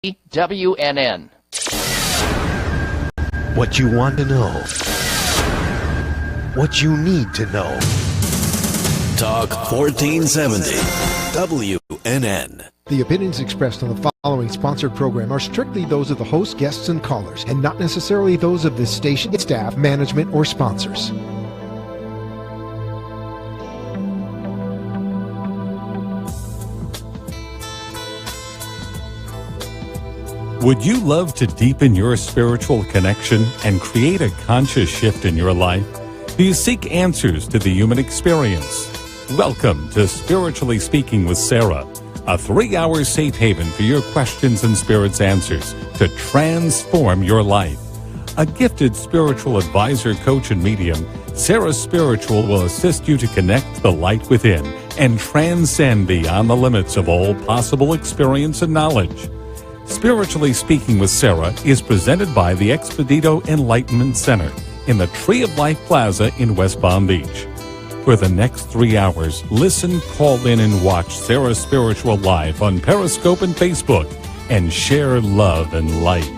WWNN. What you want to know. What you need to know. Talk 1470. WNN. The opinions expressed on the following sponsored program are strictly those of the host, guests, and callers, and not necessarily those of the station, staff, management, or sponsors. Would you love to deepen your spiritual connection and create a conscious shift in your life? Do you seek answers to the human experience? Welcome to Spiritually Speaking with Sarah, a 3-hour safe haven for your questions and spirit's answers to transform your life. A gifted spiritual advisor, coach, and medium, Sarah Spiritual will assist you to connect the light within and transcend beyond the limits of all possible experience and knowledge. Spiritually Speaking with Sarah is presented by the Expedito Enlightenment Center in the Tree of Life Plaza in West Palm Beach. For the next 3 hours, listen, call in, and watch Sarah Spiritual live on Periscope and Facebook, and share love and light.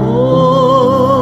Oh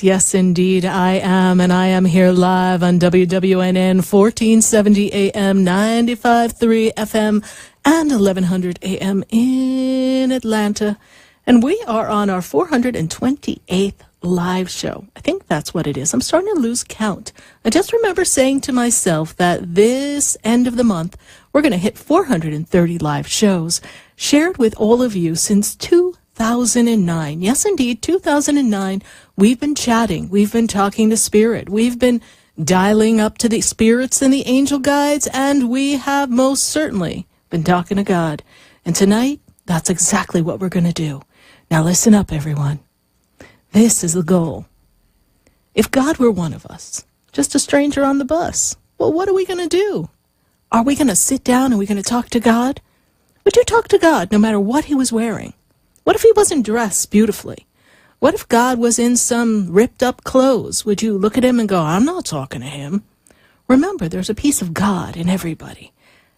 Yes, indeed, I am, and I am here live on WWNN 1470 AM, 95.3 FM, and 1100 AM in Atlanta. And we are on our 428th live show. I think that's what it is. I'm starting to lose count. I just remember saying to myself that this end of the month, we're going to hit 430 live shows, shared with all of you since 2009. Yes, indeed, 2009. We've been chatting. We've been talking to Spirit. We've been dialing up to the spirits and the angel guides, and we have most certainly been talking to God. And tonight, that's exactly what we're going to do. Now listen up, everyone. This is the goal. If God were one of us, just a stranger on the bus, well, what are we going to do? Are we going to sit down and are we going to talk to God? Would you talk to God no matter what he was wearing? What if he wasn't dressed beautifully? What if God was in some ripped up clothes? Would you look at him and go, I'm not talking to him? Remember, there's a piece of God in everybody.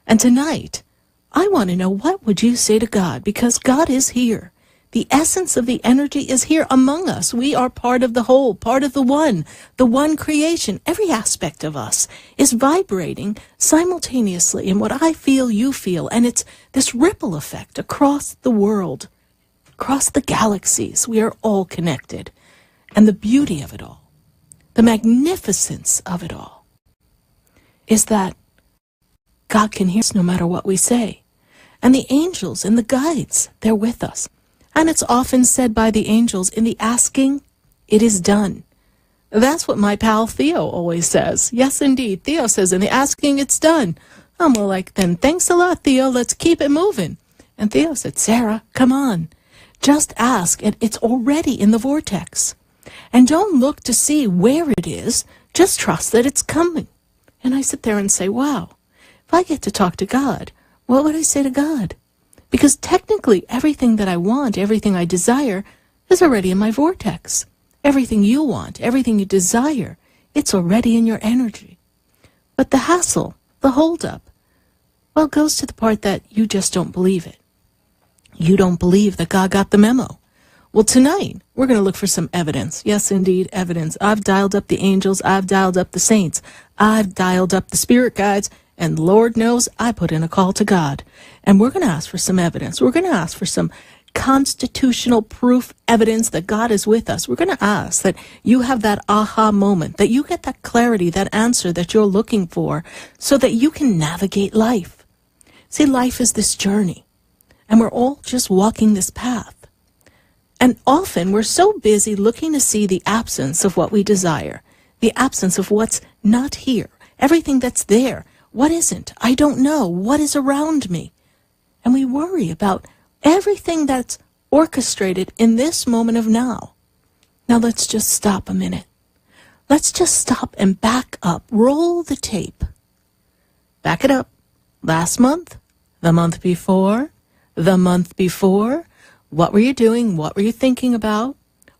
And tonight, I want to know, what would you say to God? Because God is here. The essence of the energy is here among us. We are part of the whole, part of the one creation. Every aspect of us is vibrating simultaneously in what I feel, you feel. And it's this ripple effect across the world. Across the galaxies, we are all connected. And the beauty of it all, the magnificence of it all, is that God can hear us no matter what we say. And the angels and the guides, they're with us. And it's often said by the angels, in the asking, it is done. That's what my pal Theo always says. Yes, indeed. Theo says, in the asking, it's done. I'm all like, then thanks a lot, Theo. Let's keep it moving. And Theo said, Sarah, come on. Just ask, and it's already in the vortex. And don't look to see where it is. Just trust that it's coming. And I sit there and say, wow, if I get to talk to God, what would I say to God? Because technically, everything that I want, everything I desire, is already in my vortex. Everything you want, everything you desire, it's already in your energy. But the hassle, the holdup, well, goes to the part that you just don't believe it. You don't believe that God got the memo. Well, tonight, we're going to look for some evidence. Yes, indeed, evidence. I've dialed up the angels. I've dialed up the saints. I've dialed up the spirit guides. And Lord knows, I put in a call to God. And we're going to ask for some evidence. We're going to ask for some constitutional proof evidence that God is with us, we're going to ask that you have that aha moment, that you get that clarity, that answer that you're looking for, so that you can navigate life. See, life is this journey, and we're all just walking this path. And often we're so busy looking to see the absence of what we desire, the absence of what's not here, everything that's there. What isn't? I don't know. What is around me? And we worry about everything that's orchestrated in this moment of now. Now let's just stop a minute. Let's just stop and back up. Roll the tape. Back it up. Last month, the month before, the month before. What were you doing? What were you thinking about?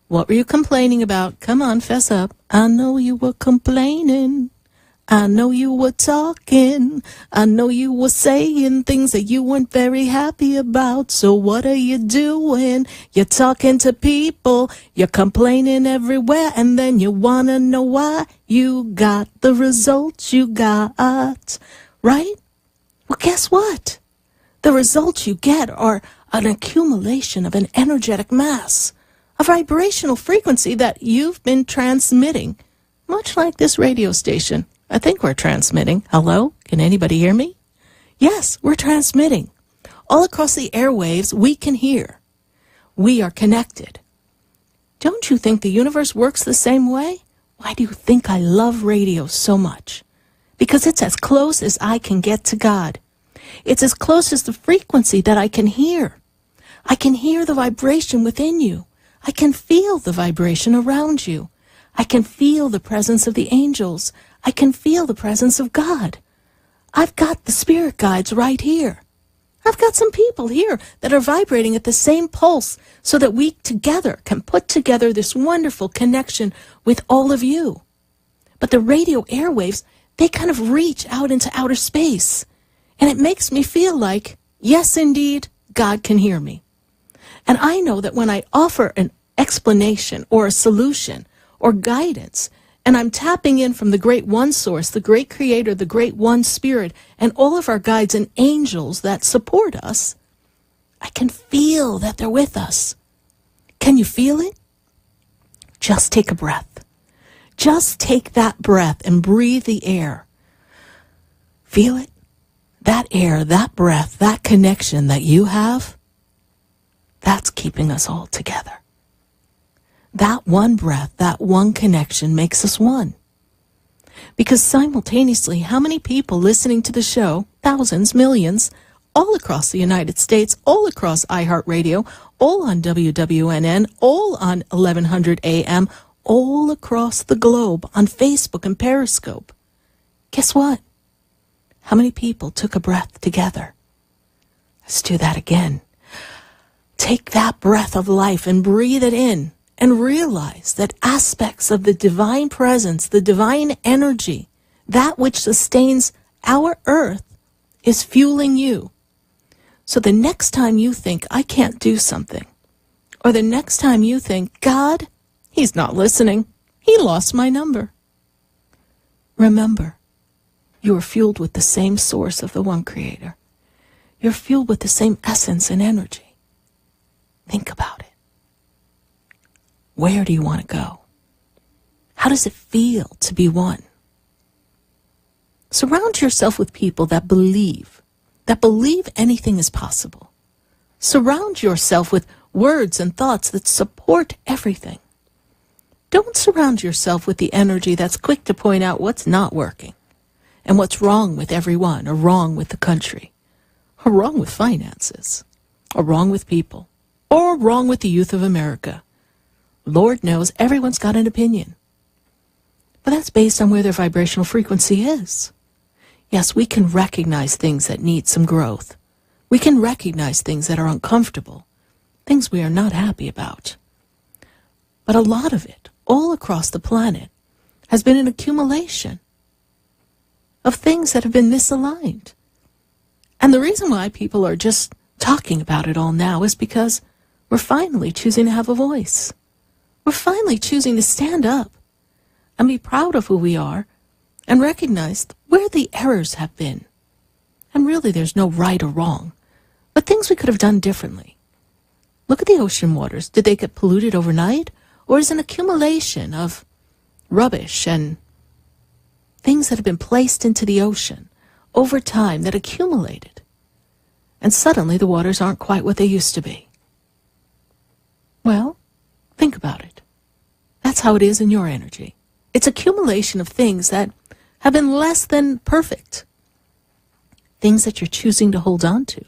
What were you complaining about? Come on, fess up. I know you were complaining. I know you were talking. I know you were saying things that you weren't very happy about. So what are you doing? You're talking to people. You're complaining everywhere. And then you want to know why you got the results you got. Right? Well, guess what? The results you get are an accumulation of an energetic mass, a vibrational frequency that you've been transmitting, much like this radio station. I think we're transmitting. Hello? Can anybody hear me? Yes, we're transmitting. All across the airwaves, we can hear. We are connected. Don't you think the universe works the same way? Why do you think I love radio so much? Because it's as close as I can get to God. It's as close as the frequency that I can hear. I can hear the vibration within you. I can feel the vibration around you. I can feel the presence of the angels. I can feel the presence of God. I've got the spirit guides right here. I've got some people here that are vibrating at the same pulse so that we together can put together this wonderful connection with all of you. But the radio airwaves, they kind of reach out into outer space. And it makes me feel like, yes, indeed, God can hear me. And I know that when I offer an explanation or a solution or guidance, and I'm tapping in from the great one source, the great creator, the great one spirit, and all of our guides and angels that support us, I can feel that they're with us. Can you feel it? Just take a breath. Just take that breath and breathe the air. Feel it? That air, that breath, that connection that you have, that's keeping us all together. That one breath, that one connection makes us one. Because simultaneously, how many people listening to the show, thousands, millions, all across the United States, all across iHeartRadio, all on WWNN, all on 1100 AM, all across the globe on Facebook and Periscope. Guess what? How many people took a breath together? Let's do that again. Take that breath of life and breathe it in and realize that aspects of the divine presence, the divine energy, that which sustains our earth is fueling you. So the next time you think, I can't do something, or the next time you think, God, he's not listening, he lost my number. Remember, you are fueled with the same source of the one creator. You're fueled with the same essence and energy. Think about it. Where do you want to go? How does it feel to be one? Surround yourself with people that believe anything is possible. Surround yourself with words and thoughts that support everything. Don't surround yourself with the energy that's quick to point out what's not working and what's wrong with everyone, or wrong with the country, or wrong with finances, or wrong with people, or wrong with the youth of America. Lord knows everyone's got an opinion. But that's based on where their vibrational frequency is. Yes, we can recognize things that need some growth. We can recognize things that are uncomfortable, things we are not happy about. But a lot of it, all across the planet, has been an accumulation of things that have been misaligned. And the reason why people are just talking about it all now is because we're finally choosing to have a voice. We're finally choosing to stand up and be proud of who we are and recognize where the errors have been. And really, there's no right or wrong, but things we could have done differently. Look at the ocean waters. Did they get polluted overnight? Or is an accumulation of rubbish and things that have been placed into the ocean over time that accumulated? And suddenly the waters aren't quite what they used to be. Well, think about it. That's how it is in your energy. It's accumulation of things that have been less than perfect. Things that you're choosing to hold on to.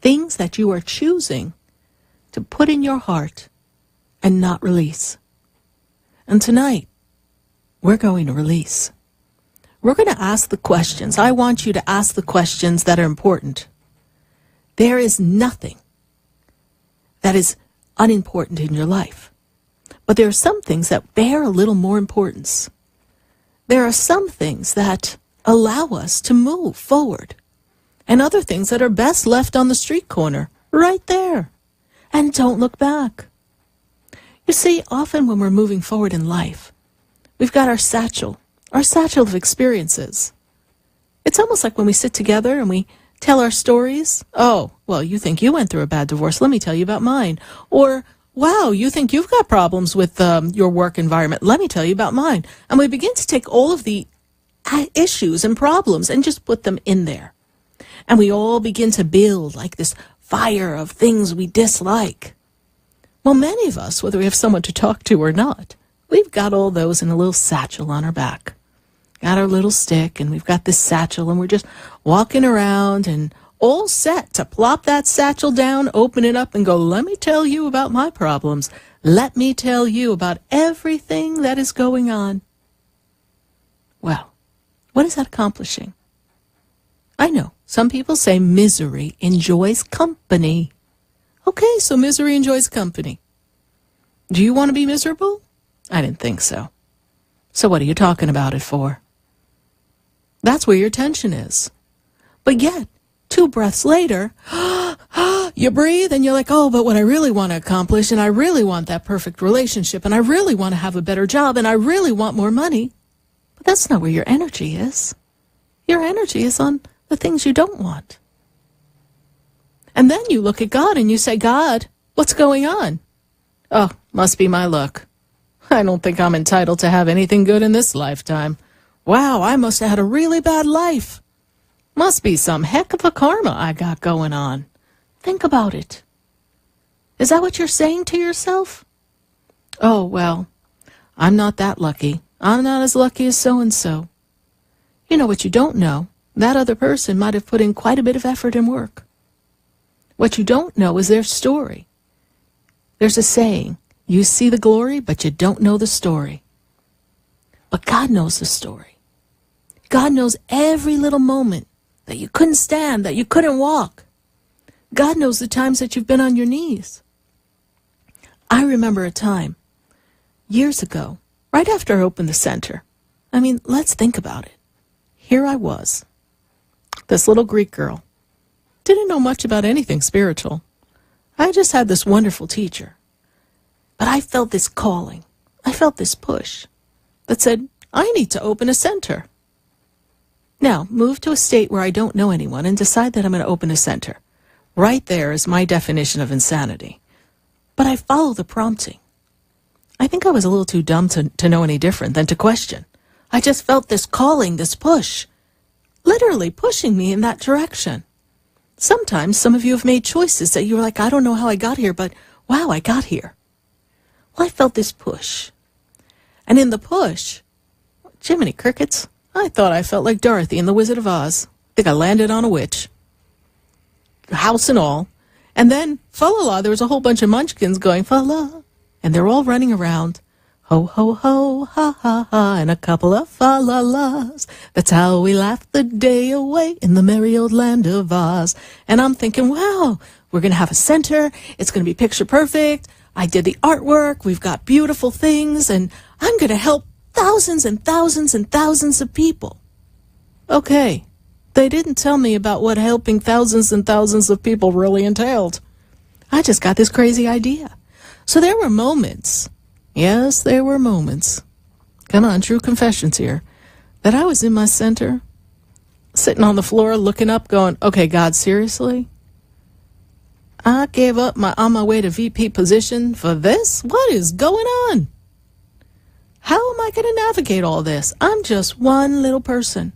Things that you are choosing to put in your heart and not release. And tonight, we're going to release. We're going to ask the questions. I want you to ask the questions that are important. There is nothing that is unimportant in your life. But there are some things that bear a little more importance. There are some things that allow us to move forward. And other things that are best left on the street corner, right there. And don't look back. You see, often when we're moving forward in life, we've got our satchel of experiences. It's almost like when we sit together and we tell our stories. Oh, well, you think you went through a bad divorce. Let me tell you about mine. Or, wow, you think you've got problems with your work environment. Let me tell you about mine. And we begin to take all of the issues and problems and just put them in there. And we all begin to build like this fire of things we dislike. Well, many of us, whether we have someone to talk to or not, we've got all those in a little satchel on our back. Got our little stick, and we've got this satchel, and we're just walking around and all set to plop that satchel down, open it up, and go, let me tell you about my problems. Let me tell you about everything that is going on. Well, what is that accomplishing? I know. Some people say misery enjoys company. Okay, so misery enjoys company. Do you want to be miserable? I didn't think so. So what are you talking about it for? That's where your attention is. But yet, 2 breaths later, you breathe and you're like, oh, but what I really want to accomplish, and I really want that perfect relationship, and I really want to have a better job, and I really want more money. But that's not where your energy is. Your energy is on the things you don't want. And then you look at God and you say, God, what's going on? Oh, must be my luck. I don't think I'm entitled to have anything good in this lifetime. Wow, I must have had a really bad life. Must be some heck of a karma I got going on. Think about it. Is that what you're saying to yourself? Oh, well, I'm not that lucky. I'm not as lucky as so-and-so. You know what you don't know? That other person might have put in quite a bit of effort and work. What you don't know is their story. There's a saying, you see the glory, but you don't know the story. But God knows the story. God knows every little moment that you couldn't stand, that you couldn't walk. God knows the times that you've been on your knees. I remember a time, years ago, right after I opened the center. I mean, let's think about it. Here I was. This little Greek girl. Didn't know much about anything spiritual. I just had this wonderful teacher. But I felt this calling. I felt this push that said, I need to open a center. Now, move to a state where I don't know anyone and decide that I'm going to open a center. Right there is my definition of insanity. But I follow the prompting. I think I was a little too dumb to know any different than to question. I just felt this calling, this push. Literally pushing me in that direction. Sometimes some of you have made choices that you were like, I don't know how I got here, but wow, I got here. Well, I felt this push. And in the push, Jiminy Crickets, I thought I felt like Dorothy in The Wizard of Oz. I think I landed on a witch. House and all. And then, fa-la-la, there was a whole bunch of munchkins going, fa-la. And they're all running around. Ho, ho, ho, ha, ha, ha, and a couple of fa-la-las. That's how we laughed the day away in the merry old land of Oz. And I'm thinking, wow, we're going to have a center. It's going to be picture perfect. I did the artwork. We've got beautiful things. And I'm going to help thousands and thousands and thousands of people. Okay, they didn't tell me about what helping thousands and thousands of people really entailed. I just got this crazy idea. So there were moments. Yes, there were moments. Come on, true confessions here. That I was in my center, sitting on the floor, looking up, going, okay, God, seriously? I gave up on my way to VP position for this? What is going on? How am I going to navigate all this? I'm just one little person.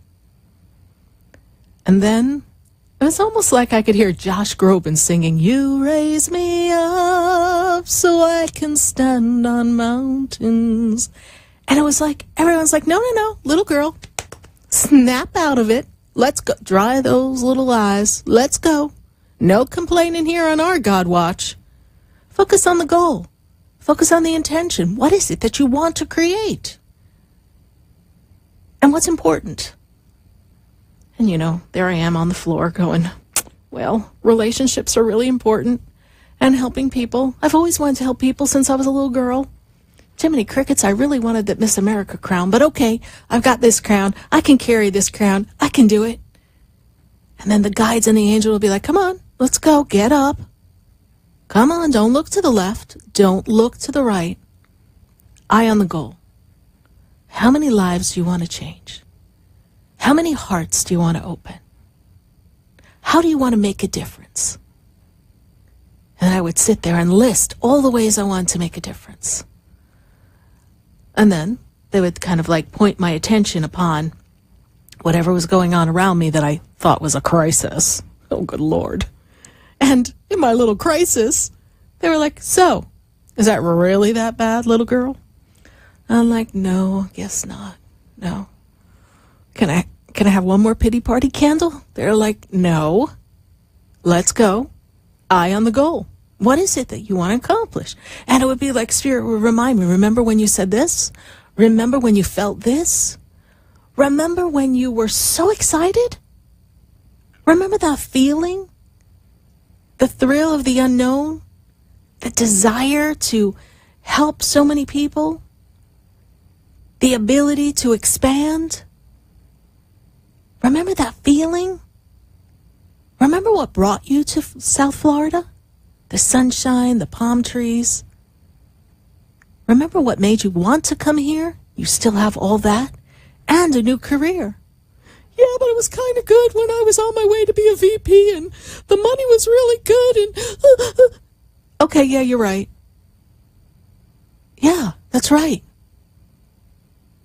And then it was almost like I could hear Josh Groban singing, "You raise me up so I can stand on mountains." And it was like, everyone's like, no, little girl, snap out of it. Let's go. Dry those little eyes. Let's go. No complaining here on our God Watch. Focus on the goal. Focus on the intention. What is it that you want to create? And what's important? And, there I am on the floor going, well, relationships are really important. And helping people. I've always wanted to help people since I was a little girl. Jiminy Crickets, I really wanted that Miss America crown. But okay, I've got this crown. I can carry this crown. I can do it. And then the guides and the angel will be like, come on, let's go. Get up. Come on, don't look to the left. Don't look to the right. Eye on the goal. How many lives do you want to change? How many hearts do you want to open? How do you want to make a difference? And I would sit there and list all the ways I wanted to make a difference. And then they would kind of like point my attention upon whatever was going on around me that I thought was a crisis. Oh, good Lord. And in my little crisis, they were like, so, is that really that bad, little girl? I'm like, no, guess not. No. Can I have one more pity party candle? They're like, no. Let's go. Eye on the goal. What is it that you want to accomplish? And it would be like Spirit would remind me, remember when you said this? Remember when you felt this? Remember when you were so excited? Remember that feeling? The thrill of the unknown? The desire to help so many people? The ability to expand? Remember that feeling? Remember what brought you to South Florida? The sunshine, the palm trees. Remember what made you want to come here? You still have all that and a new career. Yeah, but it was kind of good when I was on my way to be a VP and the money was really good and... Okay, yeah, you're right. Yeah, that's right.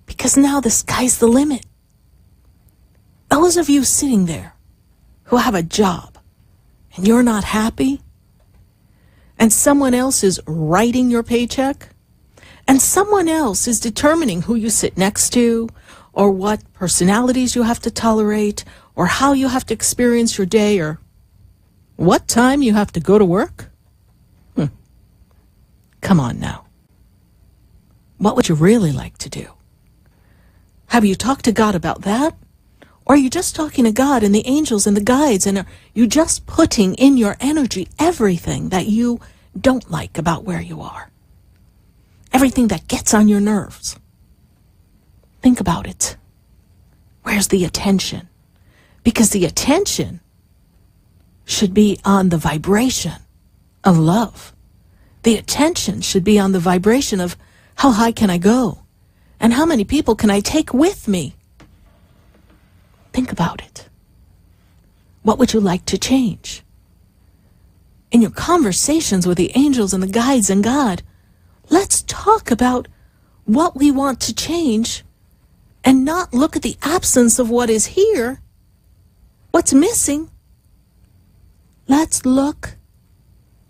Because now the sky's the limit. Those of you sitting there who have a job and you're not happy, and someone else is writing your paycheck, and someone else is determining who you sit next to, or what personalities you have to tolerate, or how you have to experience your day, or what time you have to go to work? Come on now. What would you really like to do? Have you talked to God about that? Or are you just talking to God and the angels and the guides, and are you just putting in your energy everything that you don't like about where you are? Everything that gets on your nerves. Think about it. Where's the attention? Because the attention should be on the vibration of love. The attention should be on the vibration of how high can I go? And how many people can I take with me? Think about it. What would you like to change? In your conversations with the angels and the guides and God, let's talk about what we want to change and not look at the absence of what is here, what's missing. Let's look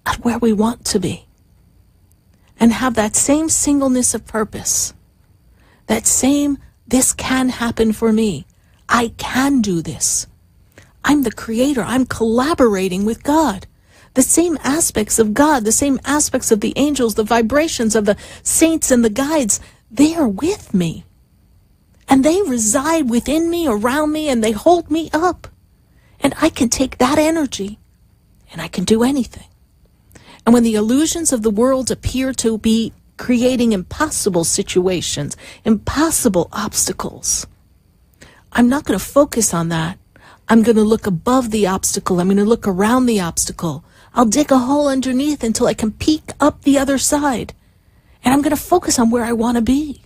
at where we want to be and have that same singleness of purpose, that same, this can happen for me. I can do this. I'm the creator. I'm collaborating with God. The same aspects of God, the same aspects of the angels, the vibrations of the saints and the guides, they are with me. And they reside within me, around me, and they hold me up. And I can take that energy and I can do anything. And when the illusions of the world appear to be creating impossible situations, impossible obstacles, I'm not going to focus on that. I'm going to look above the obstacle. I'm going to look around the obstacle. I'll dig a hole underneath until I can peek up the other side. And I'm going to focus on where I want to be.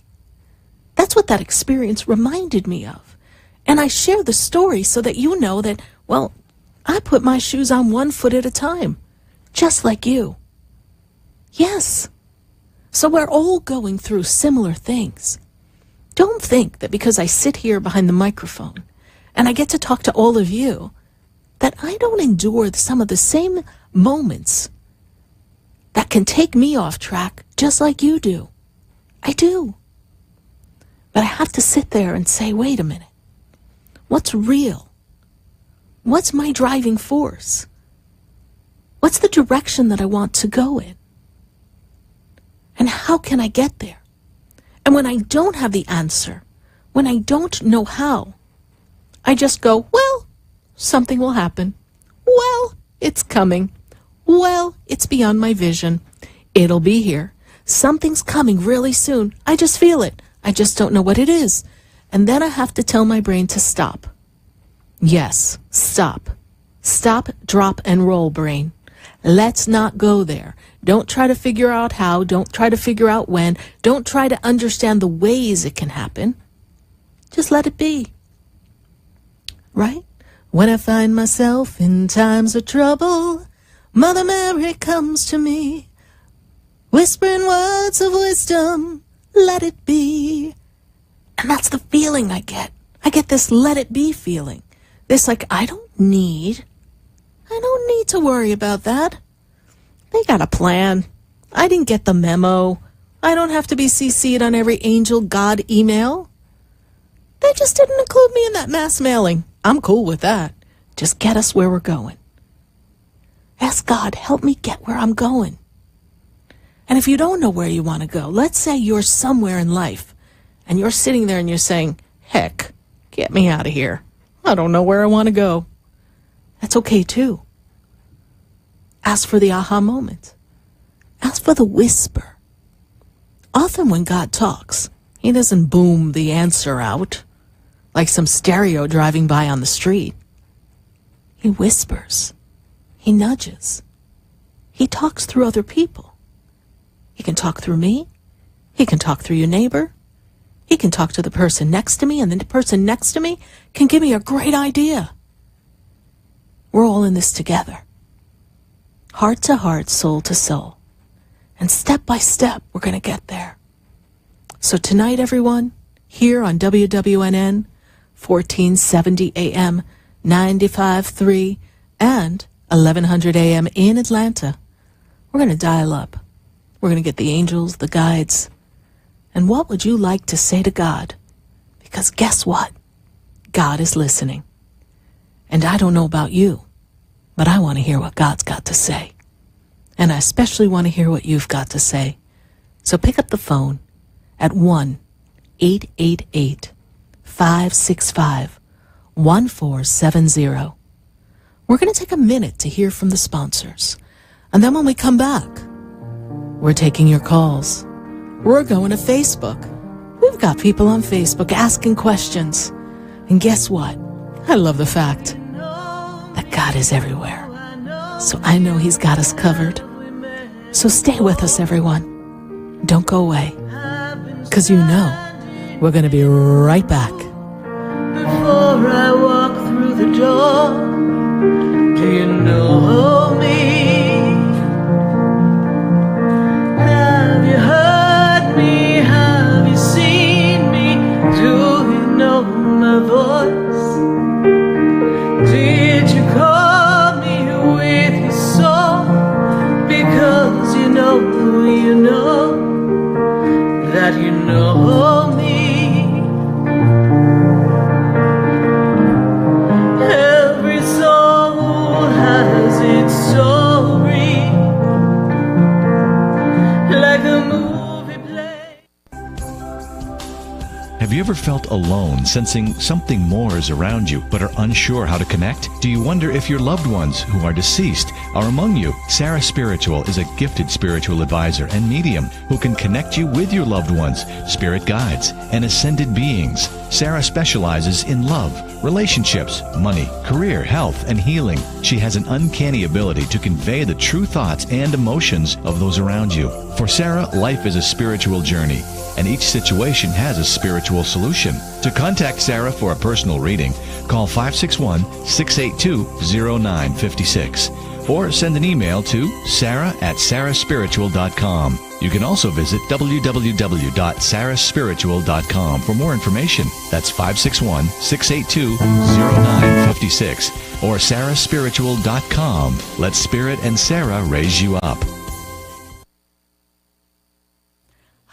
That's what that experience reminded me of. And I share the story so that you know that, well, I put my shoes on one foot at a time. just like you. Yes. So we're all going through similar things. Don't think that because I sit here behind the microphone and I get to talk to all of you, that I don't endure some of the same moments that can take me off track just like you do. I do. But I have to sit there and say, wait a minute. What's real? What's my driving force? What's the direction that I want to go in? And how can I get there? And when I don't have the answer, when I don't know how, I just go, well, something will happen. Well, it's coming. Well, it's beyond my vision. It'll be here. Something's coming really soon. I just feel it. I just don't know what it is. And then I have to tell my brain to stop. Yes, stop. Stop, drop, and roll, brain. Let's not go there. Don't try to figure out how. Don't try to figure out when. Don't try to understand the ways it can happen. Just let it be. Right? When I find myself in times of trouble, Mother Mary comes to me, whispering words of wisdom, let it be. And that's the feeling I get. I get this let it be feeling. This like, I don't need to worry about that. They got a plan. I didn't get the memo. I don't have to be CC'd on every angel God email. They just didn't include me in that mass mailing. I'm cool with that. Just get us where we're going. Ask God, help me get where I'm going. And if you don't know where you want to go, let's say you're somewhere in life and you're sitting there and you're saying, heck, get me out of here. I don't know where I want to go. That's okay too. Ask for the aha moment. Ask for the whisper. Often when God talks, he doesn't boom the answer out like some stereo driving by on the street. He whispers. He nudges. He talks through other people. He can talk through me. He can talk through your neighbor. He can talk to the person next to me, and then the person next to me can give me a great idea. We're all in this together. Heart to heart, soul to soul. And step by step, we're going to get there. So tonight, everyone, here on WWNN, 1470 AM, 95.3, and 1100 AM in Atlanta, we're going to dial up. We're going to get the angels, the guides. And what would you like to say to God? Because guess what? God is listening. And I don't know about you, but I want to hear what God's got to say. And I especially want to hear what you've got to say. So pick up the phone at 1-888-565-1470. We're going to take a minute to hear from the sponsors. And then when we come back, we're taking your calls. We're going to Facebook. We've got people on Facebook asking questions. And guess what? I love the fact that God is everywhere. So I know he's got us covered. So stay with us, everyone. Don't go away. Because you know we're going to be right back. Before I walk through the door, do you know me? Have you heard me? Have you seen me? Do you know my voice? Did you call me with your soul? Because you know that you know me. Every soul has its story, like a movie play. Have you ever felt alone, sensing something more is around you, but are unsure how to connect? Do you wonder if your loved ones who are deceased are among you? Sarah Spiritual is a gifted spiritual advisor and medium who can connect you with your loved ones, spirit guides, and ascended beings. Sarah specializes in love, relationships, money, career, health, and healing. She has an uncanny ability to convey the true thoughts and emotions of those around you. For Sarah, life is a spiritual journey, and each situation has a spiritual solution. To contact Sarah for a personal reading, call 561-682-0956 or send an email to sarah@sarahspiritual.com. You can also visit www.sarahspiritual.com for more information. That's 561-682-0956 or sarahspiritual.com. Let Spirit and Sarah raise you up.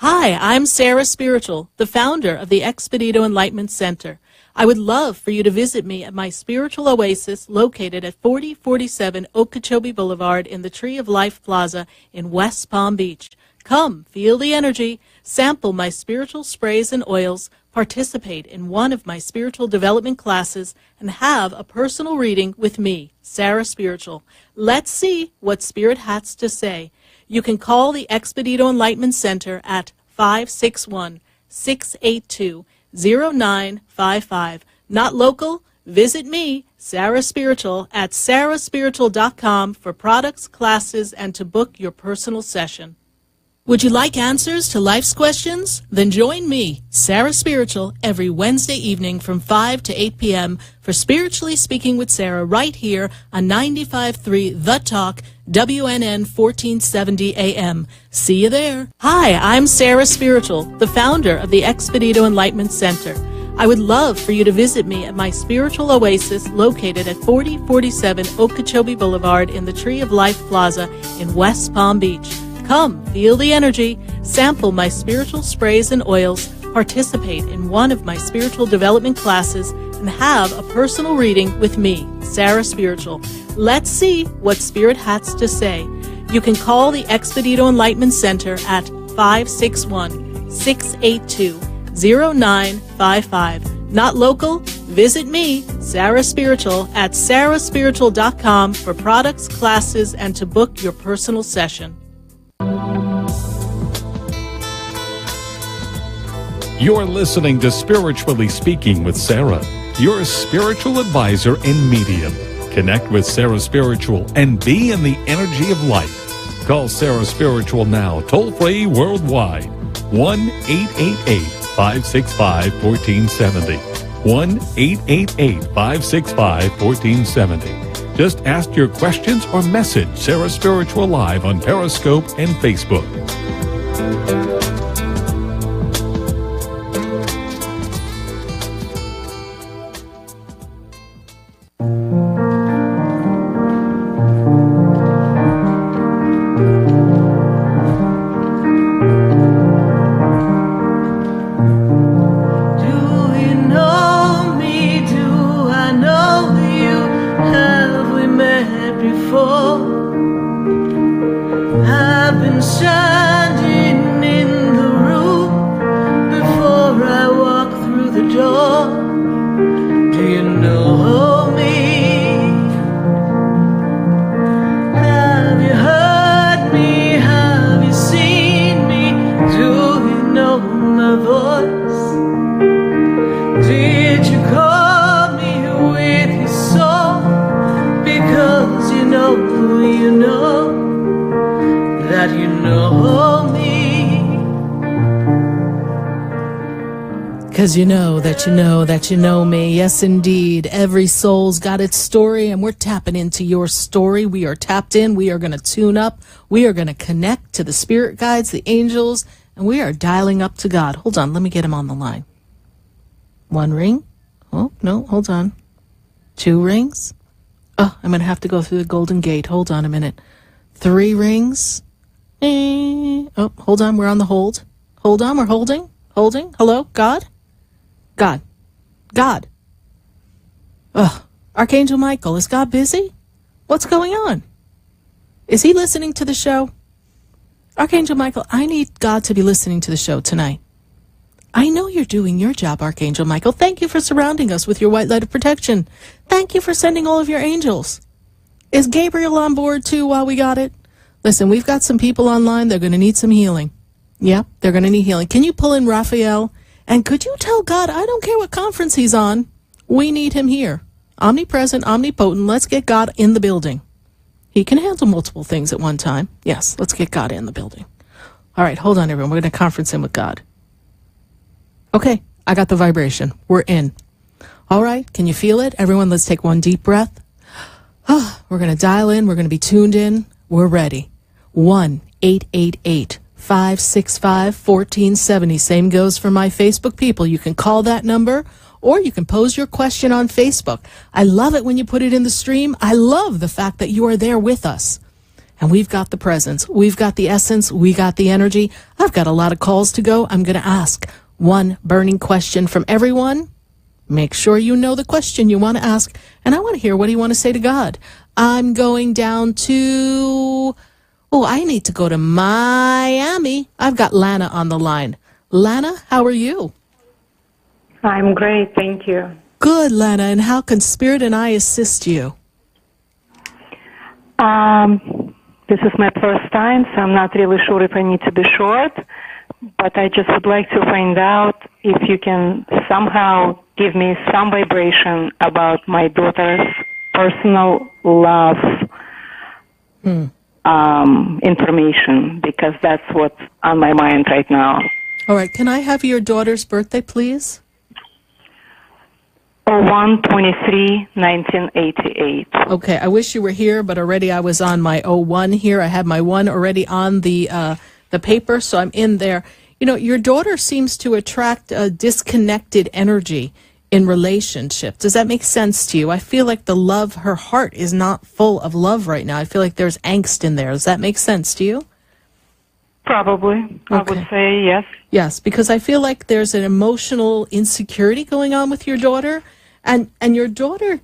Hi, I'm Sarah Spiritual, the founder of the Expedito Enlightenment Center. I would love for you to visit me at my spiritual oasis located at 4047 Okeechobee Boulevard in the Tree of Life Plaza in West Palm Beach. Come, feel the energy, sample my spiritual sprays and oils, participate in one of my spiritual development classes, and have a personal reading with me, Sarah Spiritual. Let's see what Spirit has to say. You can call the Expedito Enlightenment Center at 561-682-0955. Not local? Visit me, Sarah Spiritual, at sarahspiritual.com for products, classes, and to book your personal session. Would you like answers to life's questions? Then join me, Sarah Spiritual, every Wednesday evening from 5 to 8 p.m. for Spiritually Speaking with Sarah right here on 95.3 The Talk, WNN 1470 AM. See you there. Hi, I'm Sarah Spiritual, the founder of the Expedito Enlightenment Center. I would love for you to visit me at my spiritual oasis located at 4047 Okeechobee Boulevard in the Tree of Life Plaza in West Palm Beach. Come, feel the energy, sample my spiritual sprays and oils, participate in one of my spiritual development classes, and have a personal reading with me, Sarah Spiritual. Let's see what Spirit has to say. You can call the Expedito Enlightenment Center at 561-682-0955. Not local? Visit me, Sarah Spiritual, at sarahspiritual.com for products, classes, and to book your personal session. You're listening to Spiritually Speaking with Sarah, your spiritual advisor and medium. Connect with Sarah Spiritual and be in the energy of light. Call Sarah Spiritual now, toll-free worldwide. 1-888-565-1470. 1-888-565-1470. Just ask your questions or message Sarah Spiritual live on Periscope and Facebook. Because you know that you know that you know me. Yes, indeed. Every soul's got its story, and we're tapping into your story. We are tapped in. We are going to tune up. We are going to connect to the spirit guides, the angels, and we are dialing up to God. Hold on. Let me get him on the line. 1 ring. Oh, no. Hold on. 2 rings. Oh, I'm going to have to go through the Golden Gate. Hold on a minute. 3 rings. Oh, hold on. We're on the hold. Hold on. We're holding. Holding. Hello? God? God. God. Ugh. Archangel Michael, is God busy? What's going on? Is he listening to the show? Archangel Michael, I need God to be listening to the show tonight. I know you're doing your job, Archangel Michael. Thank you for surrounding us with your white light of protection. Thank you for sending all of your angels. Is Gabriel on board too while we got it? Listen, we've got some people online. They're going to need some healing. Yep, they're going to need healing. Can you pull in Raphael? And could you tell God, I don't care what conference he's on, we need him here. Omnipresent, omnipotent, let's get God in the building. He can handle multiple things at one time. Yes, let's get God in the building. All right, hold on, everyone. We're going to conference him with God. Okay, I got the vibration. We're in. All right, can you feel it? Everyone, let's take one deep breath. We're going to dial in. We're going to be tuned in. We're ready. 1-888-565-1470. Same goes for my Facebook people. You can call that number, or you can pose your question on Facebook. I love it when you put it in the stream. I love the fact that you are there with us. And we've got the presence. We've got the essence. We got the energy. I've got a lot of calls to go. I'm going to ask one burning question from everyone. Make sure you know the question you want to ask. And I want to hear, what do you want to say to God? I'm going down to... I need to go to Miami. I've got Lana on the line. Lana, how are you? I'm great, thank you. Good, Lana. And how can Spirit and I assist you? This is my first time, so I'm not really sure if I need to be short, but I just would like to find out if you can somehow give me some vibration about my daughter's personal love information, because that's what's on my mind right now. All right. Can I have your daughter's birthday, please? 01/23/1988. Okay. I wish you were here, but already I was on my 01 here. I had my 1 already on the paper, so I'm in there. You know, your daughter seems to attract a disconnected energy in relationship. Does that make sense to you? I feel like her heart is not full of love right now. I feel like there's angst in there. Does that make sense to you? Probably. Okay. I would say yes. Yes, because I feel like there's an emotional insecurity going on with your daughter, and your daughter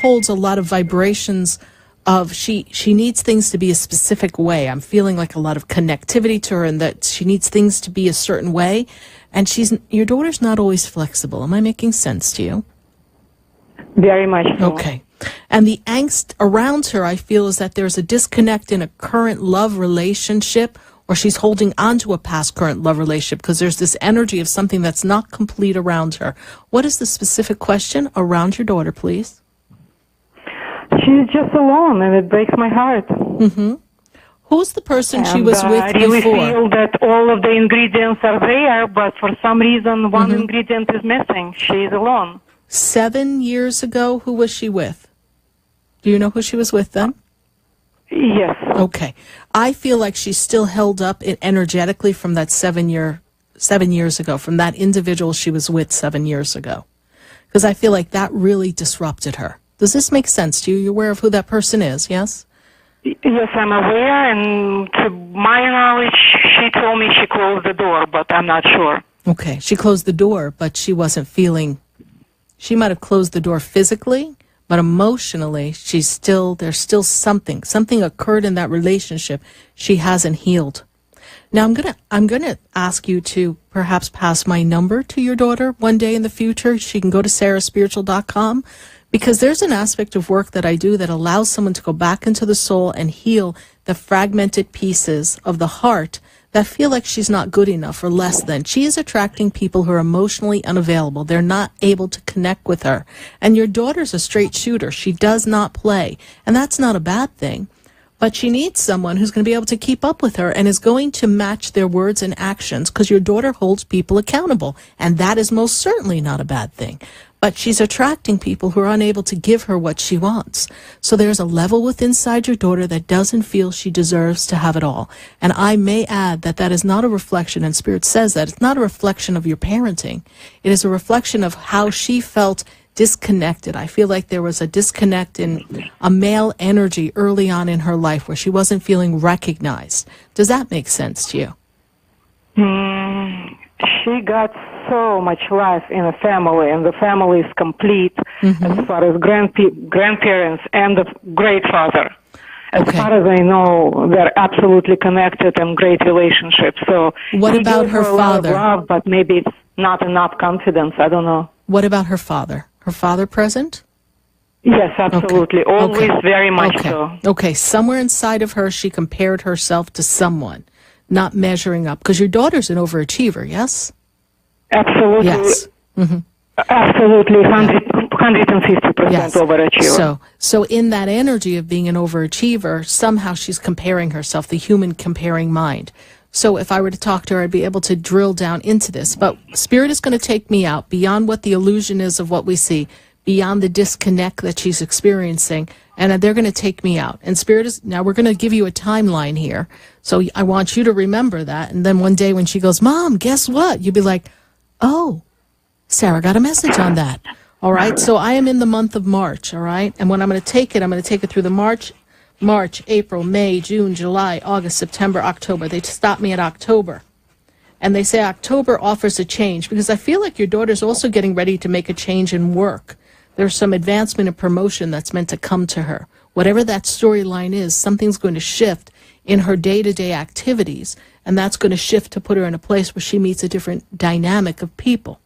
holds a lot of vibrations of she needs things to be a specific way. I'm feeling like a lot of connectivity to her, and that she needs things to be a certain way. And your daughter's not always flexible. Am I making sense to you? Very much so. Okay. And the angst around her, I feel, is that there's a disconnect in a current love relationship, or she's holding on to a past current love relationship because there's this energy of something that's not complete around her. What is the specific question around your daughter, please? She's just alone, and it breaks my heart. Mm-hmm. Who's the person she was with before? I really feel that all of the ingredients are there, but for some reason one ingredient is missing. She's alone. 7 years ago, who was she with? Do you know who she was with then? Yes. Okay. I feel like she's still held up energetically from that 7 years ago, from that individual she was with 7 years ago. Because I feel like that really disrupted her. Does this make sense to you? You're aware of who that person is, yes? Yes, I'm aware, and to my knowledge, she told me she closed the door, but I'm not sure. Okay, she closed the door, but she wasn't feeling... She might have closed the door physically, but emotionally, there's still something occurred in that relationship she hasn't healed. Now, I'm gonna ask you to perhaps pass my number to your daughter one day in the future. She can go to sarahspiritual.com, because there's an aspect of work that I do that allows someone to go back into the soul and heal the fragmented pieces of the heart that feel like she's not good enough or less than. She is attracting people who are emotionally unavailable. They're not able to connect with her. And your daughter's a straight shooter. She does not play. And that's not a bad thing. But she needs someone who's going to be able to keep up with her and is going to match their words and actions, because your daughter holds people accountable. And that is most certainly not a bad thing. But she's attracting people who are unable to give her what she wants. So there's a level within inside your daughter that doesn't feel she deserves to have it all. And I may add that is not a reflection, and Spirit says that it's not a reflection of your parenting. It is a reflection of how she felt disconnected. I feel like there was a disconnect in a male energy early on in her life where she wasn't feeling recognized. Does that make sense to you? She got so much life in a family, and the family is complete as far as grandparents and the great father. As far as I know, they're absolutely connected and great relationships. So what about her father? A lot of love, but maybe it's not enough confidence. I don't know. What about her father? Her father present? Yes, absolutely. Okay. Always very much so. Okay, somewhere inside of her, she compared herself to someone, not measuring up. Because your daughter's an overachiever, yes? Absolutely. Yes. Absolutely, 150% overachiever. So in that energy of being an overachiever, somehow she's comparing herself, the human comparing mind. So if I were to talk to her, I'd be able to drill down into this. But Spirit is going to take me out beyond what the illusion is of what we see, beyond the disconnect that she's experiencing, and they're going to take me out. And Spirit is, now we're going to give you a timeline here. So I want you to remember that. And then one day when she goes, Mom, guess what? You'll be like, oh, Sarah got a message on that. All right. So I am in the month of March. All right. And when I'm going to take it through the March, April, May, June, July, August, September, October. They stop me at October. And they say October offers a change, because I feel like your daughter's also getting ready to make a change in work. There's some advancement and promotion that's meant to come to her. Whatever that storyline is, something's going to shift in her day-to-day activities, and that's going to shift to put her in a place where she meets a different dynamic of people.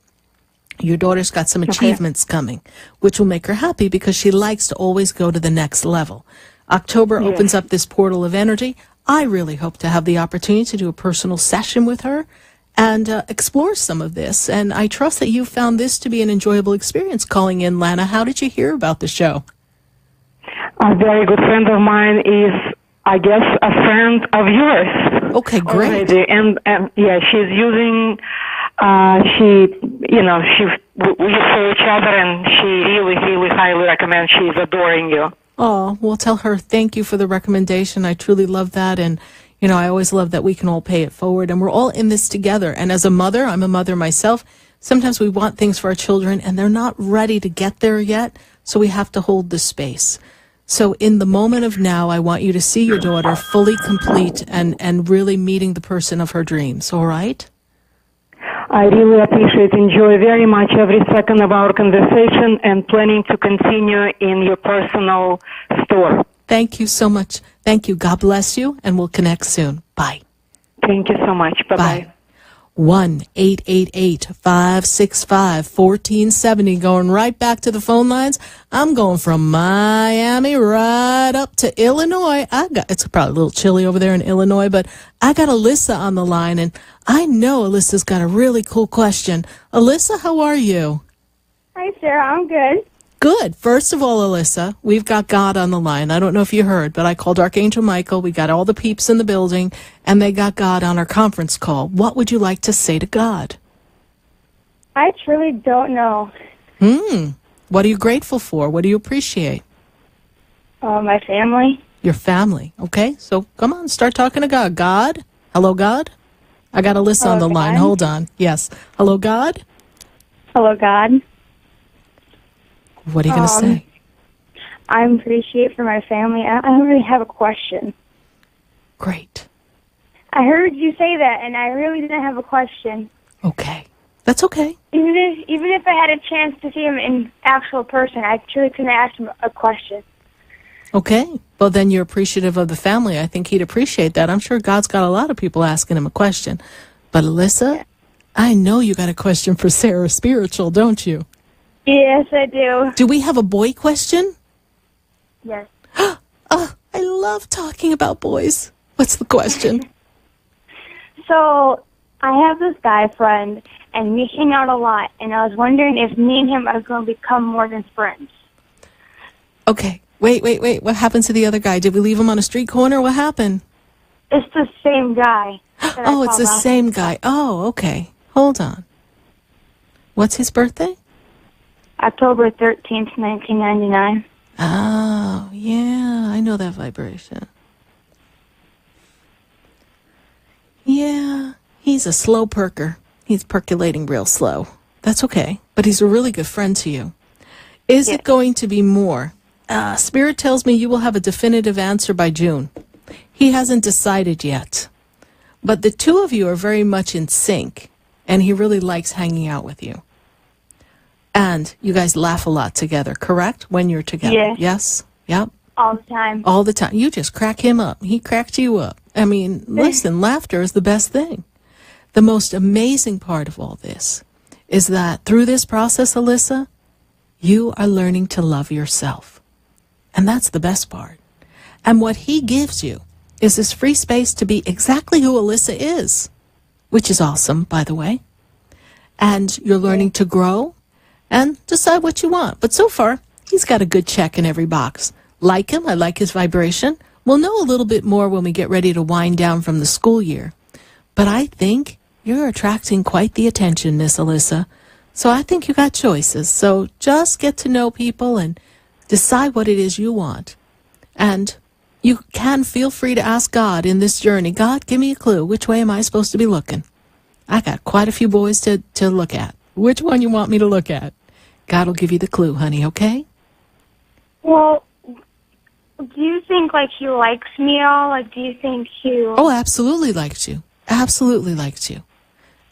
Your daughter's got some achievements coming, which will make her happy because she likes to always go to the next level. October opens up this portal of energy. I really hope to have the opportunity to do a personal session with her and explore some of this. And I trust that you found this to be an enjoyable experience calling in, Lana. How did you hear about the show? A very good friend of mine is, I guess, a friend of yours. Okay, great. Already. And she's using, we saw each other, and she really, really highly recommends. She's adoring you. Oh, well, tell her thank you for the recommendation. I truly love that. And, I always love that we can all pay it forward. And we're all in this together. And as a mother, I'm a mother myself. Sometimes we want things for our children, and they're not ready to get there yet. So we have to hold the space. So in the moment of now, I want you to see your daughter fully complete and really meeting the person of her dreams. All right? I really enjoy very much every second of our conversation, and planning to continue in your personal store. Thank you so much. Thank you. God bless you, and we'll connect soon. Bye. Thank you so much. Bye-bye. 1-888-565-1470. Going right back to the phone lines. I'm going from Miami right up to Illinois. It's probably a little chilly over there in Illinois, but I got Alyssa on the line, and I know Alyssa's got a really cool question. Alyssa, how are you? Hi, Sarah. I'm good. Good. First of all, Alyssa, we've got God on the line. I don't know if you heard, but I called Archangel Michael. We got all the peeps in the building, and they got God on our conference call. What would you like to say to God? I truly don't know. What are you grateful for? What do you appreciate? My family. Your family. Okay, so come on, start talking to God. God? Hello, God? I got Alyssa on the line. Hold on. Yes. Hello, God? Hello, God. What are you going to say? I appreciate for my family. I don't really have a question. Great. I heard you say that, and I really didn't have a question. Okay. That's okay. Even if I had a chance to see him in actual person, I truly couldn't ask him a question. Okay. Well, then you're appreciative of the family. I think he'd appreciate that. I'm sure God's got a lot of people asking him a question. But Alyssa, I know you got a question for Sarah Spiritual, don't you? Yes, I do. Do we have a boy question? Yes. Oh, I love talking about boys. What's the question? So, I have this guy friend, and we hang out a lot, and I was wondering if me and him are going to become more than friends. Okay. Wait. What happened to the other guy? Did we leave him on a street corner? What happened? It's the same guy. Oh, it's the same guy. Oh, okay. Hold on. What's his birthday? October 13th, 1999. Oh, yeah. I know that vibration. Yeah. He's a slow perker. He's percolating real slow. That's okay. But he's a really good friend to you. Is it going to be more? Spirit tells me you will have a definitive answer by June. He hasn't decided yet. But the two of you are very much in sync, and he really likes hanging out with you. And you guys laugh a lot together, correct? When you're together. Yeah. Yes? Yep. All the time. All the time. You just crack him up. He cracked you up. I mean, listen, laughter is the best thing. The most amazing part of all this is that through this process, Alyssa, you are learning to love yourself. And that's the best part. And what he gives you is this free space to be exactly who Alyssa is, which is awesome, by the way. And you're learning to grow and decide what you want. But so far, he's got a good check in every box. Like him, I like his vibration. We'll know a little bit more when we get ready to wind down from the school year. But I think you're attracting quite the attention, Miss Alyssa. So I think you got choices. So just get to know people and Decide what it is you want. And you can feel free to ask God in this journey, God, give me a clue. Which way am I supposed to be looking? I got quite a few boys to look at. Which one you want me to look at? God will give you the clue, honey, okay? Well, do you think, like, he likes me at all? Like, do you think he... Oh, absolutely likes you. Absolutely likes you.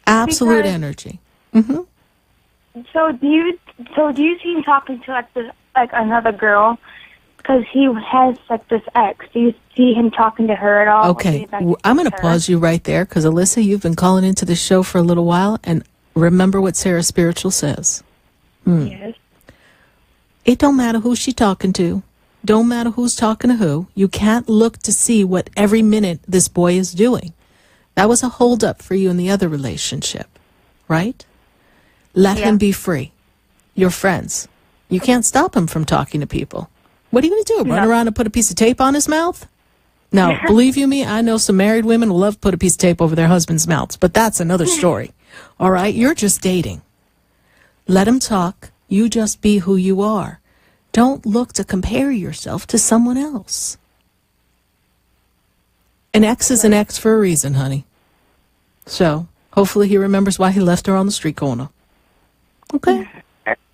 Absolute energy. Mm-hmm. So do you see him talking to, like another girl? Because he has, like, this ex. Do you see him talking to her at all? Okay, I'm going to pause you right there, because, Alyssa, you've been calling into the show for a little while, and remember what Sarah Spiritual says. Yes. It don't matter who she's talking to. Don't matter who's talking to who. You can't look to see what every minute this boy is doing. That was a hold-up for you in the other relationship, right? Let him be free. You're friends. You can't stop him from talking to people. What are you going to do? Run around and put a piece of tape on his mouth? Now, believe you me, I know some married women who love to put a piece of tape over their husband's mouths, but that's another story. All right? You're just dating. Let him talk. You just be who you are. Don't look to compare yourself to someone else. An ex is an ex for a reason, honey. So, hopefully he remembers why he left her on the street corner. Okay?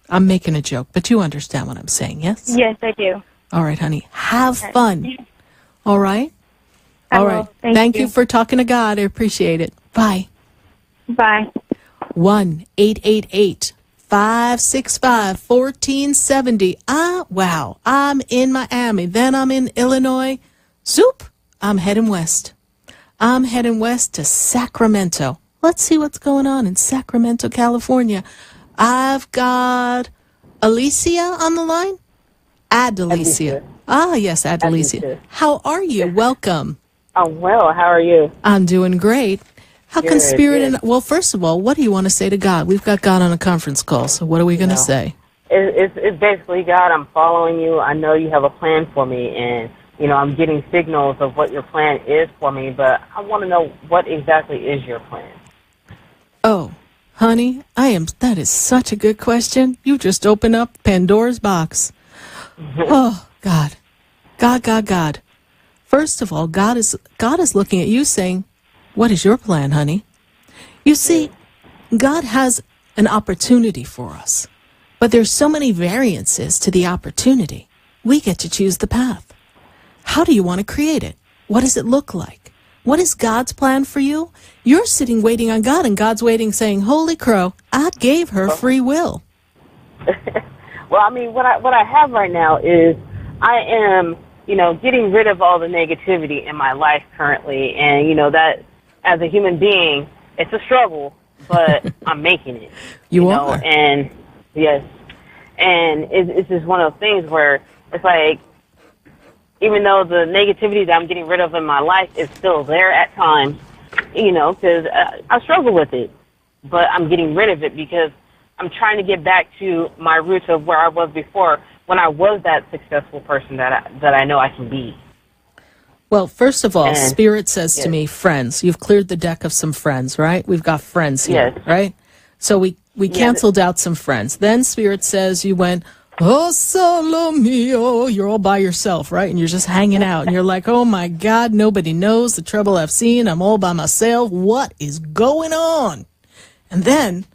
I'm making a joke, but you understand what I'm saying, yes? Yes, I do. All right, honey. Have fun. All right? I All will. right. Thank you for talking to God. I appreciate it. Bye. Bye. 1-888-565-1470. Wow. I'm in Miami. Then I'm in Illinois. Zoop. I'm heading west. I'm heading west to Sacramento. Let's see what's going on in Sacramento, California. I've got Alicia on the line. Adelicia. Yes, Adelicia. How are you? Welcome. I'm well. How are you? I'm doing great. How can Spirit and... Well, first of all, what do you want to say to God? We've got God on a conference call, so what are we going to say? It's basically, God, I'm following you. I know you have a plan for me, and, I'm getting signals of what your plan is for me, but I want to know what exactly is your plan. Oh, honey, that is such a good question. You just opened up Pandora's box. Oh, God. God. First of all, God is looking at you saying, what is your plan, honey? You see, God has an opportunity for us, but there's so many variances to the opportunity. We get to choose the path. How do you want to create it? What does it look like? What is God's plan for you? You're sitting waiting on God, and God's waiting saying, holy crow, I gave her free will. Well, I mean, what I have right now is I am, getting rid of all the negativity in my life currently. And, that as a human being, it's a struggle, but I'm making it. You are. And, yes. And it's just one of those things where it's like, even though the negativity that I'm getting rid of in my life is still there at times, because I struggle with it. But I'm getting rid of it because I'm trying to get back to my roots of where I was before, when I was that successful person that I know I can be. Well, first of all, Spirit says to me, friends. You've cleared the deck of some friends, right? We've got friends here, right? So we canceled out some friends. Then Spirit says you went, oh, solo mio. You're all by yourself, right? And you're just hanging out. And you're like, oh, my God, nobody knows the trouble I've seen. I'm all by myself. What is going on? And then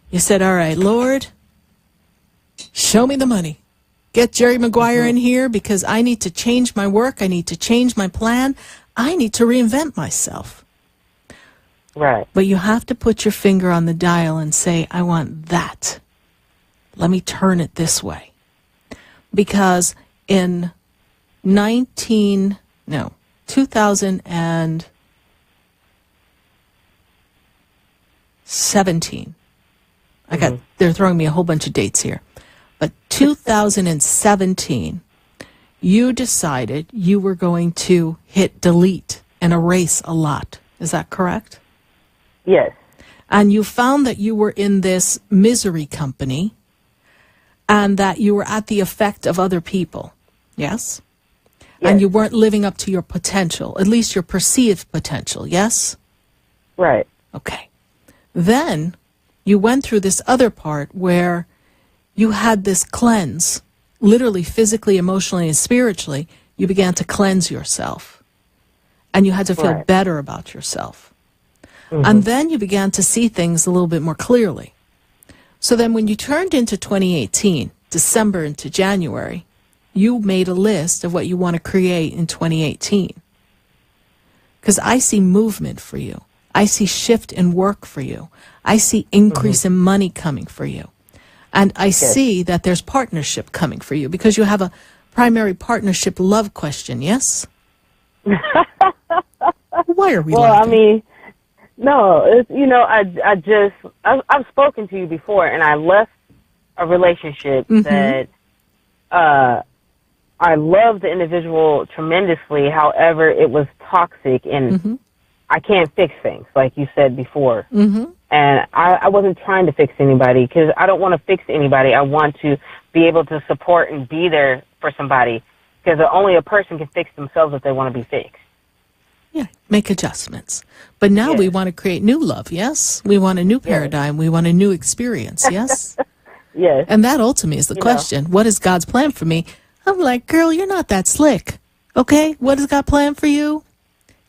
you said, all right, Lord, show me the money. Get Jerry Maguire in here because I need to change my work. I need to change my plan. I need to reinvent myself. Right. But you have to put your finger on the dial and say, I want that. Let me turn it this way. Because in 2017, they're throwing me a whole bunch of dates here. But 2017, you decided you were going to hit delete and erase a lot. Is that correct? Yes. And you found that you were in this misery company and that you were at the effect of other people. Yes? And you weren't living up to your potential, at least your perceived potential. Yes? Right. Okay. Then you went through this other part where you had this cleanse, literally, physically, emotionally, and spiritually, you began to cleanse yourself. And you had to feel better about yourself. And then you began to see things a little bit more clearly. So then when you turned into 2018, December into January, you made a list of what you want to create in 2018. Because I see movement for you. I see shift in work for you. I see increase in money coming for you. And I see that there's partnership coming for you because you have a primary partnership love question, yes? Why are we laughing? I mean, no, it's, you know, I've spoken to you before, and I left a relationship that I loved the individual tremendously. However, it was toxic, and I can't fix things, like you said before. And I wasn't trying to fix anybody because I don't want to fix anybody. I want to be able to support and be there for somebody because only a person can fix themselves if they want to be fixed. Yeah, make adjustments. But now we want to create new love, yes? We want a new paradigm. We want a new experience, yes? Yes. And that ultimately is the question. What is God's plan for me? I'm like, girl, you're not that slick. Okay? What is God plan for you?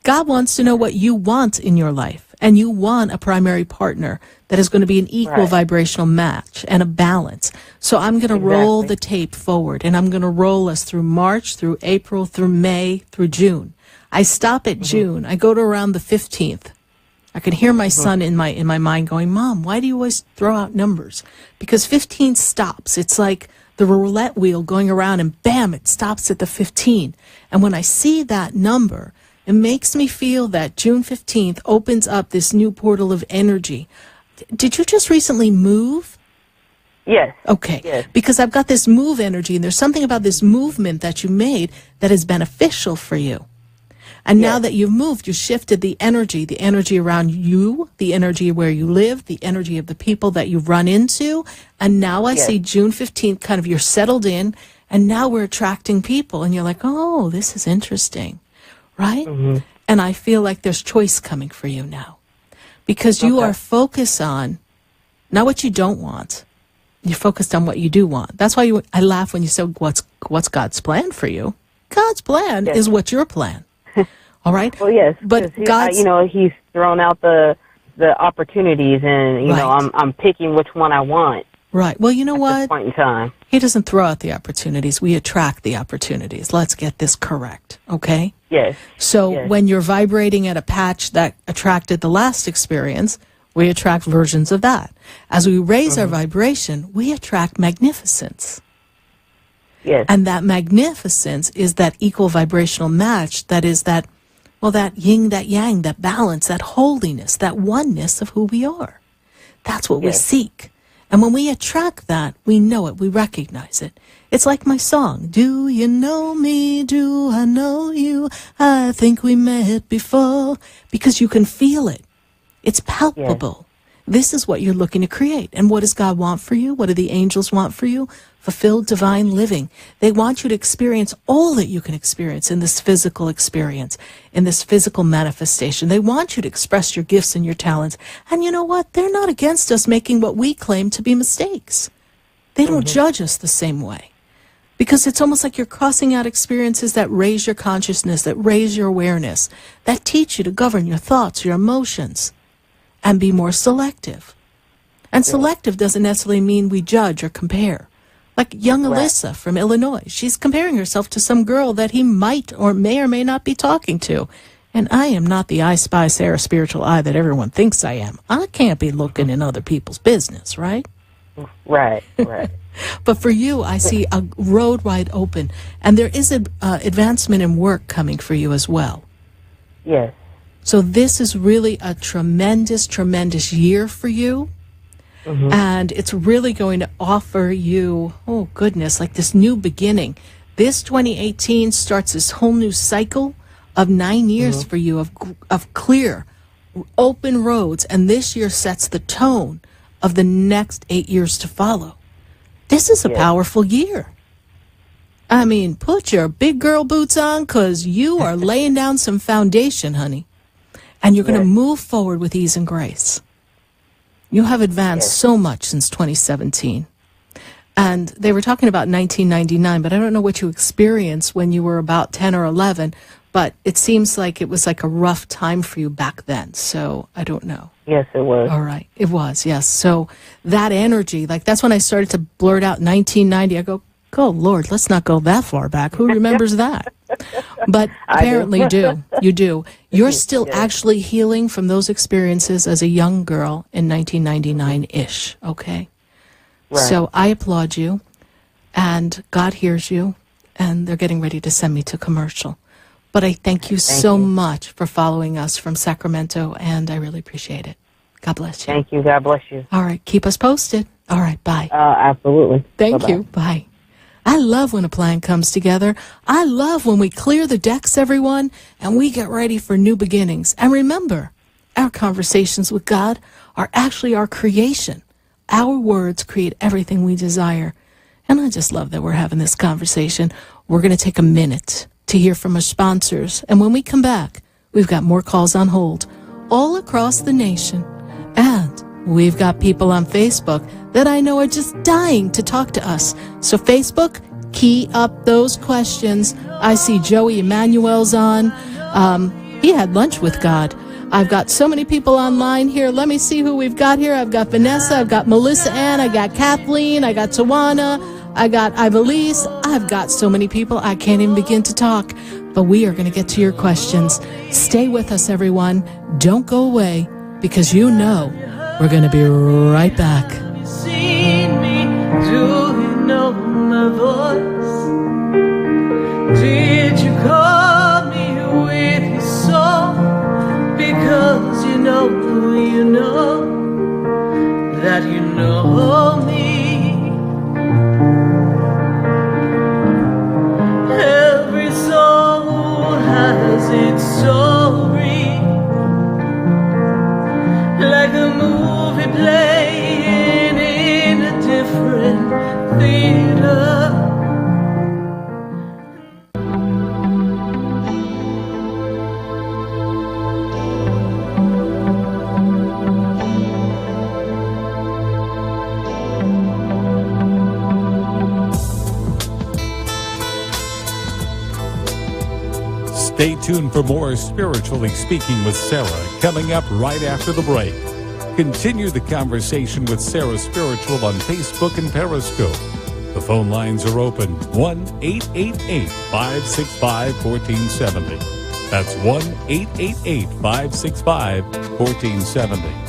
God wants to know what you want in your life. And you want a primary partner that is going to be an equal vibrational match and a balance. So I'm going to roll the tape forward, and I'm going to roll us through March, through April, through May, through June. I stop at June. I go to around the 15th. I can hear my son in my mind going, Mom, why do you always throw out numbers? Because 15 stops. It's like the roulette wheel going around, and bam, it stops at the 15. And when I see that number, it makes me feel that June 15th opens up this new portal of energy. Did you just recently move? Yes. Okay. Yes. Because I've got this move energy, and there's something about this movement that you made that is beneficial for you. And now that you've moved, you shifted the energy around you, the energy where you live, the energy of the people that you run into. And now I see June 15th, kind of you're settled in, and now we're attracting people. And you're like, oh, this is interesting. Right? And I feel like there's choice coming for you now. Because you are focused on not what you don't want. You're focused on what you do want. That's why I laugh when you say, what's God's plan for you? God's plan is what's your plan. All right? Well, yes. But God's... he's thrown out the opportunities, and, you know, I'm picking which one I want. Right. Well, you know what? At this point in time. He doesn't throw out the opportunities. We attract the opportunities. Let's get this correct. Okay? Yes. So when you're vibrating at a patch that attracted the last experience, we attract versions of that. As we raise our vibration, we attract magnificence. Yes. And that magnificence is that equal vibrational match that is that, well, that yin, that yang, that balance, that holiness, that oneness of who we are. That's what we seek. And when we attract that, we know it, we recognize it. It's like my song, do you know me, do I know you, I think we met before, because you can feel it. It's palpable. This is what you're looking to create. And what does God want for you? What do the angels want for you? Fulfilled divine living. They want you to experience all that you can experience in this physical experience, in this physical manifestation. They want you to express your gifts and your talents. And you know what? They're not against us making what we claim to be mistakes. They don't judge us the same way. Because it's almost like you're crossing out experiences that raise your consciousness, that raise your awareness, that teach you to govern your thoughts, your emotions, and be more selective. And selective doesn't necessarily mean we judge or compare. Like young Alyssa from Illinois, she's comparing herself to some girl that he might or may not be talking to. And I am not the I Spy Sarah spiritual eye that everyone thinks I am. I can't be looking in other people's business, right? Right. But for you, I see a road wide open. And there is an advancement in work coming for you as well. Yes. So this is really a tremendous, tremendous year for you. And it's really going to offer you, oh goodness, like this new beginning. This 2018 starts this whole new cycle of 9 years for you of clear, open roads. And this year sets the tone of the next 8 years to follow. This is a powerful year. I mean, put your big girl boots on, because you are laying down some foundation, honey. And you're going to move forward with ease and grace. You have advanced so much since 2017. And they were talking about 1999, but I don't know what you experienced when you were about 10 or 11, but it seems like it was like a rough time for you back then. So I don't know. Yes, it was. All right. It was, yes. So that energy, like that's when I started to blurt out 1990. I go, oh, Lord, let's not go that far back. Who remembers that? But apparently you do. You're still actually healing from those experiences as a young girl in 1999-ish, okay? Right. So I applaud you, and God hears you, and they're getting ready to send me to commercial. But I thank you so much for following us from Sacramento, and I really appreciate it. God bless you. Thank you. God bless you. All right. Keep us posted. All right. Bye. Absolutely. Thank you. Bye. I love when a plan comes together. I love when we clear the decks, everyone, and we get ready for new beginnings. And remember, our conversations with God are actually our creation. Our words create everything we desire. And I just love that we're having this conversation. We're going to take a minute to hear from our sponsors. And when we come back, we've got more calls on hold all across the nation. And we've got people on Facebook that I know are just dying to talk to us. So Facebook, key up those questions. I see Joey Emmanuel's on. He had lunch with God. I've got so many people online here. Let me see who we've got here. I've got Vanessa. I've got Melissa Ann. I got Kathleen. I got Tawana. I got Ivelisse. I've got so many people. I can't even begin to talk. But we are going to get to your questions. Stay with us, everyone. Don't go away, because you know we're going to be right back. Seen me? Do you know my voice? Did you call me with your song? Because you know that you know me. Every soul has its story, like a movie playing in a different theater. Stay tuned for more Spiritually Speaking with Sarah coming up right after the break. Continue the conversation with Sarah Spiritual on Facebook and Periscope. The phone lines are open 1-888-565-1470. That's 1-888-565-1470.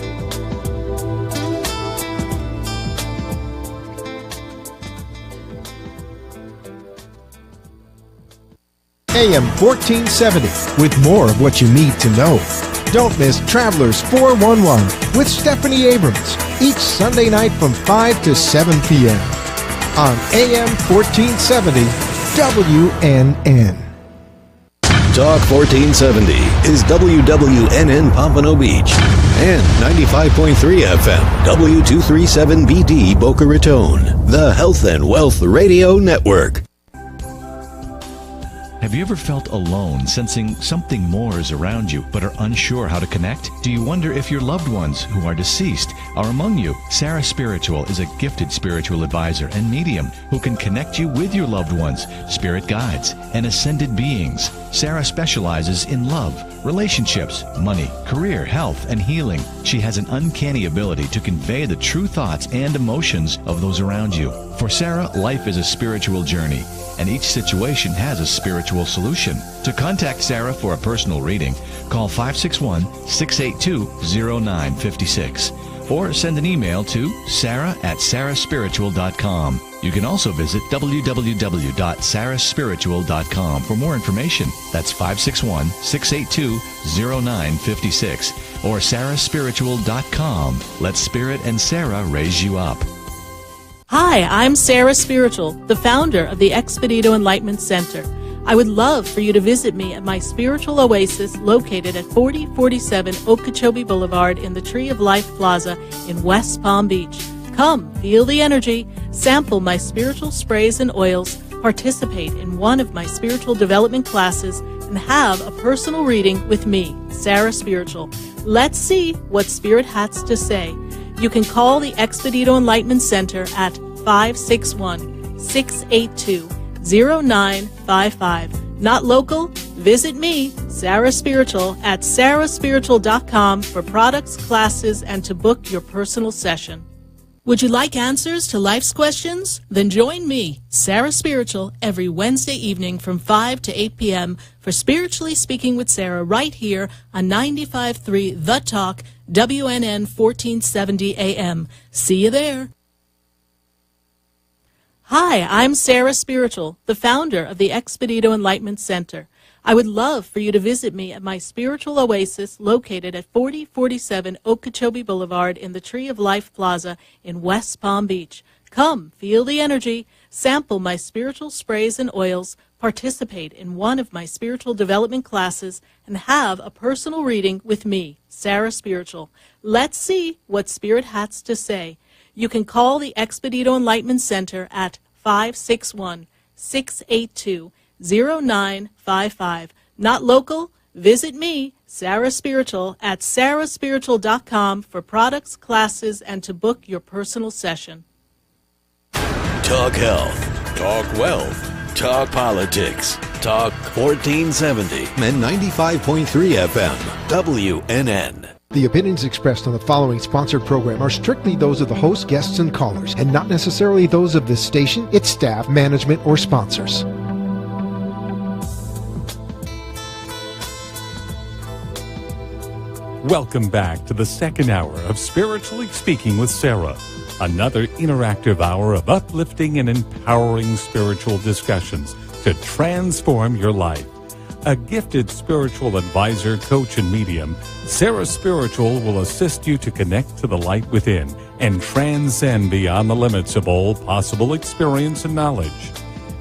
AM 1470 with more of what you need to know. Don't miss Travelers 411 with Stephanie Abrams each Sunday night from 5 to 7 p.m. on AM 1470 WNN. Talk 1470 is WWNN Pompano Beach and 95.3 FM W237BD Boca Raton, the Health and Wealth Radio Network. Have you ever felt alone, sensing something more is around you, but are unsure how to connect? Do you wonder if your loved ones who are deceased are among you? Sarah Spiritual is a gifted spiritual advisor and medium who can connect you with your loved ones, spirit guides, and ascended beings. Sarah specializes in love, relationships, money, career, health, and healing. She has an uncanny ability to convey the true thoughts and emotions of those around you. For Sarah, life is a spiritual journey, and each situation has a spiritual solution. To contact Sarah for a personal reading, call 561-682-0956 or send an email to sarah@sarahspiritual.com. You can also visit www.sarahspiritual.com for more information. That's 561-682-0956 or sarahspiritual.com. Let Spirit and Sarah raise you up. Hi, I'm Sarah Spiritual, the founder of the Expedito Enlightenment Center. I would love for you to visit me at my spiritual oasis located at 4047 Okeechobee Boulevard in the Tree of Life Plaza in West Palm Beach. Come, feel the energy, sample my spiritual sprays and oils, participate in one of my spiritual development classes, and have a personal reading with me, Sarah Spiritual. Let's see what Spirit has to say. You can call the Expedito Enlightenment Center at 561-682-0955. Not local? Visit me, Sarah Spiritual, at sarahspiritual.com for products, classes, and to book your personal session. Would you like answers to life's questions? Then join me, Sarah Spiritual, every Wednesday evening from 5 to 8 p.m. for Spiritually Speaking with Sarah right here on 95.3 The Talk, WNN 1470 AM. See you there. Hi, I'm Sarah Spiritual, the founder of the Expedito Enlightenment Center. I would love for you to visit me at my spiritual oasis located at 4047 Okeechobee Boulevard in the Tree of Life Plaza in West Palm Beach. Come, feel the energy, sample my spiritual sprays and oils, participate in one of my spiritual development classes, and have a personal reading with me, Sarah Spiritual. Let's see what Spirit has to say. You can call the Expedito Enlightenment Center at 561-682-0955. Not local? Visit me, Sarah Spiritual, at sarahspiritual.com for products, classes, and to book your personal session. Talk health, talk wealth, talk politics, talk 1470 and 95.3 FM, WNN. The opinions expressed on the following sponsored program are strictly those of the host, guests, and callers, and not necessarily those of this station, its staff, management, or sponsors. Welcome back to the second hour of Spiritually Speaking with Sarah, another interactive hour of uplifting and empowering spiritual discussions to transform your life. A gifted spiritual advisor, coach, and medium, Sarah Spiritual will assist you to connect to the light within and transcend beyond the limits of all possible experience and knowledge.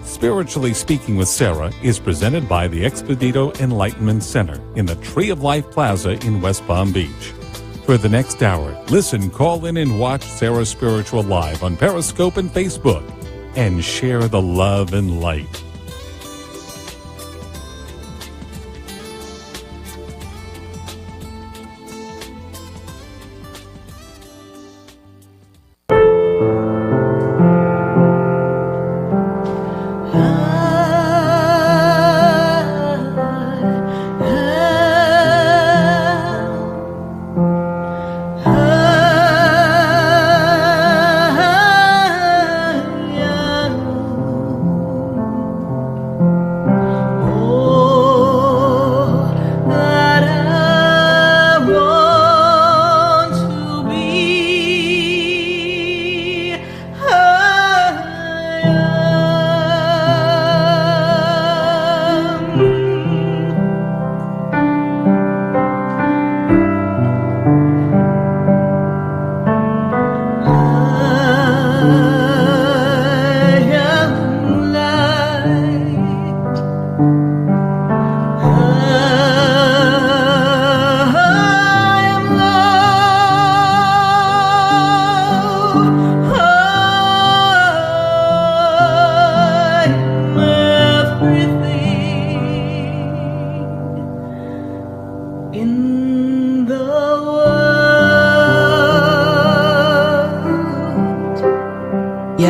Spiritually Speaking with Sarah is presented by the Expedito Enlightenment Center in the Tree of Life Plaza in West Palm Beach. For the next hour, listen, call in, and watch Sarah Spiritual live on Periscope and Facebook, and share the love and light.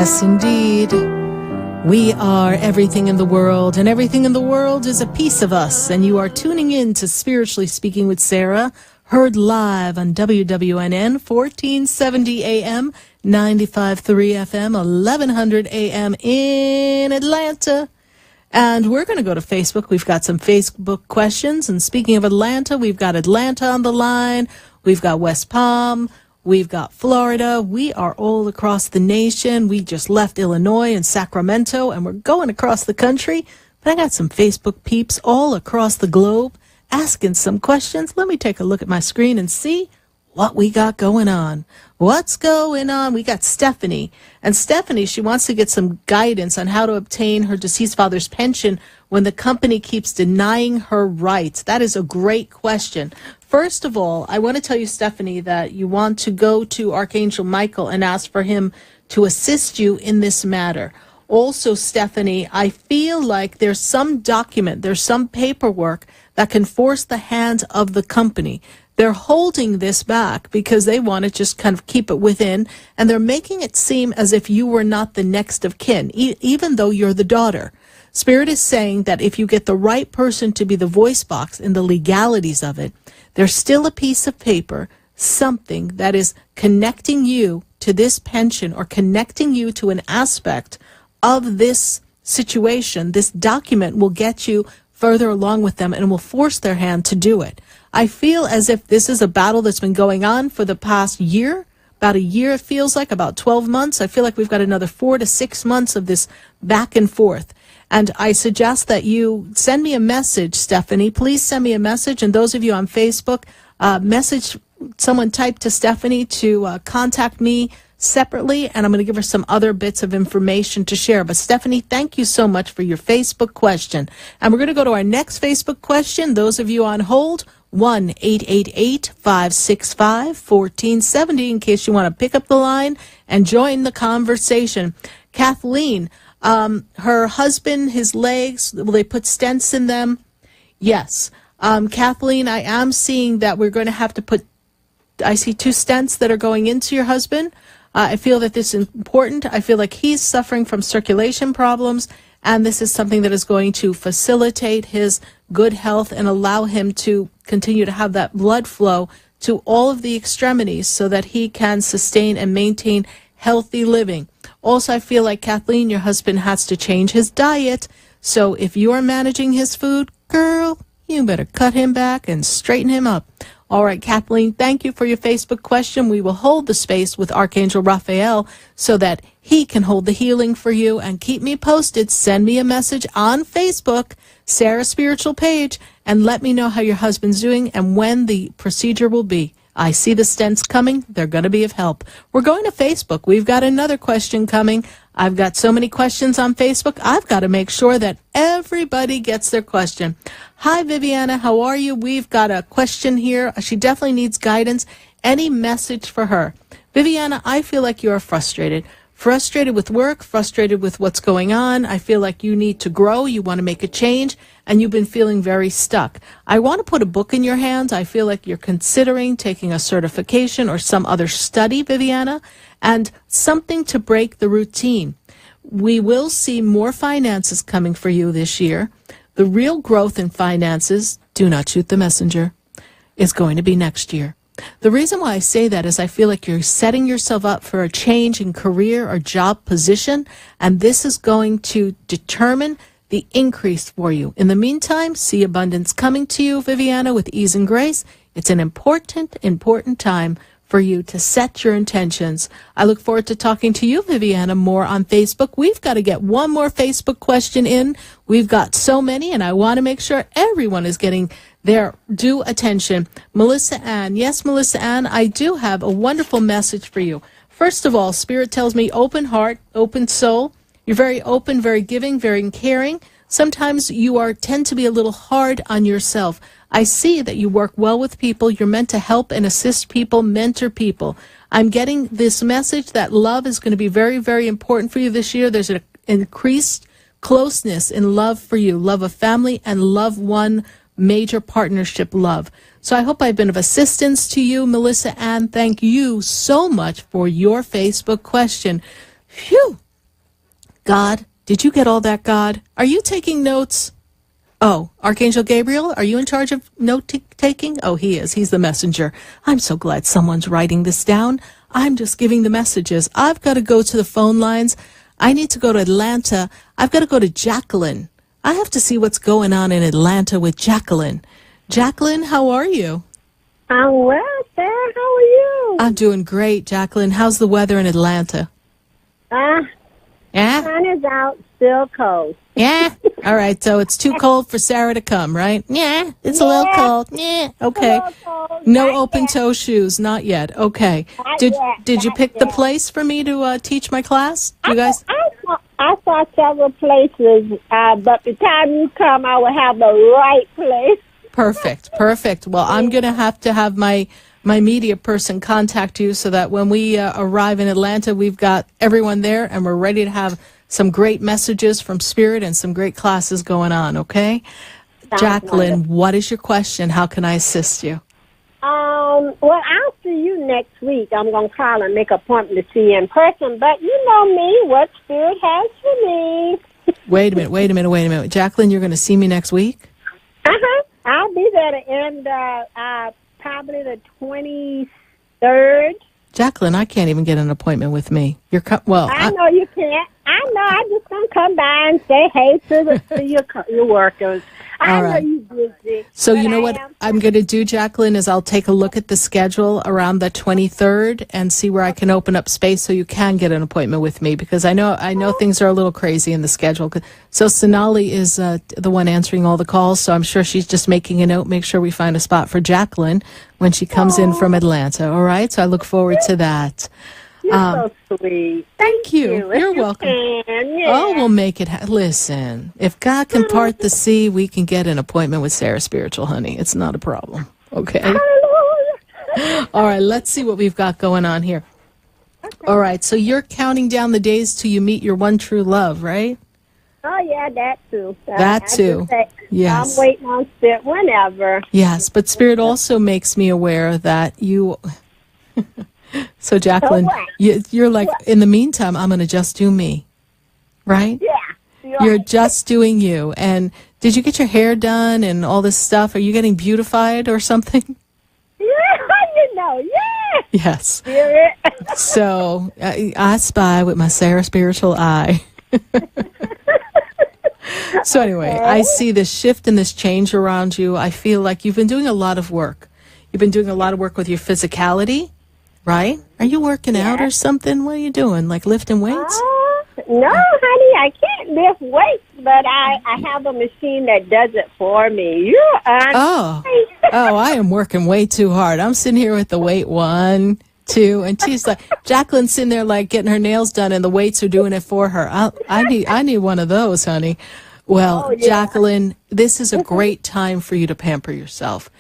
Yes, indeed. We are everything in the world, and everything in the world is a piece of us. And you are tuning in to Spiritually Speaking with Sarah, heard live on WWNN, 1470 AM, 95.3 FM, 1100 AM in Atlanta. And we're going to go to Facebook. We've got some Facebook questions. And speaking of Atlanta, we've got Atlanta on the line. We've got West Palm. We've got Florida. We are all across the nation. We just left Illinois and Sacramento, and we're going across the country. But I got some Facebook peeps all across the globe asking some questions. Let me take a look at my screen and see what we got going on. What's going on? We got Stephanie. And Stephanie, she wants to get some guidance on how to obtain her deceased father's pension when the company keeps denying her rights. That is a great question. First of all, I want to tell you, Stephanie, that you want to go to Archangel Michael and ask for him to assist you in this matter. Also, Stephanie, I feel like there's some document, there's some paperwork that can force the hand of the company. They're holding this back because they want to just kind of keep it within, and they're making it seem as if you were not the next of kin, even though you're the daughter. Spirit is saying that if you get the right person to be the voice box in the legalities of it, there's still a piece of paper, something that is connecting you to this pension or connecting you to an aspect of this situation. This document will get you further along with them and will force their hand to do it. I feel as if this is a battle that's been going on for the past year, about a year it feels like, about 12 months. I feel like we've got another 4 to 6 months of this back and forth. And I suggest that you send me a message, Stephanie. Please send me a message. And those of you on Facebook, message someone, type to Stephanie to contact me separately, and I'm going to give her some other bits of information to share. But Stephanie, thank you so much for your Facebook question. And we're going to go to our next Facebook question. Those of you on hold, 1-888-565-1470 in case you want to pick up the line and join the conversation. Kathleen, her husband, his legs, will they put stents in them? Yes. Kathleen, I am seeing that we're going to have to put, I see 2 stents that are going into your husband. I feel that this is important. I feel like he's suffering from circulation problems, and this is something that is going to facilitate his good health and allow him to continue to have that blood flow to all of the extremities so that he can sustain and maintain healthy living. Also, I feel like, Kathleen, your husband has to change his diet. So if you are managing his food, girl, you better cut him back and straighten him up. All right, Kathleen, thank you for your Facebook question. We will hold the space with Archangel Raphael so that he can hold the healing for you. And keep me posted. Send me a message on Facebook, Sarah's Spiritual Page, and let me know how your husband's doing and when the procedure will be. I see the stents coming. They're going to be of help. We're going to Facebook. We've got another question coming. I've got so many questions on Facebook. I've got to make sure that everybody gets their question. Hi, Viviana. How are you? We've got a question here. She definitely needs guidance. Any message for her? Viviana, I feel like you are frustrated. Frustrated with work, frustrated with what's going on. I feel like you need to grow. You want to make a change, and you've been feeling very stuck. I want to put a book in your hands. I feel like you're considering taking a certification or some other study, Viviana, and something to break the routine. We will see more finances coming for you this year. The real growth in finances, do not shoot the messenger, is going to be next year. The reason why I say that is I feel like you're setting yourself up for a change in career or job position, and this is going to determine the increase for you. In the meantime, see abundance coming to you, Viviana, with ease and grace. It's an important time for you to set your intentions. I look forward to talking to you, Viviana, more on Facebook. We've got to get one more Facebook question in. We've got so many, and I want to make sure everyone is getting their due attention. Melissa Ann. Yes, Melissa Ann, I do have a wonderful message for you. First of all, Spirit tells me open heart, open soul. You're very open, very giving, very caring. Sometimes you tend to be a little hard on yourself. I see that you work well with people. You're meant to help and assist people, mentor people. I'm getting this message that love is going to be very, very important for you this year. There's an increased closeness in love for you, love of family and love one major partnership love. So I hope I've been of assistance to you, Melissa Ann. Thank you so much for your Facebook question. Phew. God, did you get all that, God? Are you taking notes? Oh, Archangel Gabriel, are you in charge of note-taking? Oh, he is. He's the messenger. I'm so glad someone's writing this down. I'm just giving the messages. I've got to go to the phone lines. I need to go to Atlanta. I've got to go to Jacqueline. I have to see what's going on in Atlanta with Jacqueline. Jacqueline, how are you? I'm well, Sarah. How are you? I'm doing great, Jacqueline. How's the weather in Atlanta? Yeah. Sun is out, still cold. Yeah. All right. So it's too cold for Sarah to come, right? Yeah. It's a little cold. Yeah. Okay. No open toe shoes. Not yet. Okay. Did you pick the place for me to teach my class? You guys? I saw several places, but by the time you come, I will have the right place. Perfect. Well, I'm going to have my media person contact you so that when we arrive in Atlanta, we've got everyone there and we're ready to have some great messages from Spirit and some great classes going on, okay? Jacqueline, what is your question? How can I assist you? Well, I'll see you next week. I'm going to call and make an appointment to see you in person. But you know me, what Spirit has for me. Wait a minute. Jacqueline, you're going to see me next week? Uh-huh. I'll be there to end probably the 23rd. Jacqueline, I can't even get an appointment with me. I know you can't. I know. I'm just going to come by and say hey to your workers. I know you're busy. So you know what I'm going to do, Jacqueline, is I'll take a look at the schedule around the 23rd and see where I can open up space so you can get an appointment with me, because I know things are a little crazy in the schedule. So Sonali is the one answering all the calls, so I'm sure she's just making a note, make sure we find a spot for Jacqueline when she comes in from Atlanta. All right? So I look forward to that. You're so sweet. Thank you. You're welcome. Oh, we'll make it. Listen, if God can part the sea, we can get an appointment with Sarah Spiritual, honey. It's not a problem. Okay? All right, let's see what we've got going on here. Okay. All right, so you're counting down the days till you meet your one true love, right? Oh, yeah, that too. That too. Yes. I'm waiting on Spirit whenever. Yes, but Spirit also makes me aware that you... So, Jacqueline, you're like, in the meantime, I'm going to just do me, right? Yeah. You're just doing you. And did you get your hair done and all this stuff? Are you getting beautified or something? Yeah, yeah. Yes. Spirit. So, I spy with my Sarah Spiritual eye. So, anyway, I see this shift and this change around you. I feel like you've been doing a lot of work. You've been doing a lot of work with your physicality. Right? Are you working out or something? What are you doing? Like lifting weights? No, honey, I can't lift weights, but I have a machine that does it for me. I am working way too hard. I'm sitting here with the weight 1, 2, and she's like, Jacqueline's sitting there like getting her nails done, and the weights are doing it for her. I need one of those, honey. Well, Jacqueline, this is a great time for you to pamper yourself.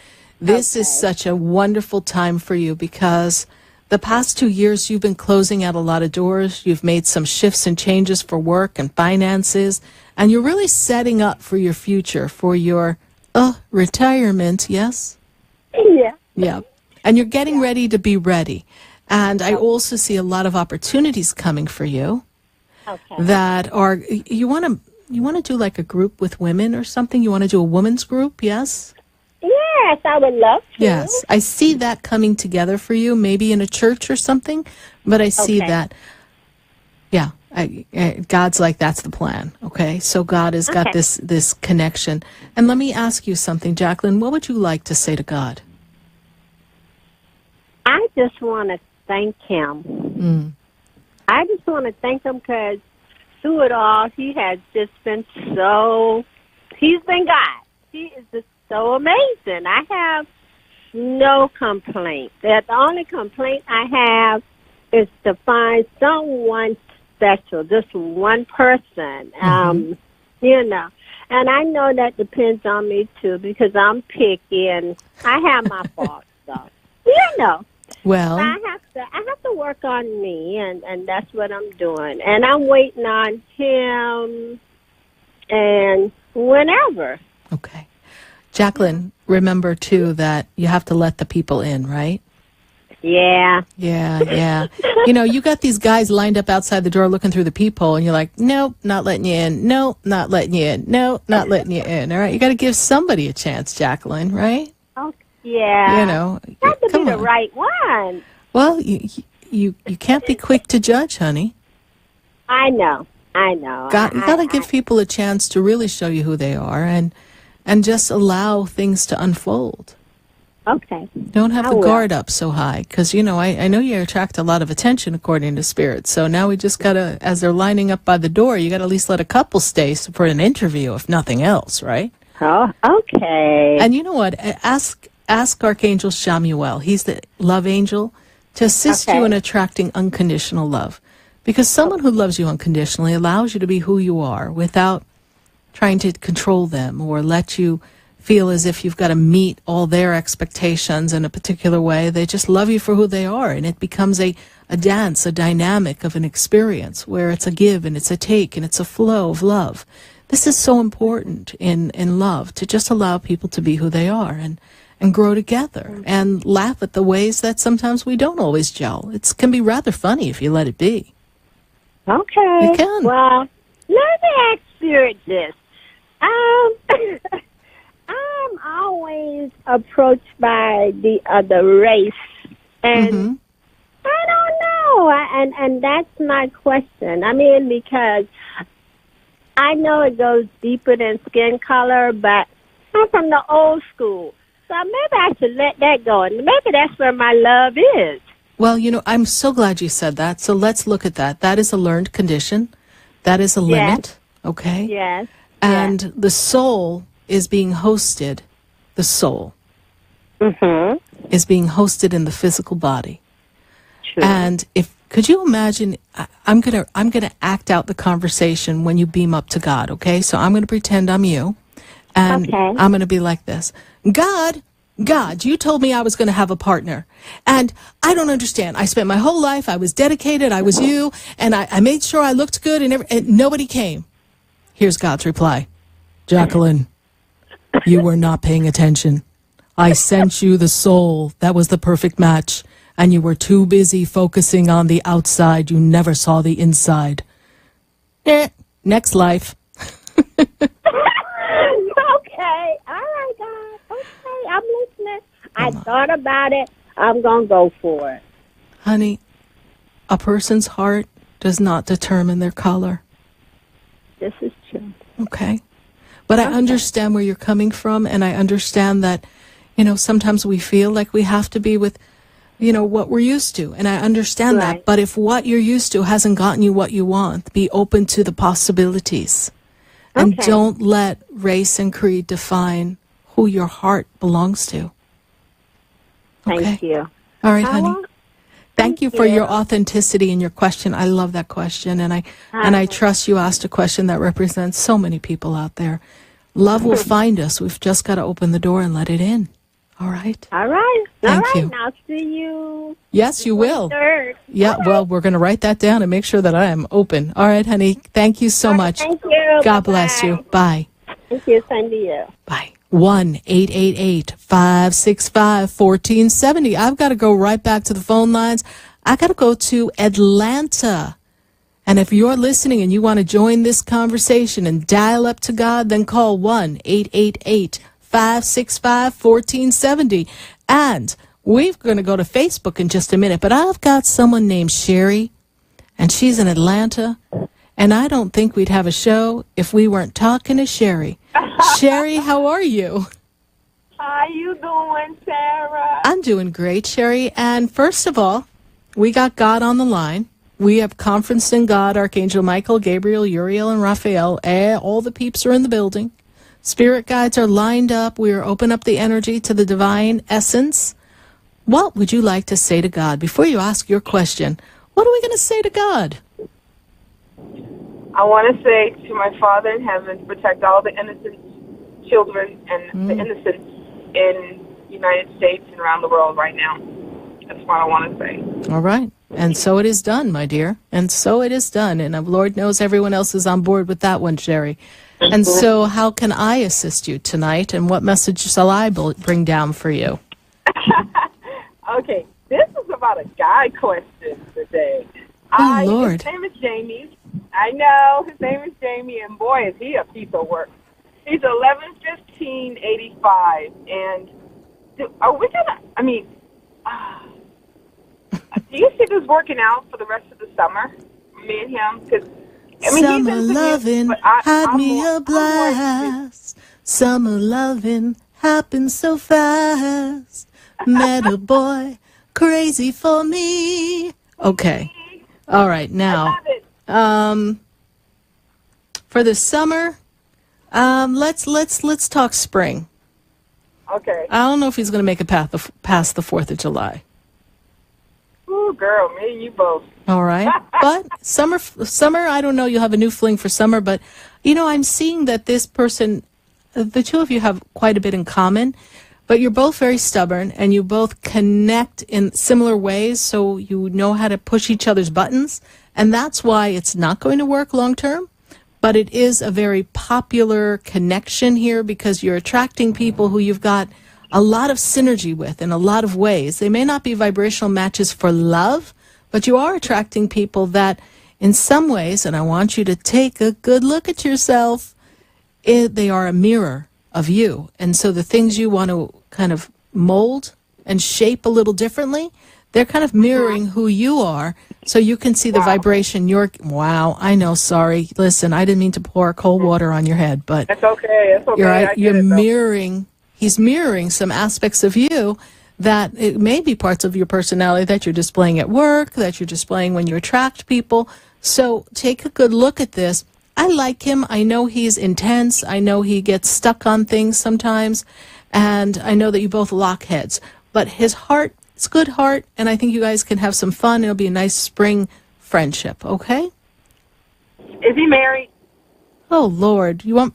This is such a wonderful time for you because the past 2 years, you've been closing out a lot of doors. You've made some shifts and changes for work and finances, and you're really setting up for your future, for your retirement, yes? Yeah. Yeah. And you're getting ready to be ready. And I also see a lot of opportunities coming for you that are, you want to do like a group with women or something? You want to do a women's group, yes? Yes, I would love to. Yes, I see that coming together for you, maybe in a church or something, but I see that, God's like, that's the plan, okay? So God has got this connection. And let me ask you something, Jacqueline, what would you like to say to God? I just want to thank Him. I just want to thank Him because through it all, He has just been He's been God. He is just so amazing. I have no complaint. The only complaint I have is to find someone special, just one person, you know. And I know that depends on me, too, because I'm picky and I have my faults, so, you know. Well, I have to work on me, and that's what I'm doing. And I'm waiting on Him and whenever. Okay. Jacqueline, remember, too, that you have to let the people in, right? Yeah. Yeah. You know, you got these guys lined up outside the door looking through the peephole, and you're like, nope, not letting you in. Nope, not letting you in. Nope, not letting you in. All right? You got to give somebody a chance, Jacqueline, right? Oh, yeah. You know. You have to be the right one. Well, you can't be quick to judge, honey. I know. You got to give people a chance to really show you who they are and just allow things to unfold. Okay. Don't have the guard up so high because, you know, I know you attract a lot of attention according to Spirit. So now we just got to, as they're lining up by the door, you got to at least let a couple stay for an interview, if nothing else, right? Oh, okay. And you know what? Ask Archangel Shamuel. He's the love angel to assist you in attracting unconditional love. Because someone who loves you unconditionally allows you to be who you are without trying to control them or let you feel as if you've got to meet all their expectations in a particular way. They just love you for who they are, and it becomes a dance, a dynamic of an experience where it's a give and it's a take and it's a flow of love. This is so important in love, to just allow people to be who they are and grow together and laugh at the ways that sometimes we don't always gel. It can be rather funny if you let it be. Okay. You can. Well, let me ask you this. I'm always approached by the other race, and I don't know, and that's my question. I mean, because I know it goes deeper than skin color, but I'm from the old school, so maybe I should let that go, and maybe that's where my love is. Well, I'm so glad you said that. So let's look at that. That is a learned condition. That is a limit, okay? Yes. And the soul is being hosted. The soul is being hosted in the physical body. True. And could you imagine? I'm gonna act out the conversation when you beam up to God. Okay, so I'm gonna pretend I'm you, and I'm gonna be like this: God, you told me I was gonna have a partner, and I don't understand. I spent my whole life. I was dedicated. I was you, and I made sure I looked good, and nobody came. Here's God's reply: Jacqueline, you were not paying attention. I sent you the soul. That was the perfect match. And you were too busy focusing on the outside. You never saw the inside. Next life. Okay. All right, God. Okay, I'm listening. I thought about it. I'm going to go for it. Honey, a person's heart does not determine their color. This is true. Okay. But I understand where you're coming from, and I understand that, sometimes we feel like we have to be with, what we're used to. And I understand that. But if what you're used to hasn't gotten you what you want, be open to the possibilities. And don't let race and creed define who your heart belongs to. Okay? Thank you. All right, honey. Thank you for your authenticity and your question. I love that question, and I trust you asked a question that represents so many people out there. Love will find us. We've just got to open the door and let it in. All right? All right. Thank you. And I'll see you. Yes, you will. 23rd. Yeah, well, we're going to write that down and make sure that I am open. All right, honey. Thank you so much. Thank you. God bless you. Bye. Thank you. Same to you. Bye. 1-888-565-1470. I've got to go right back to the phone lines. I got to go to Atlanta. And if you're listening and you want to join this conversation and dial up to God, then call 1-888-565-1470. And we're going to go to Facebook in just a minute. But I've got someone named Sherry, and she's in Atlanta. And I don't think we'd have a show if we weren't talking to Sherry. Sherry, how are you? How you doing, Sarah? I'm doing great, Sherry. And first of all, we got God on the line. We have conference in God, Archangel Michael, Gabriel, Uriel, and Raphael. All the peeps are in the building. Spirit guides are lined up. We are open up the energy to the divine essence. What would you like to say to God? Before you ask your question, what are we going to say to God? I want to say to my Father in heaven to protect all the innocent children and the innocents in the United States and around the world right now. That's what I want to say. All right. And so it is done, my dear. And so it is done. And Lord knows everyone else is on board with that one, Sherry. And so how can I assist you tonight? And what message shall I bring down for you? Okay. This is about a guy question today. Oh, Lord. His name is Jamie. I know. His name is Jamie, and boy, is he a piece of work. He's 11/15/85, and are we gonna? I mean, do you see this working out for the rest of the summer? Me and him, because summer loving had me a blast. Summer loving happened so fast. Met a boy crazy for me. Okay. All right. Now, for the summer, let's talk spring. Okay. I don't know if he's going to make it past the 4th of July. Ooh, girl, me and you both. All right. But summer, I don't know. You'll have a new fling for summer, but I'm seeing that this person, the two of you have quite a bit in common, but you're both very stubborn and you both connect in similar ways, so you know how to push each other's buttons, and that's why it's not going to work long term. But it is a very popular connection here because you're attracting people who you've got a lot of synergy with in a lot of ways. They may not be vibrational matches for love, but you are attracting people that in some ways, and I want you to take a good look at yourself, they are a mirror of you. And so the things you want to kind of mold and shape a little differently, they're kind of mirroring who you are, so you can see the vibration. Wow, I know, sorry. Listen, I didn't mean to pour cold water on your head, but It's okay. It's okay. you're right. I get You're it, though. mirroring, he's mirroring some aspects of you that it may be parts of your personality that you're displaying at work, that you're displaying when you attract people. So take a good look at this. I like him. I know he's intense. I know he gets stuck on things sometimes. And I know that you both lock heads. But his heart, it's a good heart, and I think you guys can have some fun. It'll be a nice spring friendship, okay? Is he married? Oh, Lord. You want?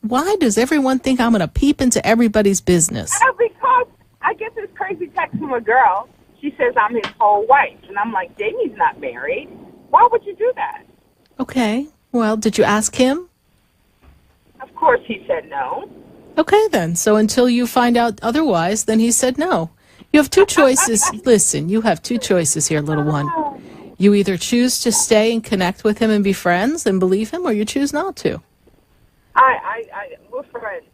Why does everyone think I'm going to peep into everybody's business? Because I get this crazy text from a girl. She says I'm his whole wife. And I'm like, Jamie's not married. Why would you do that? Okay. Well, did you ask him? Of course he said no. Okay, then. So until you find out otherwise, then he said no. You have two choices. Listen, you have two choices here, little one. You either choose to stay and connect with him and be friends and believe him, or you choose not to. We're friends.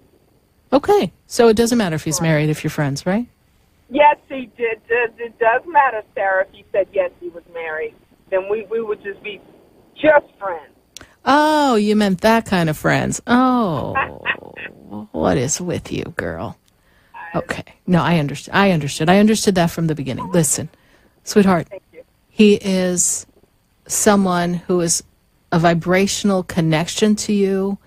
Okay. So it doesn't matter if he's married if you're friends, right? Yes, he did. It does matter, Sarah, if he said yes, he was married. Then we would just be just friends. Oh, you meant that kind of friends. Oh, what is with you, girl? Okay. No, I understood. I understood that from the beginning. Listen, sweetheart, he is someone who is a vibrational connection to you.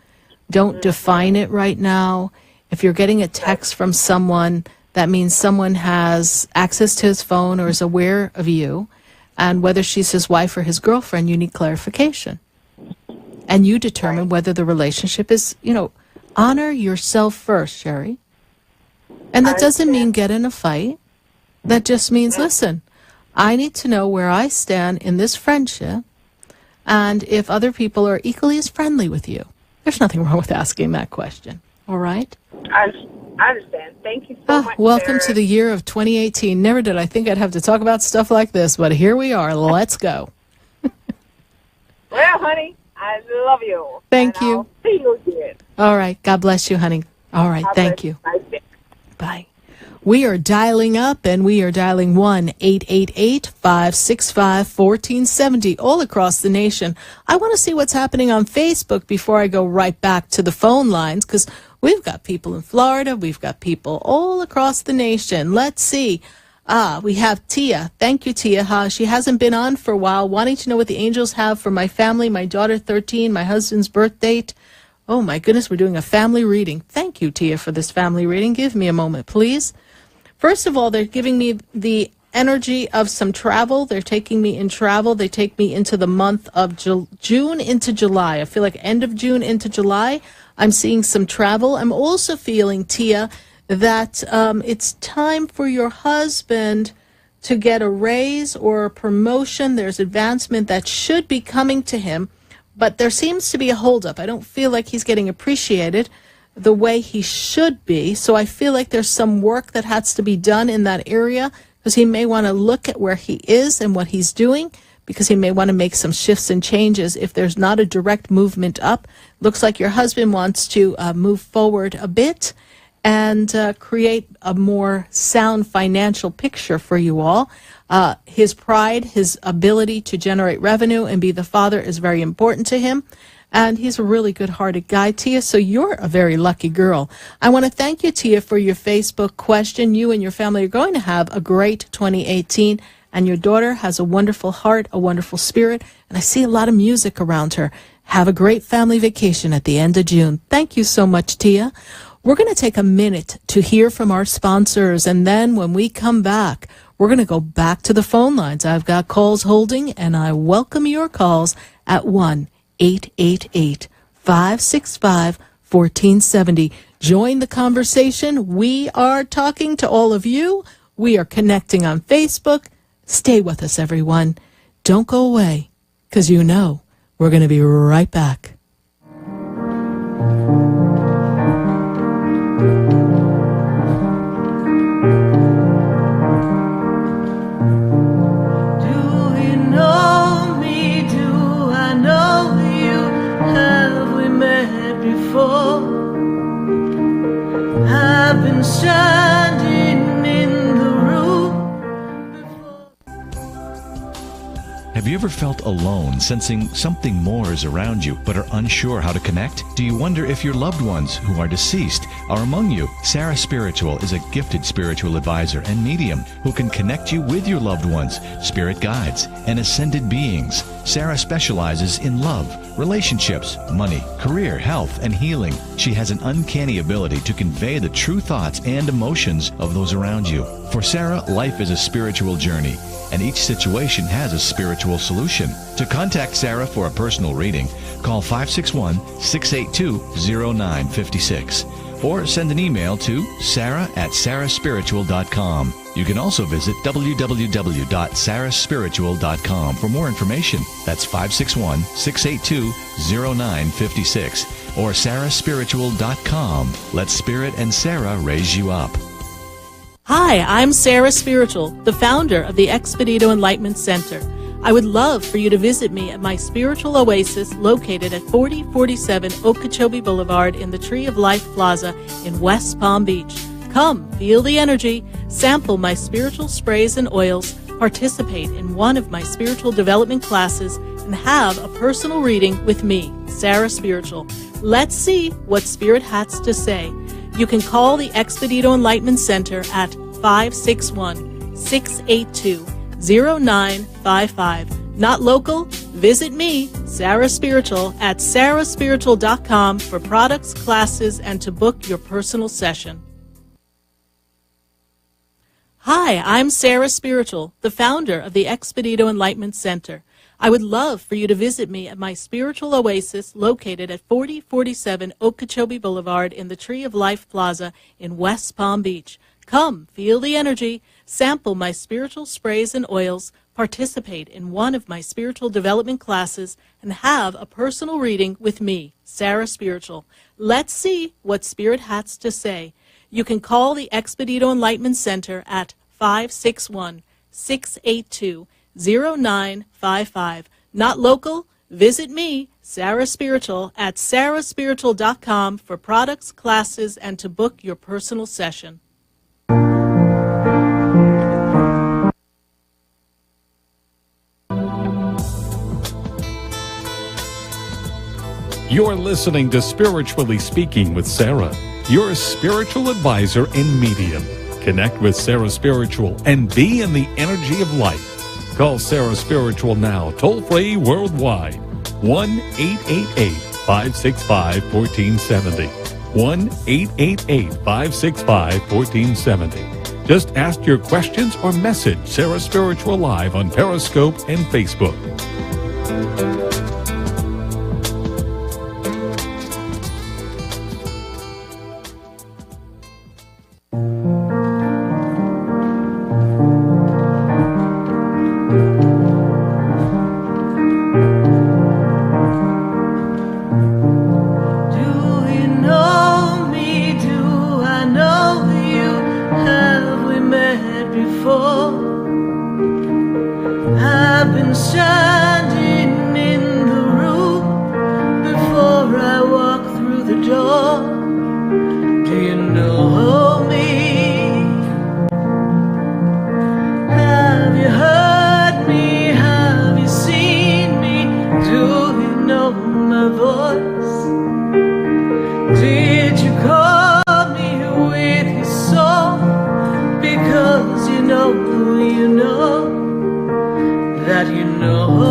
Don't define it right now. If you're getting a text from someone, that means someone has access to his phone or is aware of you. And whether she's his wife or his girlfriend, you need clarification. And you determine whether the relationship is, honor yourself first, Sherry. And that doesn't mean get in a fight. That just means, listen, I need to know where I stand in this friendship and if other people are equally as friendly with you. There's nothing wrong with asking that question. All right? I understand. Thank you so much, welcome Sarah. to the year of 2018. Never did I think I'd have to talk about stuff like this, but here we are. Let's go. Well, honey, I love you. Thank you. I'll see you again. All right. God bless you, honey. All right. Thank you. Bye. We are dialing up, and we are dialing 1-888-565-1470 all across the nation. I want to see what's happening on Facebook before I go right back to the phone lines, because we've got people in Florida. We've got people all across the nation. Let's see. We have Tia. Thank you, Tia. She hasn't been on for a while, wanting to know what the angels have for my family, my daughter, 13, my husband's birth date. Oh, my goodness, we're doing a family reading. Thank you, Tia, for this family reading. Give me a moment, please. First of all, they're giving me the energy of some travel. They're taking me in travel. They take me into the month of June into July. I feel like end of June into July, I'm seeing some travel. I'm also feeling, Tia, that it's time for your husband to get a raise or a promotion. There's advancement that should be coming to him, but there seems to be a holdup. I don't feel like he's getting appreciated the way he should be. So I feel like there's some work that has to be done in that area, because he may want to look at where he is and what he's doing, because he may want to make some shifts and changes if there's not a direct movement up. Looks like your husband wants to move forward a bit and create a more sound financial picture for you all. His pride, his ability to generate revenue and be the father is very important to him. And he's a really good-hearted guy, Tia, so you're a very lucky girl. I want to thank you, Tia, for your Facebook question. You and your family are going to have a great 2018, and your daughter has a wonderful heart, a wonderful spirit, and I see a lot of music around her. Have a great family vacation at the end of June. Thank you so much, Tia. We're going to take a minute to hear from our sponsors, and then when we come back, we're going to go back to the phone lines. I've got calls holding, and I welcome your calls at 1-888-565-1470. Join the conversation. We are talking to all of you. We are connecting on Facebook. Stay with us, everyone. Don't go away, because we're going to be right back. I've been standing in the room. Have you ever felt alone, sensing something more is around you, but are unsure how to connect? Do you wonder if your loved ones who are deceased are among you? Sarah Spiritual is a gifted spiritual advisor and medium who can connect you with your loved ones, spirit guides, and ascended beings. Sarah specializes in love, relationships, money, career, health, and healing. She has an uncanny ability to convey the true thoughts and emotions of those around you. For Sarah, life is a spiritual journey, and each situation has a spiritual solution. To contact Sarah for a personal reading, call 561-682-0956 or send an email to sarah@sarahspiritual.com. You can also visit www.sarahspiritual.com for more information. That's 561-682-0956 or sarahspiritual.com. Let Spirit and Sarah raise you up. Hi, I'm Sarah Spiritual, the founder of the Expedito Enlightenment Center. I would love for you to visit me at my spiritual oasis located at 4047 Okeechobee Boulevard in the Tree of Life Plaza in West Palm Beach. Come, feel the energy, sample my spiritual sprays and oils, participate in one of my spiritual development classes, and have a personal reading with me, Sarah Spiritual. Let's see what Spirit has to say. You can call the Expedito Enlightenment Center at 561-682-0955. Not local? Visit me, Sarah Spiritual, at sarahspiritual.com for products, classes, and to book your personal session. Hi, I'm Sarah Spiritual, the founder of the Expedito Enlightenment Center. I would love for you to visit me at my spiritual oasis located at 4047 Okeechobee Boulevard in the Tree of Life Plaza in West Palm Beach. Come, feel the energy, sample my spiritual sprays and oils, participate in one of my spiritual development classes, and have a personal reading with me, Sarah Spiritual. Let's see what Spirit has to say. You can call the Expedito Enlightenment Center at 561-682-0955. Not local? Visit me, Sarah Spiritual, at sarahspiritual.com for products, classes, and to book your personal session. You're listening to Spiritually Speaking with Sarah, your spiritual advisor and medium. Connect with Sarah Spiritual and be in the energy of light. Call Sarah Spiritual now, toll-free worldwide. 1-888-565-1470. 1-888-565-1470. Just ask your questions or message Sarah Spiritual live on Periscope and Facebook. I've been standing in the room before I walk through the door. Do you know me? Have you heard me? Have you seen me? Do you know my voice? Did you call me with your song? Because you know that you know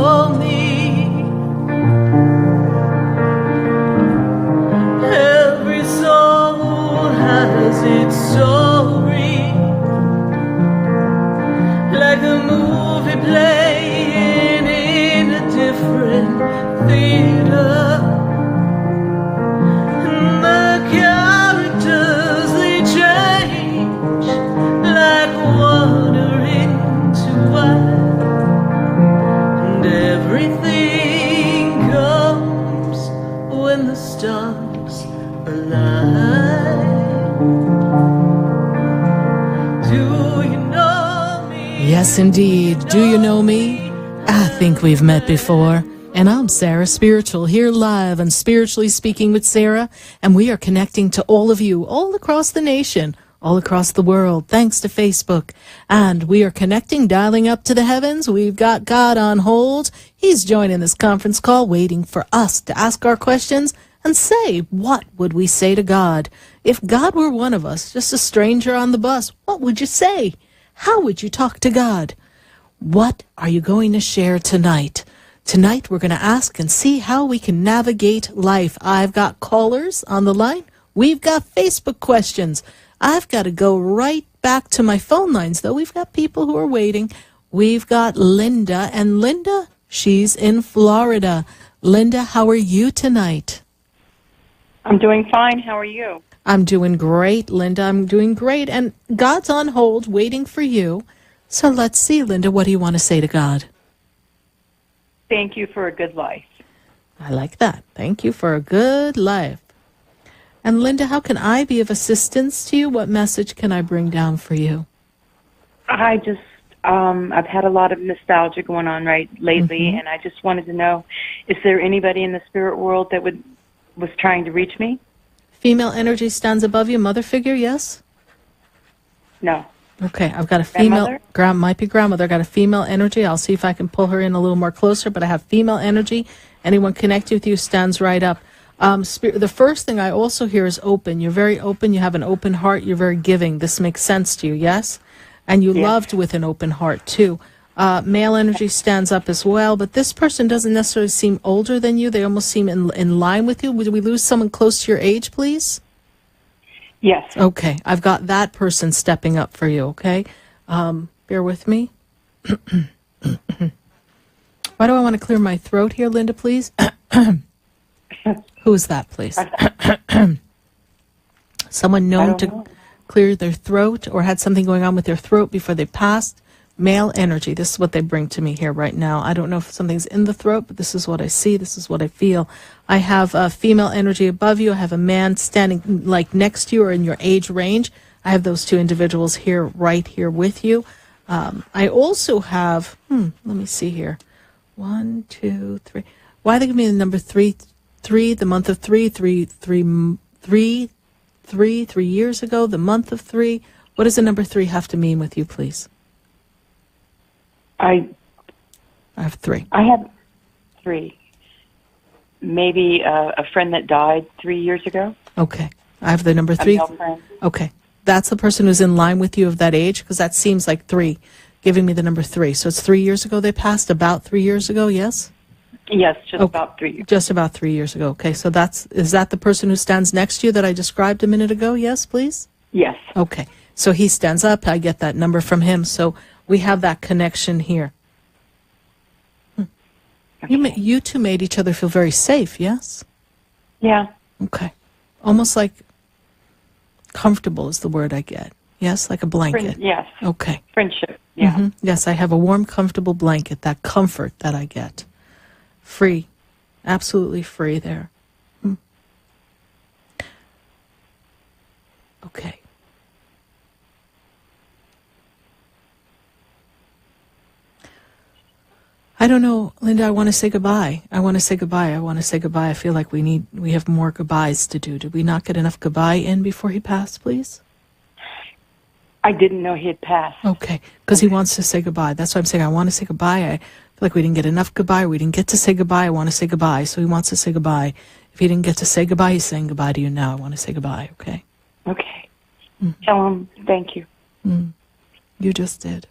Yes, indeed. Do you know me? I think we've met before. And I'm Sarah Spiritual, here live on Spiritually Speaking with Sarah. And we are connecting to all of you, all across the nation, all across the world, thanks to Facebook. And we are connecting, dialing up to the heavens. We've got God on hold. He's joining this conference call, waiting for us to ask our questions and say, what would we say to God? If God were one of us, just a stranger on the bus, what would you say? How would you talk to God? What are you going to share tonight? Tonight, we're going to ask and see how we can navigate life. I've got callers on the line. We've got Facebook questions. I've got to go right back to my phone lines, though. We've got people who are waiting. We've got Linda. And Linda, she's in Florida. Linda, how are you tonight? I'm doing fine. How are you? I'm doing great, Linda. I'm doing great. And God's on hold, waiting for you. So let's see, Linda, what do you want to say to God? Thank you for a good life. I like that. Thank you for a good life. And Linda, how can I be of assistance to you? What message can I bring down for you? I just, I've had a lot of nostalgia going on lately, and I just wanted to know, is there anybody in the spirit world that was trying to reach me? Female energy stands above you. Mother figure, yes? No. Okay, I've got a female, might be grandmother. I've got a female energy. I'll see if I can pull her in a little more closer, but I have female energy. Anyone connected with you stands right up. The first thing I also hear is open. You're very open. You have an open heart. You're very giving. This makes sense to you, yes? And you loved with an open heart, too. Male energy stands up as well, but this person doesn't necessarily seem older than you. They almost seem in line with you. Would we lose someone close to your age, please? Yes. Okay, I've got that person stepping up for you, okay? Bear with me. Why do I want to clear my throat here, Linda, please? Who is that, please? Someone known to clear their throat or had something going on with their throat before they passed. Male energy, this is what they bring to me here right now. I don't know if something's in the throat, but this is what I see, this is what I feel. I have a female energy above you. I have a man standing like next to you or in your age range. I have those two individuals here, right here with you. I also have, let me see here. 1, 2, 3. Why they give me the number 3, the month of 3 years ago, the month of 3. What does the number 3 have to mean with you, please? I have 3. I have 3. Maybe a friend that died 3 years ago. Okay. I have the number 3. A male friend. Okay. That's the person who's in line with you of that age, because that seems like 3, giving me the number 3. So it's 3 years ago they passed, about 3 years ago, yes? Yes, just about 3 years. Just about 3 years ago. Okay, so is that the person who stands next to you that I described a minute ago? Yes, please? Yes. Okay. So he stands up. I get that number from him. So we have that connection here. Okay. You two made each other feel very safe, yes? Yeah. Okay. Almost like comfortable is the word I get. Yes, like a blanket. Yes. Okay. Friendship, yeah. Yes, I have a warm, comfortable blanket, that comfort that I get. Free. Absolutely free there. Okay. I don't know, Linda, I want to say goodbye. I want to say goodbye. I feel like we have more goodbyes to do. Did we not get enough goodbye in before he passed, please? I didn't know he had passed. Okay, because he wants to say goodbye. That's why I'm saying I want to say goodbye. I feel like we didn't get enough goodbye. We didn't get to say goodbye. I want to say goodbye. So he wants to say goodbye. If he didn't get to say goodbye, he's saying goodbye to you now. I want to say goodbye, okay? Okay. Tell him thank you. You just did.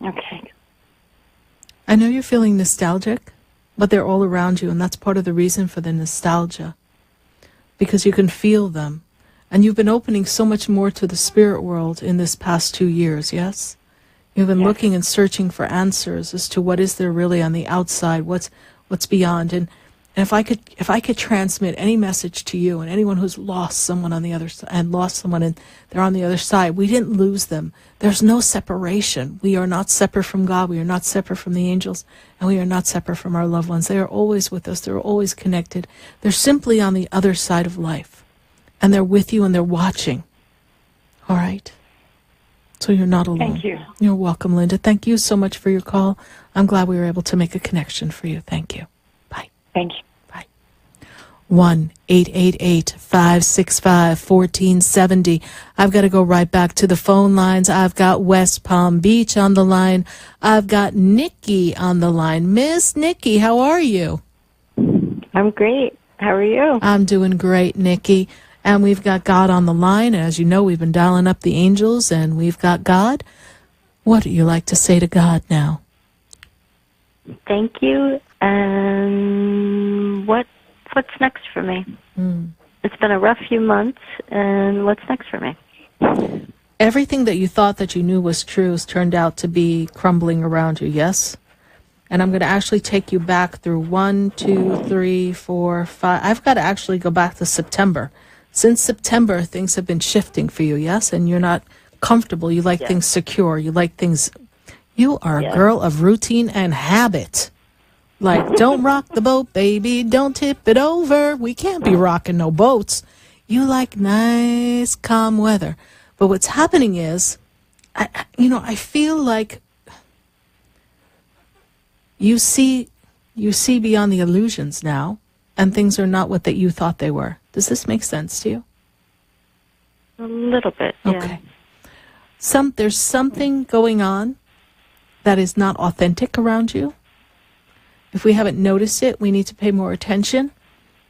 Okay. I know you're feeling nostalgic, but they're all around you, and that's part of the reason for the nostalgia. Because you can feel them. And you've been opening so much more to the spirit world in this past 2 years, yes? You've been looking and searching for answers as to what is there really on the outside, what's beyond. And if I could transmit any message to you and anyone who's lost someone on the other side and lost someone and they're on the other side, we didn't lose them. There's no separation. We are not separate from God. We are not separate from the angels, and we are not separate from our loved ones. They are always with us. They're always connected. They're simply on the other side of life, and they're with you and they're watching. All right? So you're not alone. Thank you. You're welcome, Linda. Thank you so much for your call. I'm glad we were able to make a connection for you. Thank you. Bye. Thank you. 1-888-565-1470. I've got to go right back to the phone lines. I've got West Palm Beach on the line. I've got Nikki on the line. Miss Nikki, how are you? I'm great. How are you? I'm doing great, Nikki. And we've got God on the line. As you know, we've been dialing up the angels, and we've got God. What do you like to say to God now? Thank you. And what's next for me? It's been a rough few months, and what's next for me? Everything that you thought that you knew was true has turned out to be crumbling around you, yes? And I'm going to actually take you back through 1, 2, 3, 4, 5. I've got to actually go back to September. Since September, things have been shifting for you, yes? And you're not comfortable. You like things secure. You like things... You are a girl of routine and habit. Like, don't rock the boat, baby. Don't tip it over. We can't be rocking no boats. You like nice, calm weather. But what's happening is, I feel like you see beyond the illusions now, and things are not what that you thought they were. Does this make sense to you? A little bit, yeah. Okay. There's something going on that is not authentic around you. If we haven't noticed it, we need to pay more attention,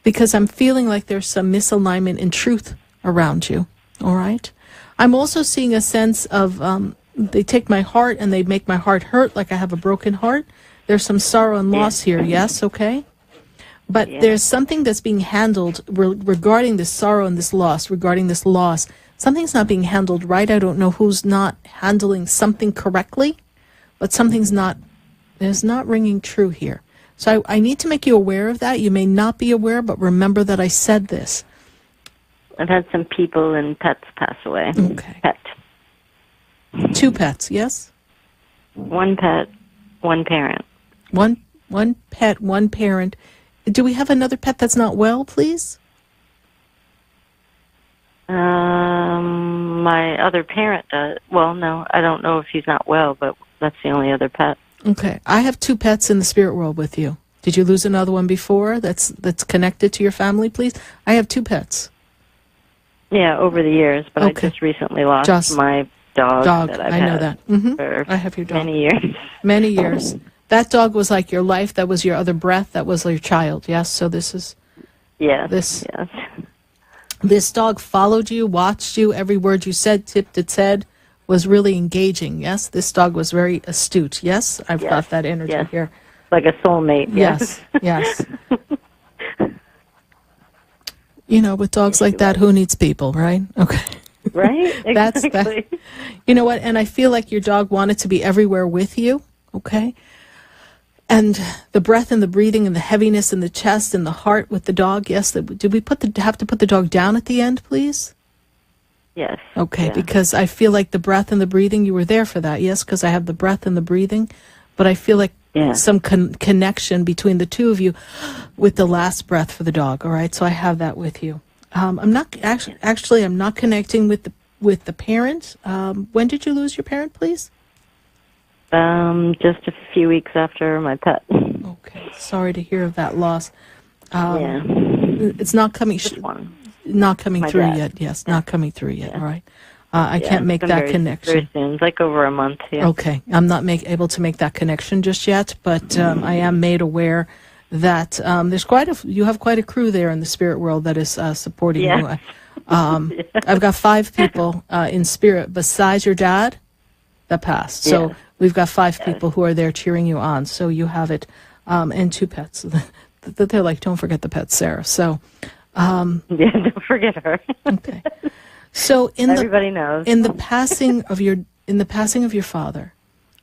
because I'm feeling like there's some misalignment in truth around you. All right? I'm also seeing a sense of, they take my heart and they make my heart hurt like I have a broken heart. There's some sorrow and loss here, yes, okay? But there's something that's being handled regarding this sorrow and this loss, regarding this loss. Something's not being handled right. I don't know who's not handling something correctly, but there's not ringing true here. So I need to make you aware of that. You may not be aware, but remember that I said this. I've had some people and pets pass away. Okay. Pet. 2 pets, yes? 1 pet, 1 parent. One pet, 1 parent. Do we have another pet that's not well, please? My other parent does. Well, no, I don't know if he's not well, but that's the only other pet. Okay. I have 2 pets in the spirit world with you. Did you lose another one before that's connected to your family, please? I have 2 pets. Yeah, over the years, but Okay. I just recently lost my dog that I've I had know that. for I have your dog. many years. Many years. That dog was like your life. That was your other breath. That was your child. Yes. So this is. Yes. This. Yes. This dog followed you, watched you. Every word you said, tipped its head, was really engaging. Yes. This dog was very astute. Yes. I've got that energy here. Like a soulmate. Yes. Yes. With dogs like that, who needs people, right? Okay. Right? Exactly. You know what? And I feel like your dog wanted to be everywhere with you. Okay. And the breath and the breathing and the heaviness in the chest and the heart with the dog. Yes. Did we have to put the dog down at the end, please? Yes. Okay. Because I feel like the breath and the breathing, you were there for that. Yes. Because I have the breath and the breathing, but I feel like some connection between the two of you with the last breath for the dog. All right. So I have that with you. I'm not actually, I'm not connecting with the parent. When did you lose your parent, please? Just a few weeks after my pet. Okay, sorry to hear of that loss. It's not coming. Not coming My through dad. yet. Yes, not coming through yet. All right. I can't make that connection. Very soon. It's like over a month. Yeah. Okay, I'm not able to make that connection just yet, but I am made aware that you have quite a crew there in the spirit world that is supporting you. I've got 5 people in spirit besides your dad that passed. So we've got 5 people who are there cheering you on. So you have it, and 2 pets. They're like, don't forget the pets, Sarah. So don't forget her. Okay. So everybody knows. In the passing of your father,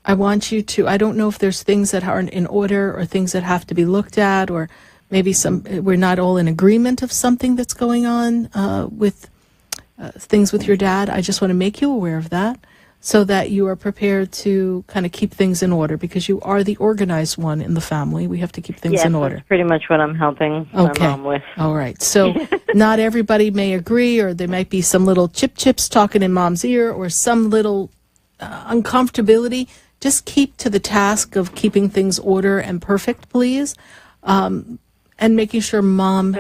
I want you to, I don't know if there's things that aren't in order or things that have to be looked at, or maybe we're not all in agreement of something that's going on with things with your dad. I just want to make you aware of that so that you are prepared to kind of keep things in order, because you are the organized one in the family. We have to keep things in order. That's pretty much what I'm helping my mom with. All right. So not everybody may agree, or there might be some little chips talking in mom's ear, or some little uncomfortability, just keep to the task of keeping things order and perfect, please. And making sure mom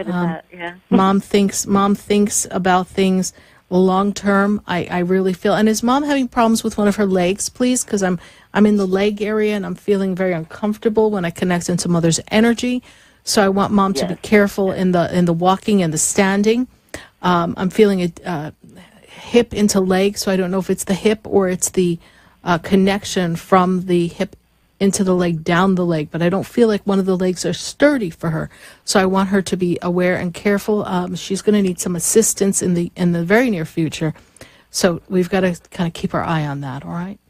thinks about things long term. I really feel. And is mom having problems with one of her legs, please? Because I'm in the leg area and I'm feeling very uncomfortable when I connect into mother's energy. So I want mom to be careful in the walking and the standing. I'm feeling a hip into leg, so I don't know if it's the hip or it's the connection from the hip into the leg, down the leg, but I don't feel like one of the legs are sturdy for her. So I want her to be aware and careful. She's going to need some assistance in the very near future. So we've got to kind of keep our eye on that, all right?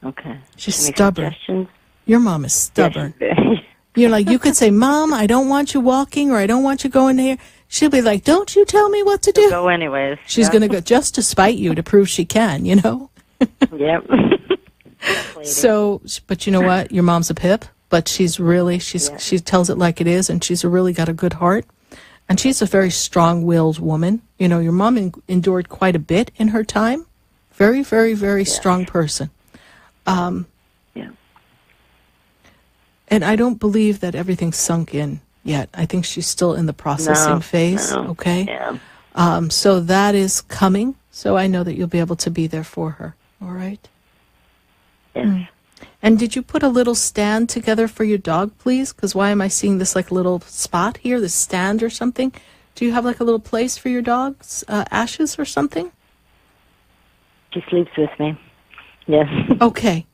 Okay. She's stubborn. Your mom is stubborn. You know, like you could say, Mom, I don't want you walking, or I don't want you going there. She'll be like, don't you tell me what to do. Go anyways. She's going to go just to spite you to prove she can, you know? Yep. So, but you know what? Your mom's a pip, but she tells it like it is, and she's really got a good heart. And she's a very strong-willed woman. You know, your mom endured quite a bit in her time. Very, very, very strong person. And I don't believe that everything's sunk in yet. I think she's still in the processing phase. No. Okay. Yeah. So that is coming. So I know that you'll be able to be there for her. All right. Yes. And did you put a little stand together for your dog, please? Because why am I seeing this like little spot here, this stand or something? Do you have like a little place for your dog's ashes or something? She sleeps with me. Yes. Okay.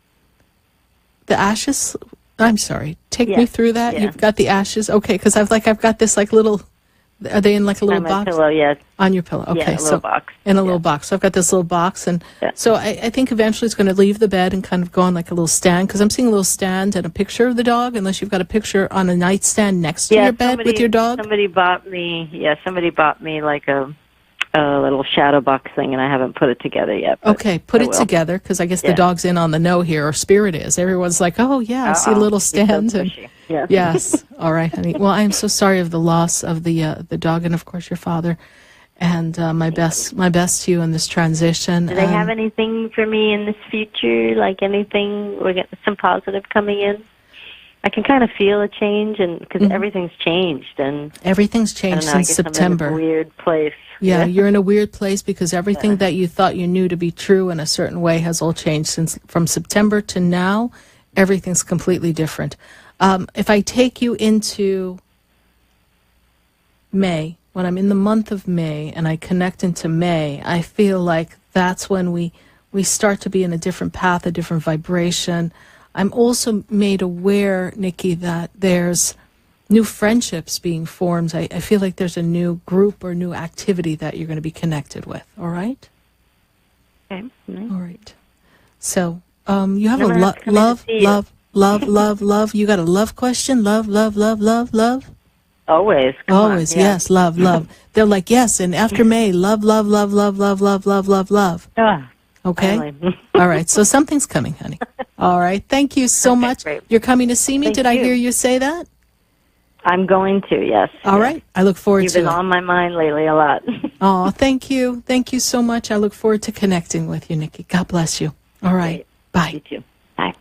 The ashes. I'm sorry. Take me through that. Yeah. You've got the ashes. Okay, because I've got this like little. Are they in like a little on box? My pillow, yes. On your pillow. Okay, yeah, a little box. In a little box. So I've got this little box, and so I think eventually it's going to leave the bed and kind of go on like a little stand, because I'm seeing a little stand and a picture of the dog. Unless you've got a picture on a nightstand next to your bed with your dog. Somebody bought me like a little shadow box thing, and I haven't put it together yet. Okay, put it together, because I guess the dog's in on the know here, or Spirit is. Everyone's like, oh, yeah, I see a little stand. So and yes. All right, honey. Well, I'm so sorry of the loss of the dog and, of course, your father. And my best to you in this transition. Do they have anything for me in this future? Like anything? We're getting some positive coming in. I can kind of feel a change, and because everything's changed, and everything's changed since September. I'm in a weird place. Yeah, you're in a weird place because everything that you thought you knew to be true in a certain way has all changed since from September to now. Everything's completely different. If I take you into May, when I'm in the month of May and I connect into May, I feel like that's when we start to be in a different path, a different vibration. I'm also made aware, Nikki, that there's new friendships being formed. I feel like there's a new group or new activity that you're going to be connected with. All right? Okay. All right. So you have a love. You got a love question? Love? Always. Always, yes, love. They're like, yes, and after May, love. Okay? All right, so something's coming, honey. All right, thank you so much. Great. You're coming to see me? Did I hear you say that? I'm going to, yes. All right, I look forward to it. You've been on my mind lately a lot. Oh, thank you. Thank you so much. I look forward to connecting with you, Nikki. God bless you. All right, bye. You too. Bye.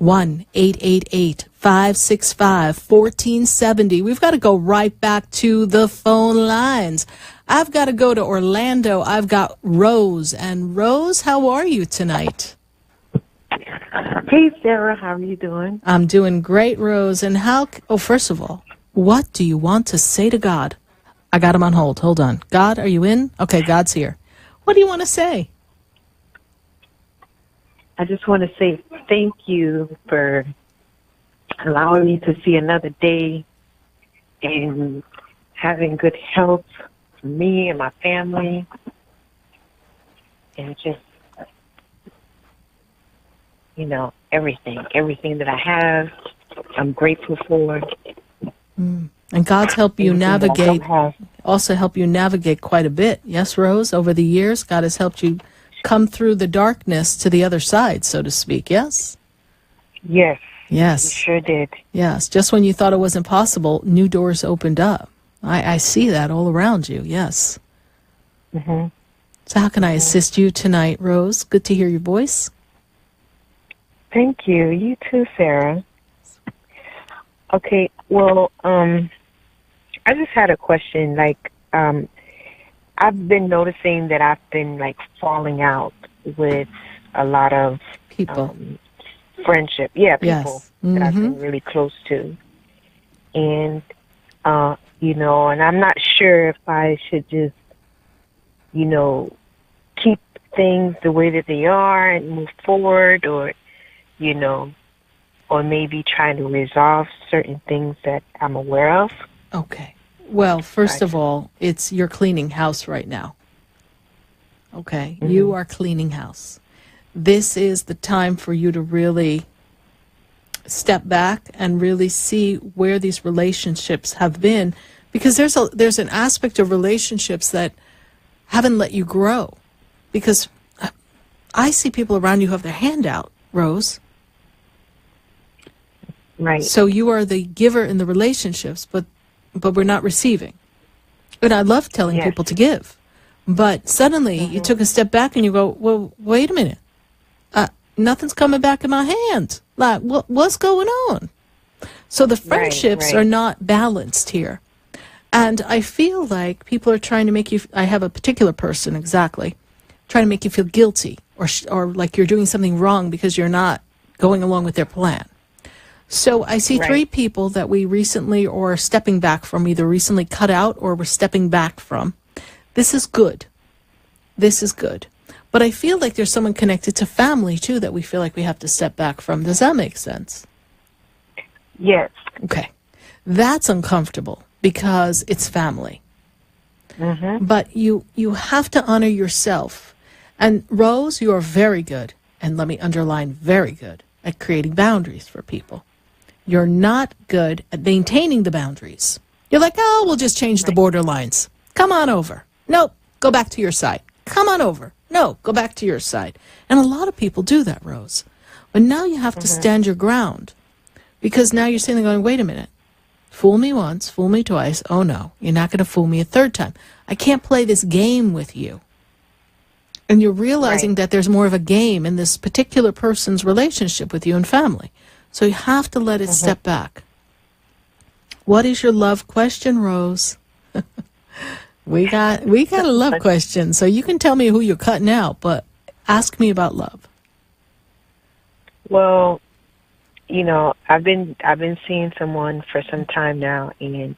1-888-565-1470. We've got to go right back to the phone lines. I've got to go to Orlando. I've got Rose. And Rose, how are you tonight? Hey, Sarah, how are you doing? I'm doing great, Rose. And first of all, what do you want to say to God? I got him on hold. Hold on. God, are you in? Okay, God's here. What do you want to say? I just want to say thank you for allowing me to see another day and having good health for me and my family, and just, everything that I have, I'm grateful for. And God's helped you navigate, also help you navigate quite a bit. Yes, Rose, over the years, God has helped you come through the darkness to the other side, so to speak, yes? Yes. Yes. You sure did. Yes, just when you thought it wasn't possible, new doors opened up. I see that all around you, yes. Mm-hmm. So how can I assist you tonight, Rose? Good to hear your voice. Thank you. You too, Sarah. Okay, well, I just had a question. Like, I've been noticing that I've been, like, falling out with a lot of people. Friendship. Yeah, people Yes. that I've been really close to. And, you know, and I'm not sure if I should just, you know, keep things the way that they are and move forward, or, you know, or maybe trying to resolve certain things that I'm aware of. Okay. Well, first of all, you're cleaning house right now. Okay. You are cleaning house. This is the time for you to really step back and really see where these relationships have been, because there's an aspect of relationships that haven't let you grow. Because I see people around you who have their hand out, Rose. Right. So you are the giver in the relationships, but we're not receiving. And I love telling people to give. But suddenly you took a step back and you go, well, wait a minute. Nothing's coming back in my hand. Like, what's going on? So the friendships are not balanced here. And I feel like people are trying to make you, I have a particular person exactly, trying to make you feel guilty or like you're doing something wrong because you're not going along with their plan. So I see three people that we recently or stepping back from, either recently cut out or we're stepping back from. This is good. This is good. But I feel like there's someone connected to family, too, that we feel like we have to step back from. Does that make sense? Yes. Okay. That's uncomfortable because it's family. But you have to honor yourself. And Rose, you are very good, and let me underline very good, at creating boundaries for people. You're not good at maintaining the boundaries. You're like, oh, we'll just change the borderlines. Come on over. Nope, go back to your side. Come on over. No, go back to your side. And a lot of people do that, Rose. But now you have to stand your ground. Because now you're sitting there going, wait a minute. Fool me once, fool me twice. Oh, no, you're not going to fool me a third time. I can't play this game with you. And you're realizing that there's more of a game in this particular person's relationship with you and family. So you have to let it step back. What is your love question, Rose? We got a love question. So you can tell me who you're cutting out, but ask me about love. Well, you know, I've been seeing someone for some time now, and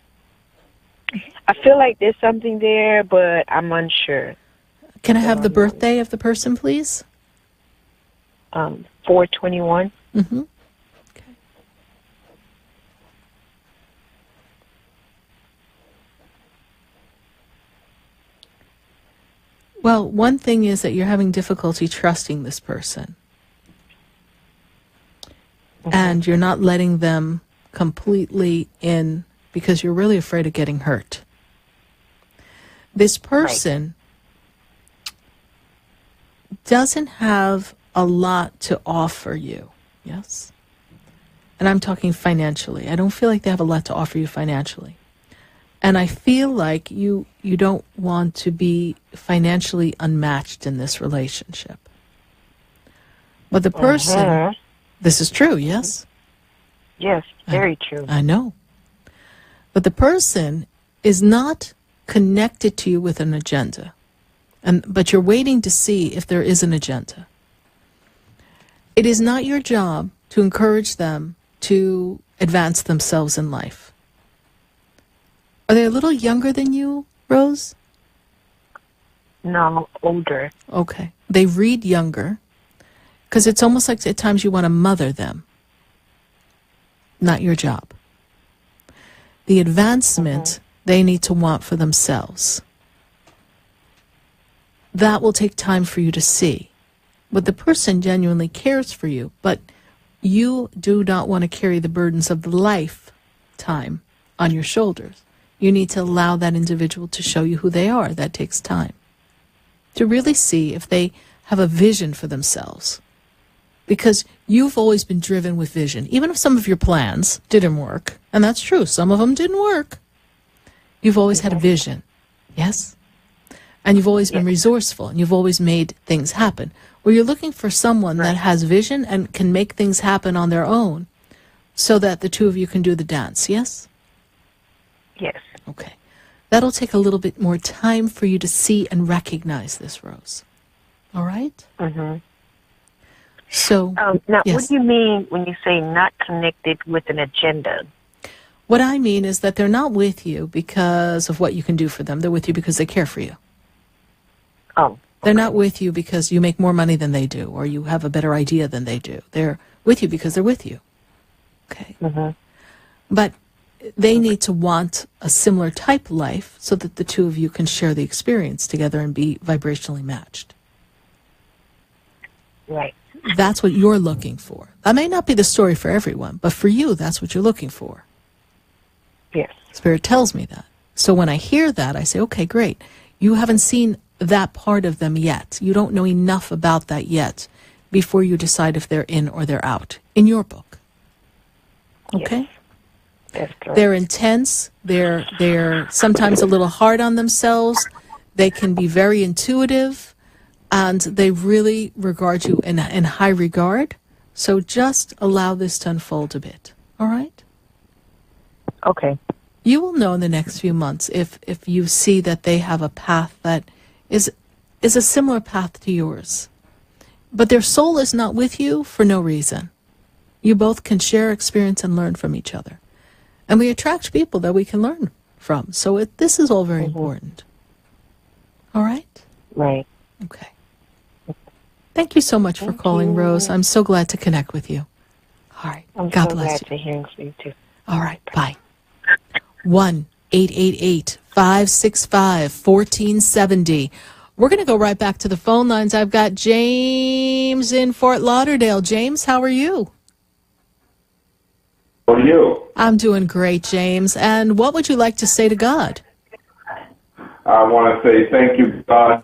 I feel like there's something there, but I'm unsure. Can I have the birthday of the person, please? 4/21. Okay. Well, one thing is that you're having difficulty trusting this person. And you're not letting them completely in because you're really afraid of getting hurt. This person doesn't have a lot to offer you, yes? And I'm talking financially. I don't feel like they have a lot to offer you financially. And I feel like you don't want to be financially unmatched in this relationship. But the person, this is true, yes? Yes, very true. I know. But the person is not connected to you with an agenda. But you're waiting to see if there is an agenda. It is not your job to encourage them to advance themselves in life. Are they a little younger than you, Rose? No, older. Okay. They read younger because it's almost like at times you want to mother them. Not your job. The advancement they need to want for themselves. That will take time for you to see. But the person genuinely cares for you, but you do not want to carry the burdens of the lifetime on your shoulders. You need to allow that individual to show you who they are. That takes time. To really see if they have a vision for themselves. Because you've always been driven with vision. Even if some of your plans didn't work, and that's true, some of them didn't work, you've always had a vision. Yes? And you've always been resourceful, and you've always made things happen. Well, you're looking for someone that has vision and can make things happen on their own so that the two of you can do the dance, yes? Yes. Okay. That'll take a little bit more time for you to see and recognize this, Rose. All right? Mm-hmm. So, now, yes. what do you mean when you say not connected with an agenda? What I mean is that they're not with you because of what you can do for them. They're with you because they care for you. Oh. They're not with you because you make more money than they do or you have a better idea than they do. They're with you because they're with you. Okay. Mm-hmm. But they need to want a similar type life so that the two of you can share the experience together and be vibrationally matched. Right. That's what you're looking for. That may not be the story for everyone, but for you, that's what you're looking for. Yes. Spirit tells me that. So when I hear that, I say, okay, great. You haven't seen that part of them yet. You don't know enough about that yet before you decide if they're in or they're out in your book. Okay? Yes. They're intense. They're sometimes a little hard on themselves. They can be very intuitive, and they really regard you in high regard. So just allow this to unfold a bit. All right? Okay. You will know in the next few months if you see that they have a path that is a similar path to yours. But their soul is not with you for no reason. You both can share experience and learn from each other. And we attract people that we can learn from. So this is all very important. All right? Right. Okay. Thank you so much for calling, Rose. I'm so glad to connect with you. All right. I'm God so bless glad you. to hear you too. All right. Bye. 1-888-565-1470. We're going to go right back to the phone lines. I've got James in Fort Lauderdale. James, how are you? How are you? I'm doing great, James. And what would you like to say to God? I want to say thank you, God,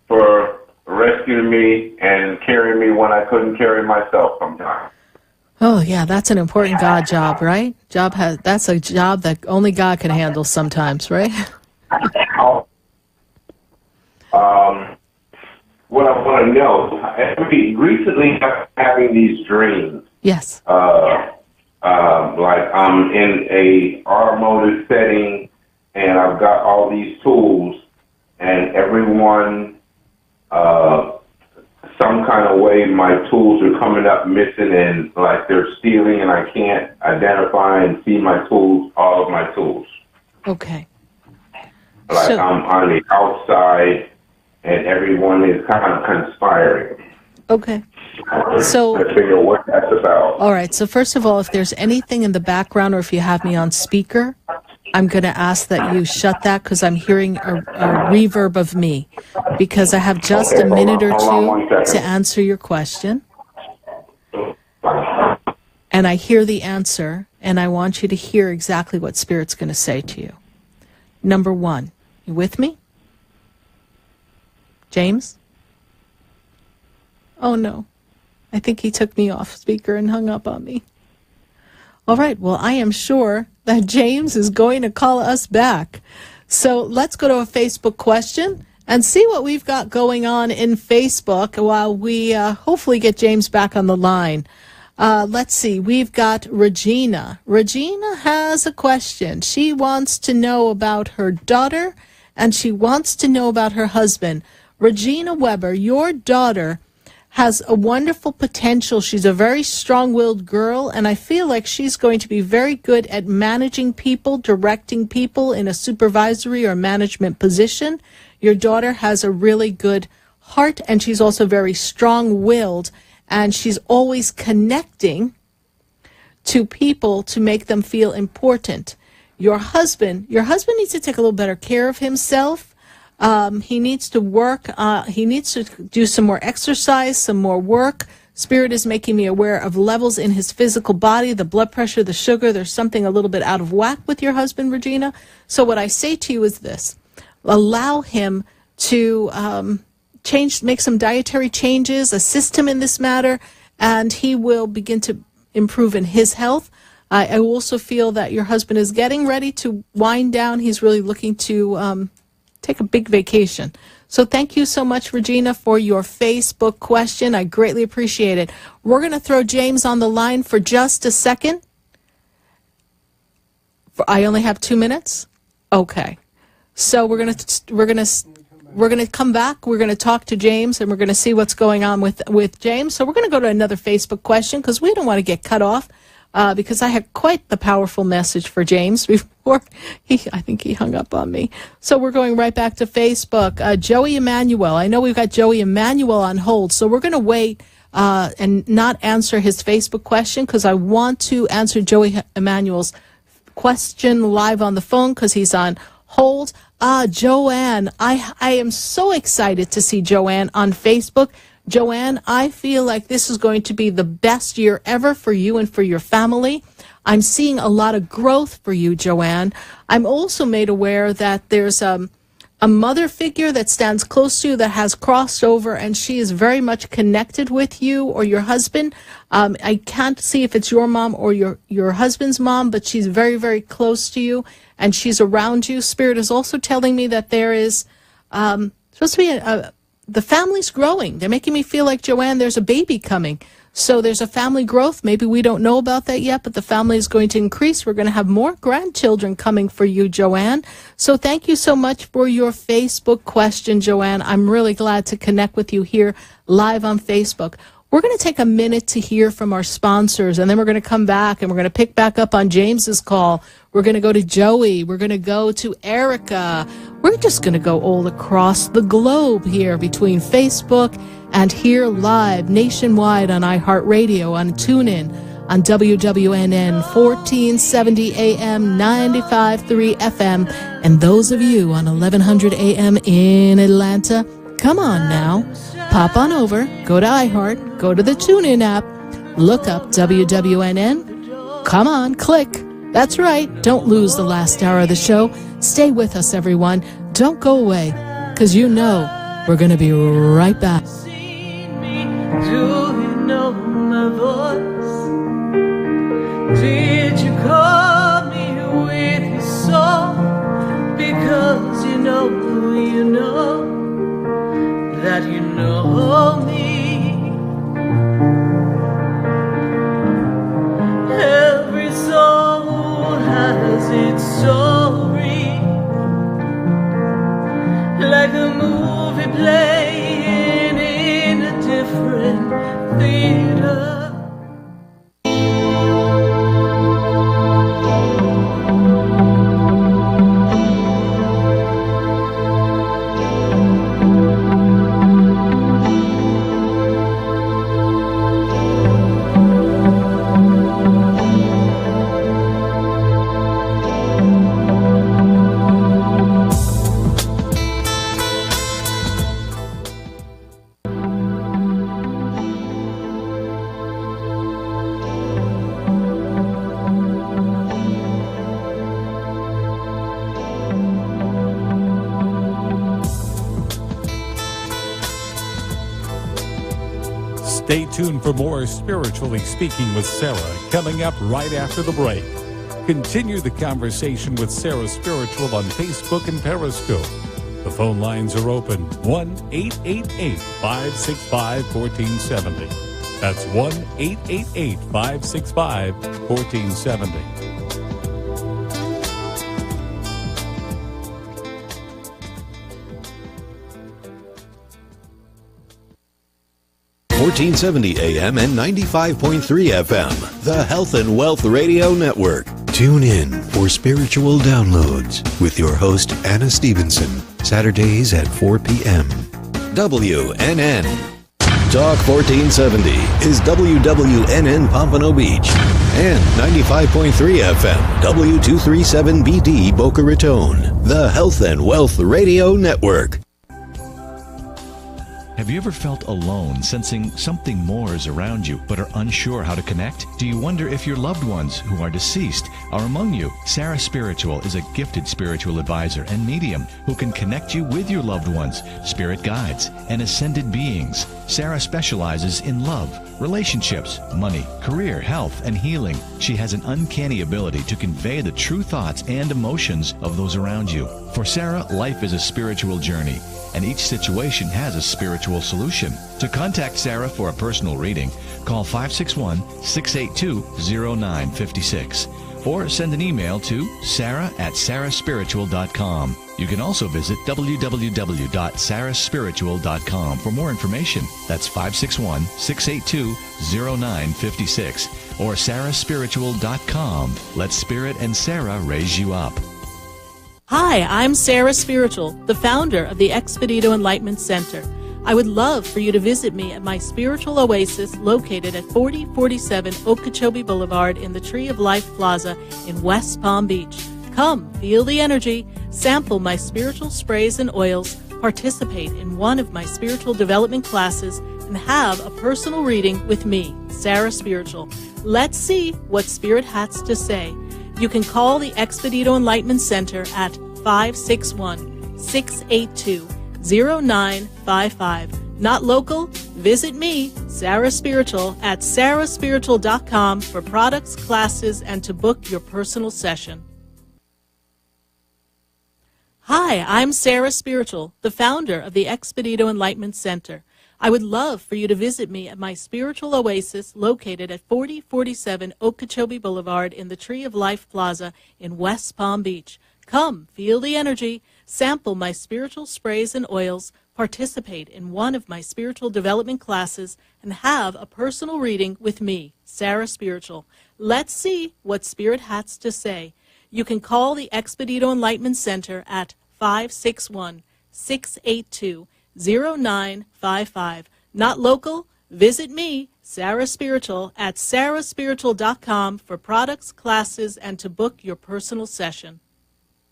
for rescuing me and carrying me when I couldn't carry myself sometimes. Oh, yeah, that's an important God job, right? That's a job that only God can handle sometimes, right? What I want to know, recently I'm having these dreams. Yes. Like I'm in a automotive setting and I've got all these tools and everyone, some kind of way my tools are coming up missing and like they're stealing and I can't identify and see my tools, all of my tools. Okay. Like I'm on the outside and everyone is kind of conspiring. Okay. So, I figure what that's about. all right. So first of all, if there's anything in the background or if you have me on speaker, I'm going to ask that you shut that because I'm hearing a reverb of me because I have just a minute or two to answer your question. And I hear the answer and I want you to hear exactly what Spirit's going to say to you. Number one, you with me? James? Oh, no. I think he took me off speaker and hung up on me. All right. Well, I am sure that James is going to call us back. So let's go to a Facebook question and see what we've got going on in Facebook while we hopefully get James back on the line. Let's see. We've got Regina. Regina has a question. She wants to know about her daughter and she wants to know about her husband. Regina Weber, your daughter has a wonderful potential. She's a very strong-willed girl, and I feel like she's going to be very good at managing people, directing people in a supervisory or management position. Your daughter has a really good heart, and she's also very strong-willed, and she's always connecting to people to make them feel important. Your husband needs to take a little better care of himself. He needs to work. He needs to do some more exercise, some more work. Spirit is making me aware of levels in his physical body, the blood pressure, the sugar. There's something a little bit out of whack with your husband, Regina. So what I say to you is this. Allow him to make some dietary changes, assist him in this matter, and he will begin to improve in his health. I also feel that your husband is getting ready to wind down. He's really looking to take a big vacation. So thank you so much, Regina, for your Facebook question. I greatly appreciate it. We're going to throw James on the line for just a second. I only have 2 minutes. Okay. So we're going to come back. We're going to talk to James, and we're going to see what's going on with James. So we're going to go to another Facebook question because we don't want to get cut off. Because I had quite the powerful message for James before I think he hung up on me. So we're going right back to Facebook. Joey Emmanuel. I know we've got Joey Emmanuel on hold, so we're going to wait and not answer his Facebook question because I want to answer Joey Emmanuel's question live on the phone because he's on hold. Joanne, I am so excited to see Joanne on Facebook. Joanne, I feel like this is going to be the best year ever for you and for your family. I'm seeing a lot of growth for you, Joanne. I'm also made aware that there's a mother figure that stands close to you that has crossed over, and she is very much connected with you or your husband. I can't see if it's your mom or your husband's mom, but she's very, very close to you, and she's around you. Spirit is also telling me that there is supposed to be the family's growing. They're making me feel like, Joanne, there's a baby coming. So there's a family growth. Maybe we don't know about that yet, but the family is going to increase. We're going to have more grandchildren coming for you, Joanne. So thank you so much for your Facebook question, Joanne. I'm really glad to connect with you here live on Facebook. We're going to take a minute to hear from our sponsors, and then we're going to come back, and we're going to pick back up on James's call. We're going to go to Joey. We're going to go to Erica. We're just going to go all across the globe here between Facebook and here live nationwide on iHeartRadio, on TuneIn, on WWNN 1470 AM, 95.3 FM, and those of you on 1100 AM in Atlanta, come on now. Pop on over, go to iHeart, go to the TuneIn app, look up WWNN. Come on, click. That's right. Don't lose the last hour of the show. Stay with us, everyone. Don't go away, because you know we're going to be right back. Do you know my voice? Did you call me with your song? Because you know that you know me. Every soul has its story, like a movie playing in a different theater. Stay tuned for more Spiritually Speaking with Sarah coming up right after the break. Continue the conversation with Sarah Spiritual on Facebook and Periscope. The phone lines are open, 1-888-565-1470. That's 1-888-565-1470. 1470 AM and 95.3 FM, the Health and Wealth Radio Network. Tune in for spiritual downloads with your host, Anna Stevenson, Saturdays at 4 p.m. WNN. Talk 1470 is WWNN Pompano Beach and 95.3 FM, W237BD Boca Raton, the Health and Wealth Radio Network. Have you ever felt alone, sensing something more is around you, but are unsure how to connect? Do you wonder if your loved ones who are deceased are among you? Sarah Spiritual is a gifted spiritual advisor and medium who can connect you with your loved ones, spirit guides, and ascended beings. Sarah specializes in love, relationships, money, career, health, and healing. She has an uncanny ability to convey the true thoughts and emotions of those around you. For Sarah, life is a spiritual journey, and each situation has a spiritual solution. To contact Sarah for a personal reading, call 561-682-0956 or send an email to sarah@sarahspiritual.com. You can also visit www.sarahspiritual.com for more information. That's 561-682-0956 or sarahspiritual.com. Let Spirit and Sarah raise you up. Hi, I'm Sarah Spiritual, the founder of the Expedito Enlightenment Center. I would love for you to visit me at my spiritual oasis located at 4047 Okeechobee Boulevard in the Tree of Life Plaza in West Palm Beach. Come, feel the energy, sample my spiritual sprays and oils, participate in one of my spiritual development classes, and have a personal reading with me, Sarah Spiritual. Let's see what Spirit has to say. You can call the Expedito Enlightenment Center at 561-682-0955. Not local? Visit me, Sarah Spiritual, at sarahspiritual.com for products, classes, and to book your personal session. Hi, I'm Sarah Spiritual, the founder of the Expedito Enlightenment Center. I would love for you to visit me at my spiritual oasis located at 4047 Okeechobee Boulevard in the Tree of Life Plaza in West Palm Beach. Come, feel the energy, sample my spiritual sprays and oils, participate in one of my spiritual development classes, and have a personal reading with me, Sarah Spiritual. Let's see what Spirit has to say. You can call the Expedito Enlightenment Center at 561-682-0955. Not local? Visit me, Sarah Spiritual, at sarahspiritual.com for products, classes, and to book your personal session.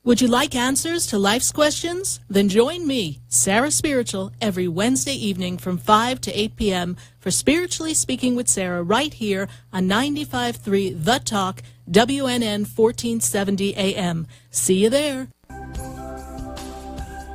Would you like answers to life's questions? Then join me, Sarah Spiritual, every Wednesday evening from 5 to 8 p.m. for Spiritually Speaking with Sarah right here on 95.3 The Talk, WNN 1470 AM. See you there.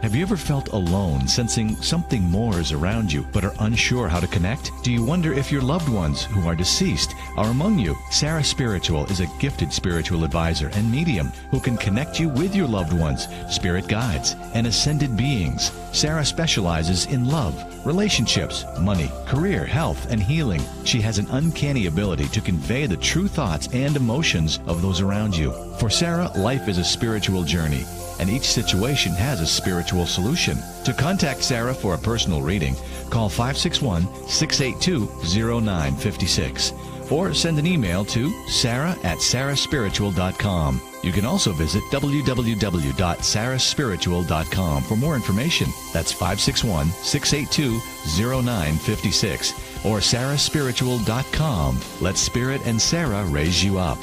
Have you ever felt alone, sensing something more is around you, but are unsure how to connect? Do you wonder if your loved ones who are deceased are among you? Sarah Spiritual is a gifted spiritual advisor and medium who can connect you with your loved ones, spirit guides, and ascended beings. Sarah specializes in love, relationships, money, career, health, and healing. She has an uncanny ability to convey the true thoughts and emotions of those around you. For Sarah, life is a spiritual journey, and each situation has a spiritual solution. To contact Sarah for a personal reading, call 561-682-0956 or send an email to sarah@sarahspiritual.com. You can also visit www.sarahspiritual.com for more information. That's 561-682-0956 or sarahspiritual.com. Let Spirit and Sarah raise you up.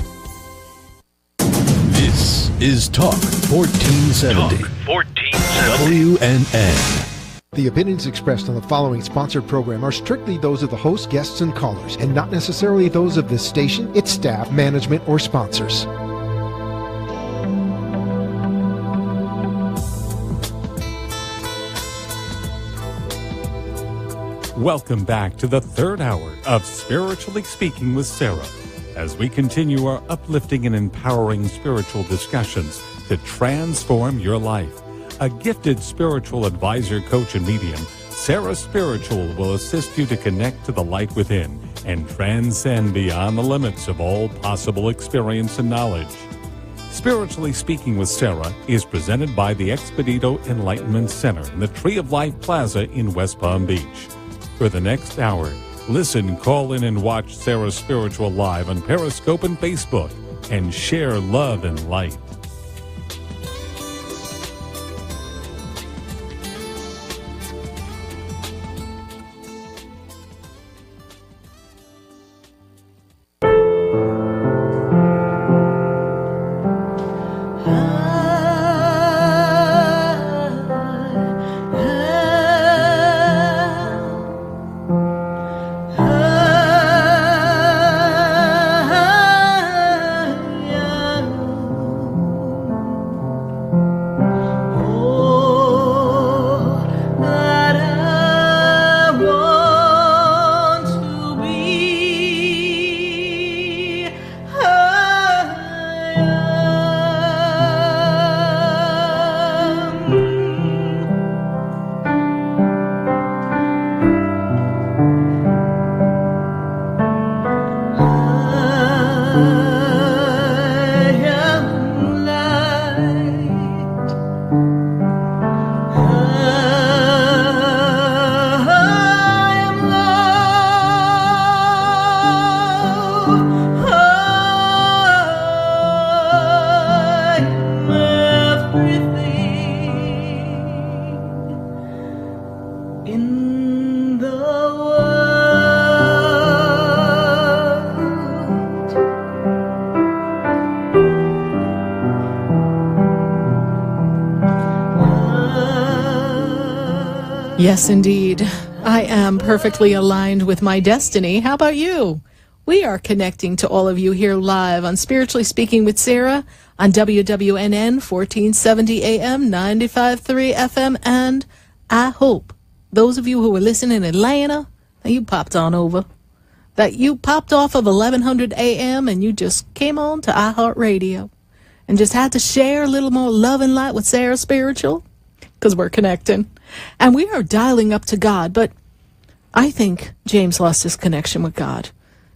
This is Talk 1470. Talk 1470. WNN. The opinions expressed on the following sponsored program are strictly those of the host, guests, and callers, and not necessarily those of this station, its staff, management, or sponsors. Welcome back to the third hour of Spiritually Speaking with Sarah, as we continue our uplifting and empowering spiritual discussions to transform your life. A gifted spiritual advisor, coach, and medium, Sarah Spiritual will assist you to connect to the light within and transcend beyond the limits of all possible experience and knowledge. Spiritually Speaking with Sarah is presented by the Expedito Enlightenment Center in the Tree of Life Plaza in West Palm Beach. For the next hour, listen, call in, and watch Sarah Spiritual live on Periscope and Facebook, and share love and light. Yes, indeed. I am perfectly aligned with my destiny. How about you? We are connecting to all of you here live on Spiritually Speaking with Sarah on WWNN 1470 AM, 95.3 FM, and I hope those of you who were listening in Atlanta, that you popped on over, that you popped off of 1100 AM and you just came on to iHeartRadio and just had to share a little more love and light with Sarah Spiritual, because we're connecting. And we are dialing up to God, but I think James lost his connection with God.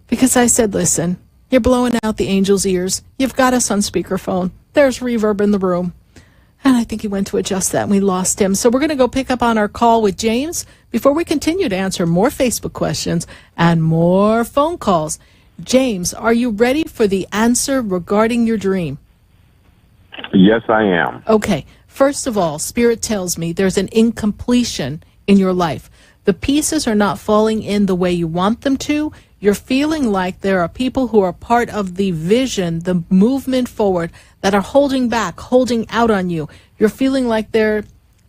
Because I said, listen, you're blowing out the angel's ears. You've got us on speakerphone. There's reverb in the room. And I think he went to adjust that, and we lost him. So we're going to go pick up on our call with James before we continue to answer more Facebook questions and more phone calls. James, are you ready for the answer regarding your dream? Yes, I am. Okay. First of all, Spirit tells me there's an incompletion in your life. The pieces are not falling in the way you want them to. You're feeling like there are people who are part of the vision, the movement forward, that are holding back, holding out on you. You're feeling like they're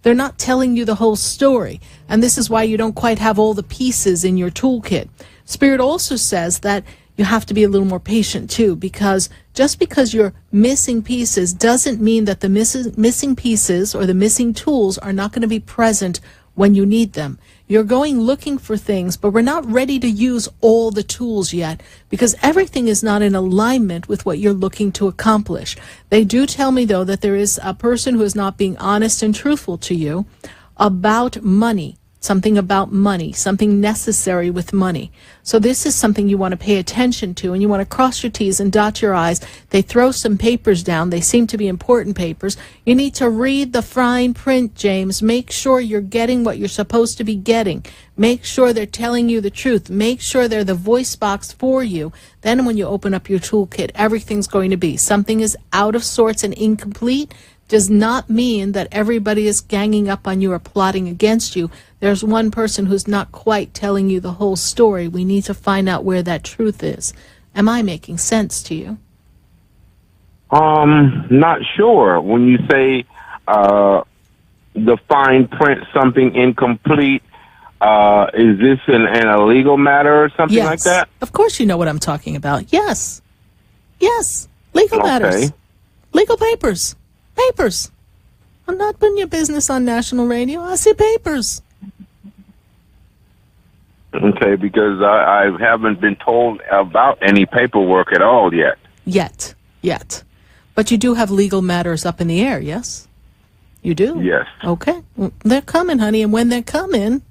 not telling you the whole story. And this is why you don't quite have all the pieces in your toolkit. Spirit also says that you have to be a little more patient too, because just because you're missing pieces doesn't mean that the missing pieces or the missing tools are not going to be present when you need them. You're going looking for things, but we're not ready to use all the tools yet because everything is not in alignment with what you're looking to accomplish. They do tell me, though, that there is a person who is not being honest and truthful to you about money, something about money, something necessary with money. So this is something you want to pay attention to, and you want to cross your T's and dot your I's. They throw some papers down. They seem to be important papers. You need to read the fine print, James. Make sure you're getting what you're supposed to be getting. Make sure they're telling you the truth. Make sure they're the voice box for you. Then when you open up your toolkit, everything's going to be. Something is out of sorts and incomplete does not mean that everybody is ganging up on you or plotting against you. There's one person who's not quite telling you the whole story. We need to find out where that truth is. Am I making sense to you? Not sure. When you say the fine print, something incomplete, is this an illegal matter or something like that? Of course you know what I'm talking about. Yes. Yes. Legal matters. Legal papers. Papers. I'm not putting your business on national radio. I see papers. Okay, because I haven't been told about any paperwork at all yet. Yet. But you do have legal matters up in the air, yes? You do? Yes. Okay. Well, they're coming, honey, and when they're coming,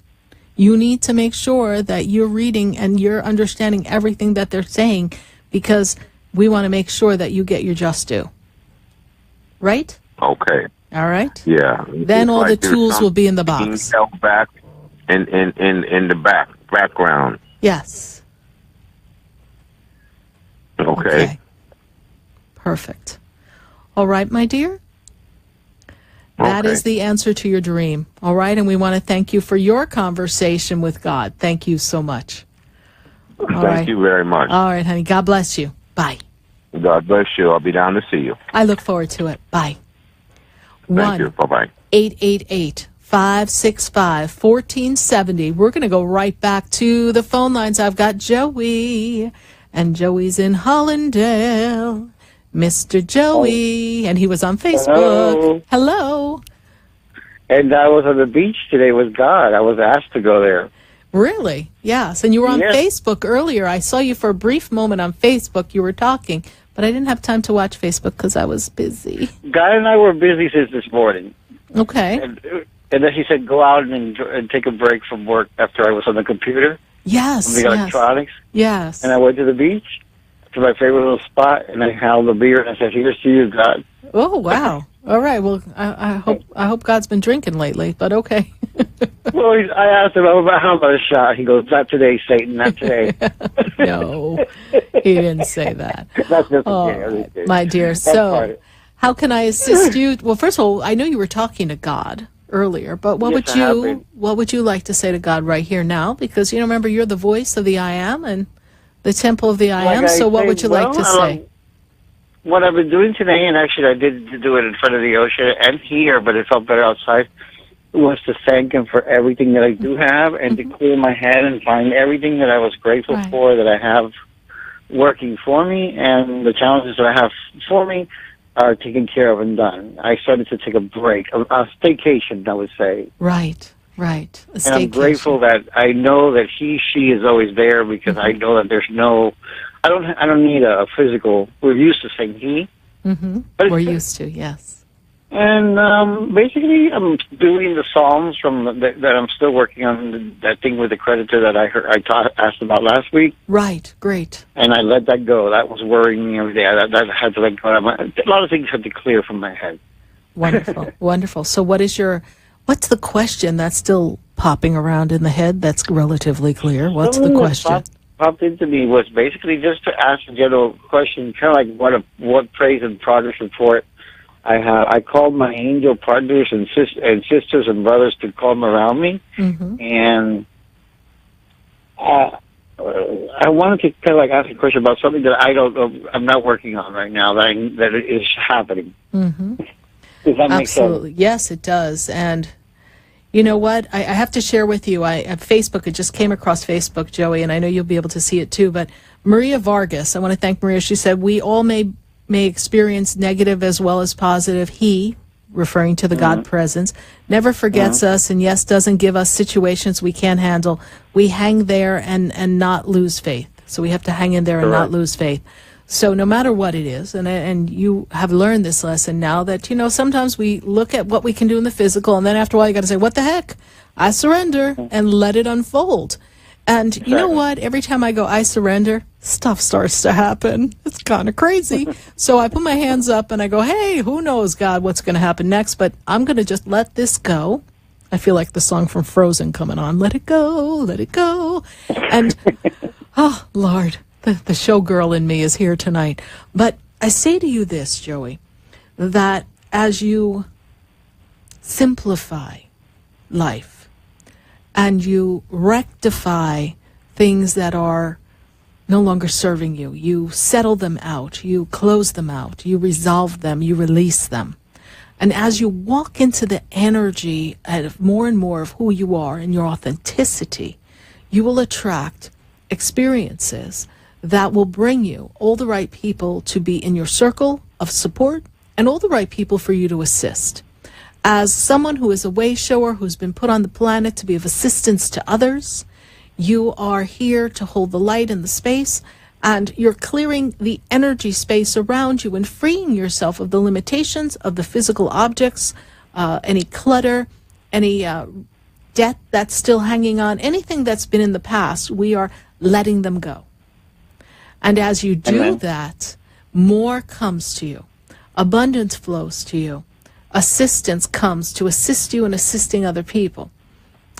you need to make sure that you're reading and you're understanding everything that they're saying, because we want to make sure that you get your just due. Right? Okay. All right? Yeah. Then all the tools will be in the box. Held back in the background. Yes. Okay. Perfect. All right, my dear? That is the answer to your dream. All right? And we want to thank you for your conversation with God. Thank you so much. Thank you very much. All right, honey. God bless you. Bye. God bless you. I'll be down to see you. I look forward to it. Bye. Thank you. Bye-bye. 888-565-1470. We're going to go right back to the phone lines. I've got Joey, and Joey's in Hollandale. Mr. Joey, and he was on Facebook. Hello. And I was on the beach today with God. I was asked to go there. Really? Yes. And you were on Facebook earlier. I saw you for a brief moment on Facebook. You were talking, but I didn't have time to watch Facebook because I was busy. God and I were busy since this morning. Okay. And then he said, go out and take a break from work after I was on the computer. Yes. The electronics. Yes. And I went to the beach to my favorite little spot, and I held the beer, and I said, here's to you, God. Oh, wow. All right. Well, I hope God's been drinking lately, but okay. Well, I asked him, how about a shot? He goes, not today, Satan, not today. No, he didn't say that. That's just my dear. So, how can I assist you? Well, first of all, I know you were talking to God earlier, but what would you like to say to God right here now? Because remember, you're the voice of the I Am and the temple of the I Am. So, what would you like to say? What I've been doing today, and actually I did do it in front of the ocean and here, but it felt better outside, was to thank him for everything that I do have and to clear my head and find everything that I was grateful for that I have working for me, and the challenges that I have for me are taken care of and done. I started to take a break, a staycation, I would say. Right. And I'm grateful that I know that she is always there, because I know that there's no, I don't need a physical. We're used to saying he. But we're used to, yes. And basically, I'm doing the Psalms that I'm still working on, that thing with the creditor that I asked about last week. Right, great. And I let that go. That was worrying me every day. That had to let go. A lot of things had to clear from my head. Wonderful, wonderful. So what's the question that's still popping around in the head that's relatively clear? What's the question? Popped into me was basically just to ask a general question, kind of like what praise and progress report I have. I called my angel partners and sisters and brothers to come around me, and I wanted to kind of like ask a question about something that I'm not working on right now, that is happening. Does that make sense? Absolutely. Yes, it does. And you know what? I have to share with you, at Facebook, it just came across Facebook, Joey, and I know you'll be able to see it too, but Maria Vargas, I want to thank Maria. She said, we all may experience negative as well as positive. He, referring to the God presence, never forgets us, and yes, doesn't give us situations we can't handle. We hang there and not lose faith. So we have to hang in there and not lose faith. So no matter what it is, and you have learned this lesson now, that, sometimes we look at what we can do in the physical, and then after a while you got to say, what the heck? I surrender, and let it unfold. And you know what? Every time I go, I surrender, stuff starts to happen. It's kind of crazy. So I put my hands up and I go, hey, who knows, God, what's going to happen next? But I'm going to just let this go. I feel like the song from Frozen coming on. Let it go, let it go. And, oh, Lord, the showgirl in me is here tonight. But I say to you this, Joey, that as you simplify life, and you rectify things that are no longer serving you. You settle them out. You close them out. You resolve them. You release them. And as you walk into the energy of more and more of who you are and your authenticity, you will attract experiences that will bring you all the right people to be in your circle of support and all the right people for you to assist. As someone who is a way shower, who's been put on the planet to be of assistance to others, you are here to hold the light in the space, and you're clearing the energy space around you and freeing yourself of the limitations of the physical objects, any clutter, any debt that's still hanging on, anything that's been in the past. We are letting them go. And as you do that, more comes to you. Abundance flows to you. Assistance comes to assist you in assisting other people.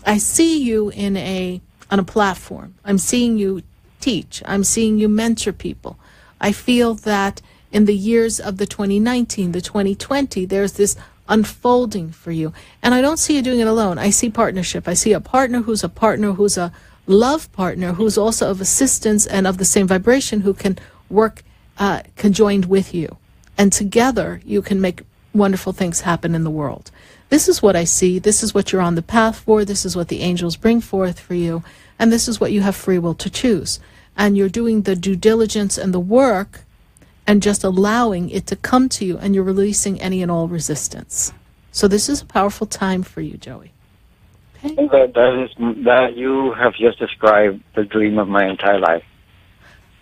I see you on a platform. I'm seeing you teach. I'm seeing you mentor people. I feel that in the years of the 2019, the 2020, there's this unfolding for you. And I don't see you doing it alone. I see partnership. I see a partner who's a love partner, who's also of assistance and of the same vibration, who can work conjoined with you. And together you can make wonderful things happen in the world. This is what I see. This is what you're on the path for. This is what the angels bring forth for you. And this is what you have free will to choose. And you're doing the due diligence and the work and just allowing it to come to you, and you're releasing any and all resistance. So this is a powerful time for you, Joey. Okay? That you have just described the dream of my entire life.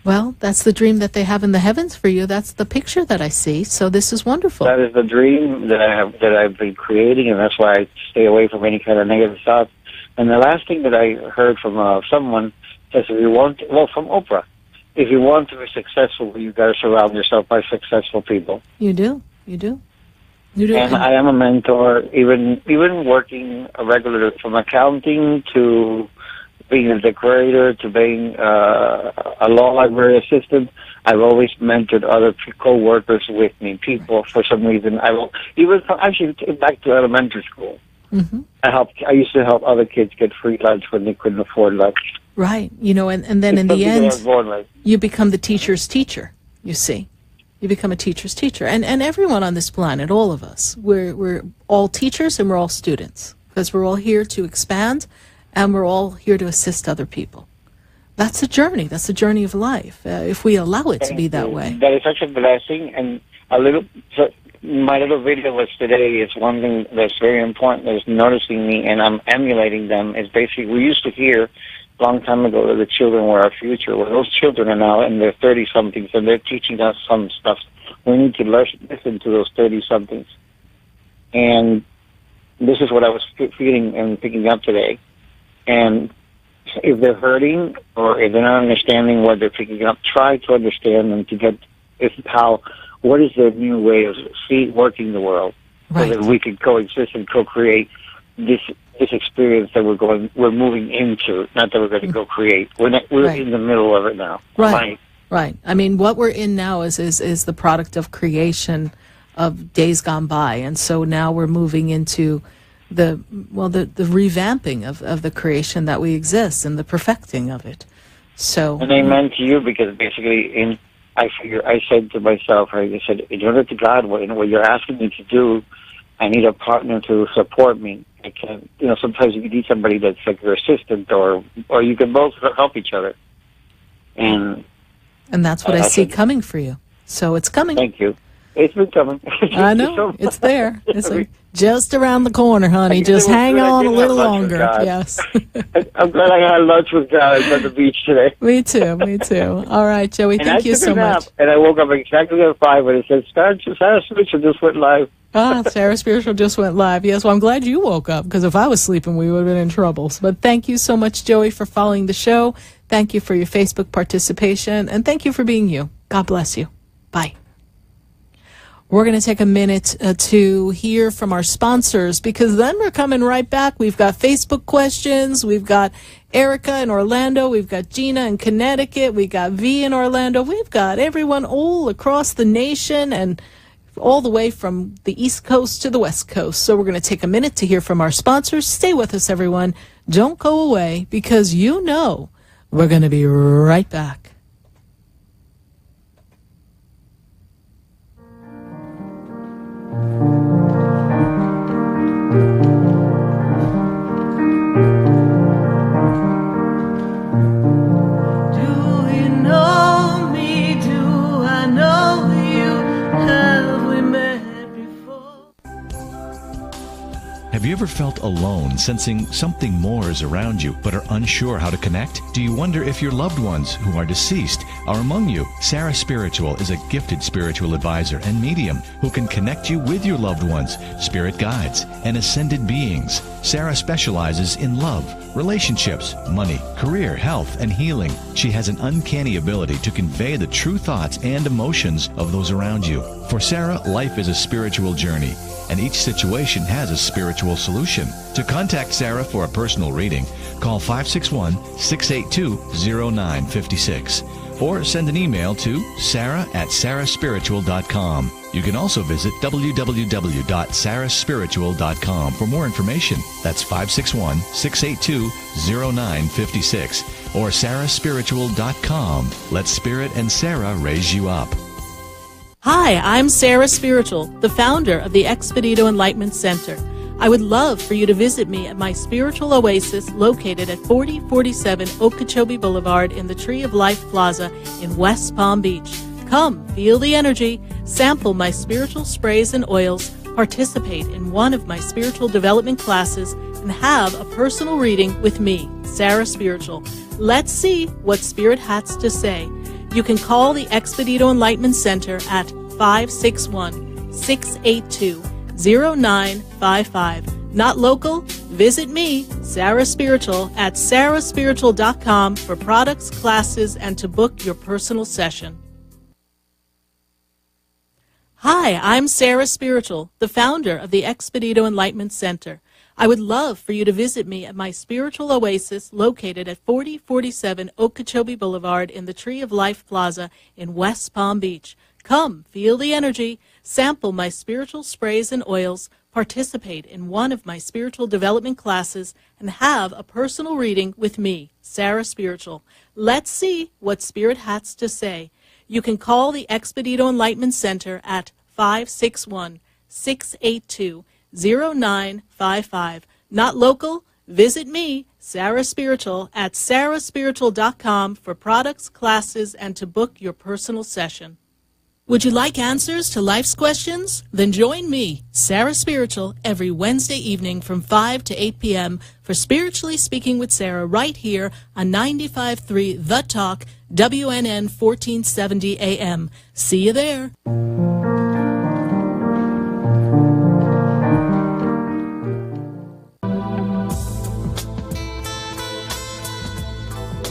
Well, that's the dream that they have in the heavens for you. That's the picture that I see. So this is wonderful. That is the dream that I've been creating, and that's why I stay away from any kind of negative thoughts. And the last thing that I heard from someone says, from Oprah, if you want to be successful, you got to surround yourself by successful people. You do. And I am a mentor, even working regularly, from accounting to being a decorator to being a law library assistant. I've always mentored other co-workers with me. People, for some reason, actually back to elementary school. Mm-hmm. I used to help other kids get free lunch when they couldn't afford lunch. Right. And then in the end, you become the teacher's teacher, you see. You become a teacher's teacher. And everyone on this planet, all of us, we're all teachers and we're all students. because we're all here to expand, and we're all here to assist other people. That's a journey. That's a journey of life, if we allow it to be that way. That is such a blessing. And my little video was today is one thing that's very important is noticing me, and I'm emulating them. Is basically, we used to hear a long time ago that the children were our future. Well, those children are now in their 30-somethings, and they're teaching us some stuff. We need to listen to those 30-somethings. And this is what I was feeling and picking up today. And if they're hurting or if they're not understanding what they're picking up, try to understand them to get what is their new way of working the world, so that we can coexist and co-create this experience that we're moving into. Not that we're going to go create. We're in the middle of it now. Right. I mean, what we're in now is the product of creation of days gone by, and so now we're moving into the revamping of the creation that we exist and the perfecting of it. So, and amen to you, because basically, I said to myself, I said, in order to God, what you're asking me to do, I need a partner to support me. I can't, sometimes you need somebody that's like your assistant, or you can both help each other. And that's what I see coming for you. So it's coming. Thank you. It's been coming. I know. It's there. It's like just around the corner, honey. Just hang on a little longer. Yes. I'm glad I had lunch with God at the beach today. Me too. All right, Joey. Thank you so much. And I woke up exactly at 5 and it said, Sarah Spiritual just went live. Sarah Spiritual just went live. Yes, well, I'm glad you woke up, because if I was sleeping, we would have been in trouble. But thank you so much, Joey, for following the show. Thank you for your Facebook participation. And thank you for being you. God bless you. Bye. We're going to take a minute to hear from our sponsors, because then we're coming right back. We've got Facebook questions. We've got Erica in Orlando. We've got Gina in Connecticut. We've got V in Orlando. We've got everyone all across the nation and all the way from the East Coast to the West Coast. So we're going to take a minute to hear from our sponsors. Stay with us, everyone. Don't go away, because we're going to be right back. Have you ever felt alone, sensing something more is around you, but are unsure how to connect? Do you wonder if your loved ones who are deceased are among you? Sarah Spiritual is a gifted spiritual advisor and medium who can connect you with your loved ones, spirit guides, and ascended beings. Sarah specializes in love, relationships, money, career, health, and healing. She has an uncanny ability to convey the true thoughts and emotions of those around you. For Sarah, life is a spiritual journey, and each situation has a spiritual solution. To contact Sarah for a personal reading, call 561-682-0956 or send an email to sarah@sarahspiritual.com. You can also visit www.sarahspiritual.com for more information. That's 561-682-0956 or sarahspiritual.com. Let Spirit and Sarah raise you up. Hi, I'm Sarah Spiritual, the founder of the Expedito Enlightenment Center. I would love for you to visit me at my spiritual oasis located at 4047 Okeechobee Boulevard in the Tree of Life Plaza in West Palm Beach. Come, feel the energy, sample my spiritual sprays and oils, participate in one of my spiritual development classes, and have a personal reading with me, Sarah Spiritual. Let's see what Spirit has to say. You can call the Expedito Enlightenment Center at 561-682-0955. Not local? Visit me, Sarah Spiritual, at sarahspiritual.com for products, classes, and to book your personal session. Hi, I'm Sarah Spiritual, the founder of the Expedito Enlightenment Center. I would love for you to visit me at my spiritual oasis located at 4047 Okeechobee Boulevard in the Tree of Life Plaza in West Palm Beach. Come, feel the energy, sample my spiritual sprays and oils, participate in one of my spiritual development classes, and have a personal reading with me, Sarah Spiritual. Let's see what Spirit has to say. You can call the Expedito Enlightenment Center at 561-682-0955. not local? Visit me, Sarah Spiritual, at sarahspiritual.com for products, classes, and to book your personal session. Would you like answers to life's questions? Then join me, Sarah Spiritual, every Wednesday evening from 5 to 8 p.m. for Spiritually Speaking with Sarah right here on 95.3 The Talk, WNN 1470 AM. See you there.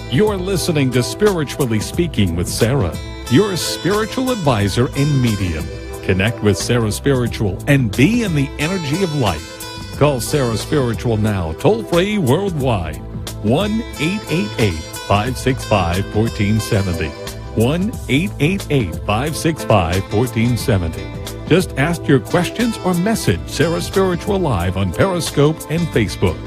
You're listening to Spiritually Speaking with Sarah, your spiritual advisor and medium. Connect with Sarah Spiritual and be in the energy of light. Call Sarah Spiritual now, toll-free worldwide, 1-888-565-1470. 1-888-565-1470. Just ask your questions or message Sarah Spiritual live on Periscope and Facebook.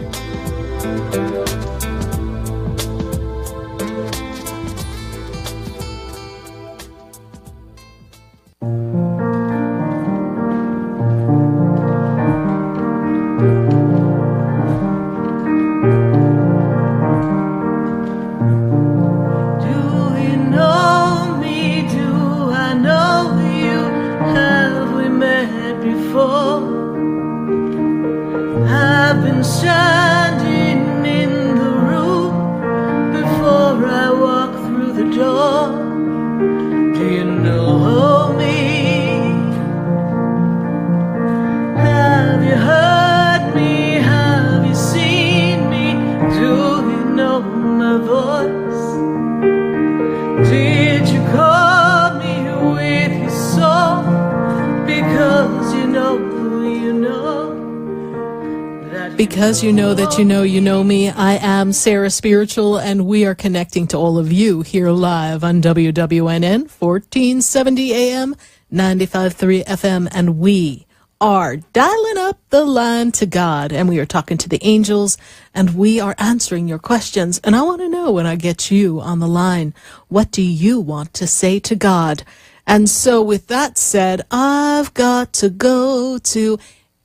Because you know that you know me, I am Sarah Spiritual, and we are connecting to all of you here live on WWNN 1470 AM, 95.3 FM, and we are dialing up the line to God, and we are talking to the angels, and we are answering your questions. And I want to know, when I get you on the line, what do you want to say to God? And so with that said, I've got to go to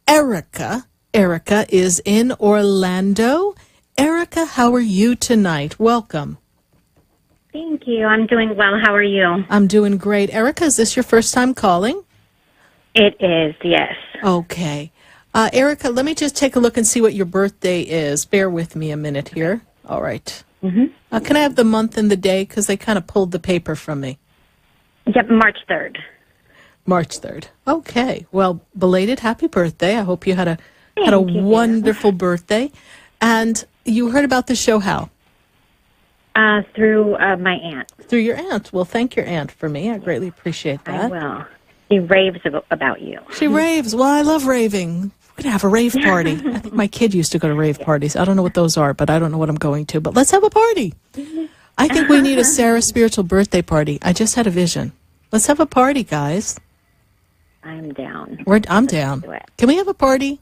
Erica. Erica is in Orlando. Erica, how are you tonight? Welcome. Thank you. I'm doing well. How are you? I'm doing great. Erica, is this your first time calling? It is, yes. Okay. Erica, let me just take a look and see what your birthday is. Bear with me a minute here. All right. Mm-hmm. Can I have the month and the day? Because they kind of pulled the paper from me. Yep, March 3rd. March 3rd. Okay. Well, belated happy birthday. I hope you had a wonderful birthday. And you heard about the show how? Through my aunt. Through your aunt. Well, thank your aunt for me. I greatly appreciate that. I will. She raves about you. She raves. Well, I love raving. We're going to have a rave party. I think my kid used to go to rave parties. I don't know what those are, but I don't know what I'm going to. But let's have a party. I think we need a Sarah Spiritual birthday party. I just had a vision. Let's have a party, guys. I'm down. I'm down. Can we have a party?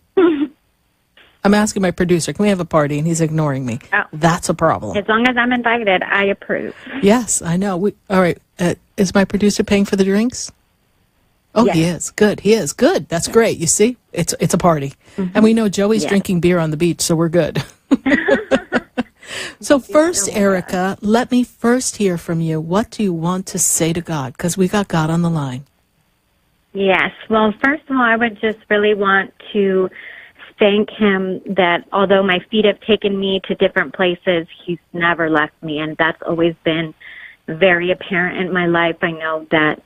I'm asking my producer, can we have a party? And he's ignoring me. Oh. That's a problem. As long as I'm invited, I approve. Yes, I know. All right. Is my producer paying for the drinks? Oh, yes. He is. Good. He is. Good. That's great. You see? It's a party. Mm-hmm. And we know Joey's drinking beer on the beach, so we're good. So first, Erica, let me first hear from you. What do you want to say to God? Because we got God on the line. Yes. Well, first of all, I would just really want to thank him that although my feet have taken me to different places, he's never left me. And that's always been very apparent in my life. I know that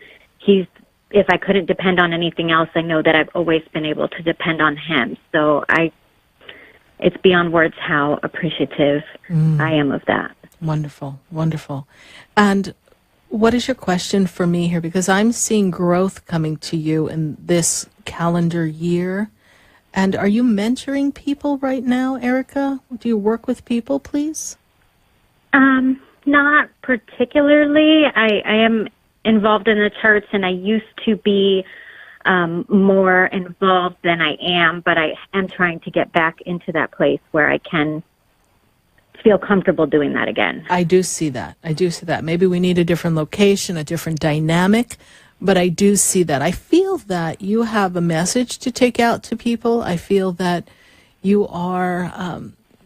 if I couldn't depend on anything else, I know that I've always been able to depend on him. So it's beyond words how appreciative I am of that. Wonderful. Wonderful. And what is your question for me here? Because I'm seeing growth coming to you in this calendar year. And are you mentoring people right now, Erica? Do you work with people, please? Not particularly. I am involved in the church, and I used to be more involved than I am, but I am trying to get back into that place where I can feel comfortable doing that again. I do see that. Maybe we need a different location, a different dynamic, but I do see that. I feel that you have a message to take out to people. I feel that You are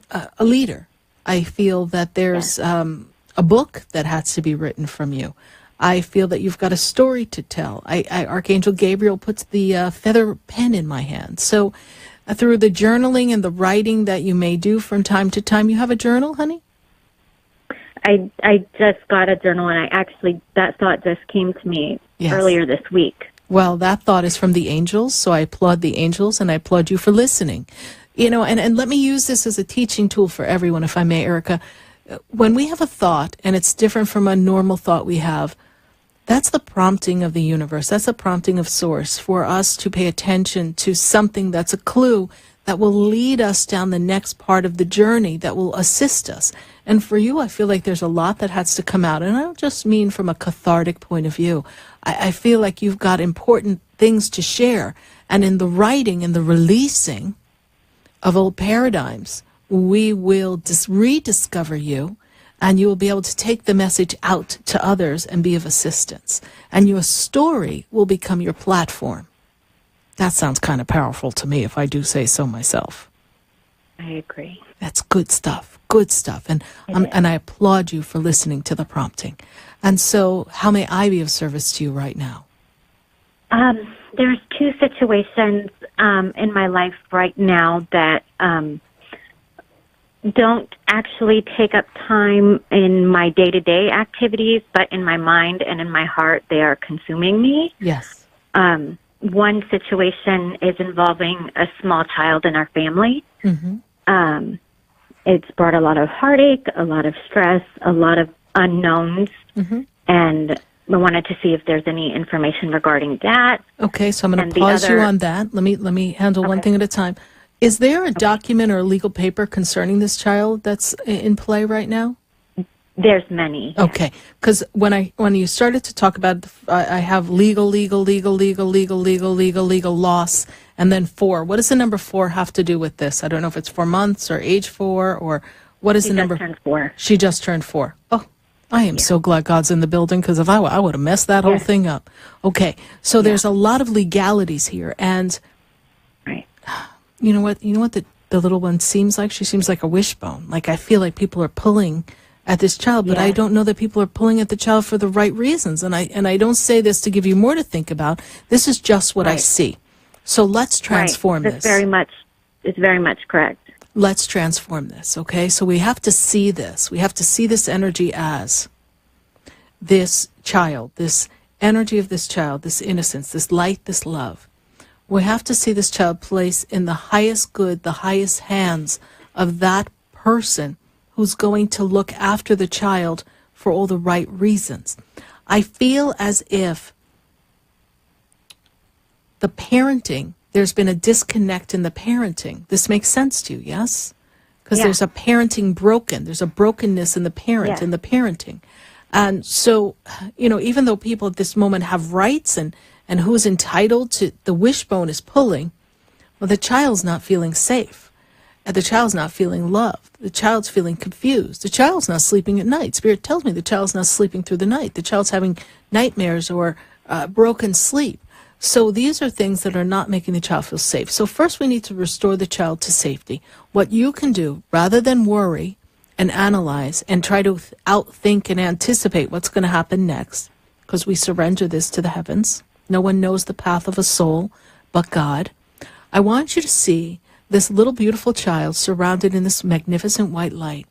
a leader. I feel that there's a book that has to be written from you. I feel that you've got a story to tell. Archangel Gabriel puts the feather pen in my hand. So through the journaling and the writing that you may do from time to time, you have a journal, honey? I just got a journal, and that thought just came to me earlier this week. Well, that thought is from the angels, so I applaud the angels, and I applaud you for listening. You know, and let me use this as a teaching tool for everyone, if I may, Erica. When we have a thought, and it's different from a normal thought we have, that's the prompting of the universe. That's the prompting of Source for us to pay attention to something that's a clue that will lead us down the next part of the journey, that will assist us. And for you, I feel like there's a lot that has to come out. And I don't just mean from a cathartic point of view. I feel like you've got important things to share. And in the writing and the releasing of old paradigms, we will rediscover you, and you will be able to take the message out to others and be of assistance. And your story will become your platform. That sounds kind of powerful to me, if I do say so myself. I agree. That's good stuff. Good stuff. And I applaud you for listening to the prompting. And so, how may I be of service to you right now? There's two situations in my life right now that don't actually take up time in my day-to-day activities, but in my mind and in my heart, they are consuming me. Yes. One situation is involving a small child in our family. Mm-hmm. It's brought a lot of heartache, a lot of stress, a lot of unknowns, and I wanted to see if there's any information regarding that. Okay, so I'm going to pause you on that. Let me handle one thing at a time. Is there a document or a legal paper concerning this child that's in play right now? There's many. Okay, because when you started to talk about, I have legal, loss, and then 4. What does the number 4 have to do with this? I don't know if it's 4 months or age 4 or what is the number? She just turned 4. She just turned 4. Oh, I am so glad God's in the building, because if I would have messed that whole thing up. Okay, so there's a lot of legalities here, and you know what the little one seems like? She seems like a wishbone. Like, I feel like people are pulling at this child, but I don't know that people are pulling at the child for the right reasons. And I don't say this to give you more to think about. This is just what I see. So let's transform this. It's very much correct. Let's transform this, okay? So we have to see this. We have to see this energy as this child, this energy of this child, this innocence, this light, this love. We have to see this child placed in the highest good, the highest hands of that person who's going to look after the child for all the right reasons. I feel as if the parenting, there's been a disconnect in the parenting. This makes sense to you, yes? Because there's a parenting broken. There's a brokenness in the parent, in the parenting. And so, even though people at this moment have rights and who's entitled to, the wishbone is pulling, well, the child's not feeling safe. And the child's not feeling loved. The child's feeling confused. The child's not sleeping at night. Spirit tells me the child's not sleeping through the night. The child's having nightmares or broken sleep. So these are things that are not making the child feel safe. So first we need to restore the child to safety. What you can do, rather than worry and analyze and try to outthink and anticipate what's going to happen next, because we surrender this to the heavens. No one knows the path of a soul but God. I want you to see this little beautiful child surrounded in this magnificent white light.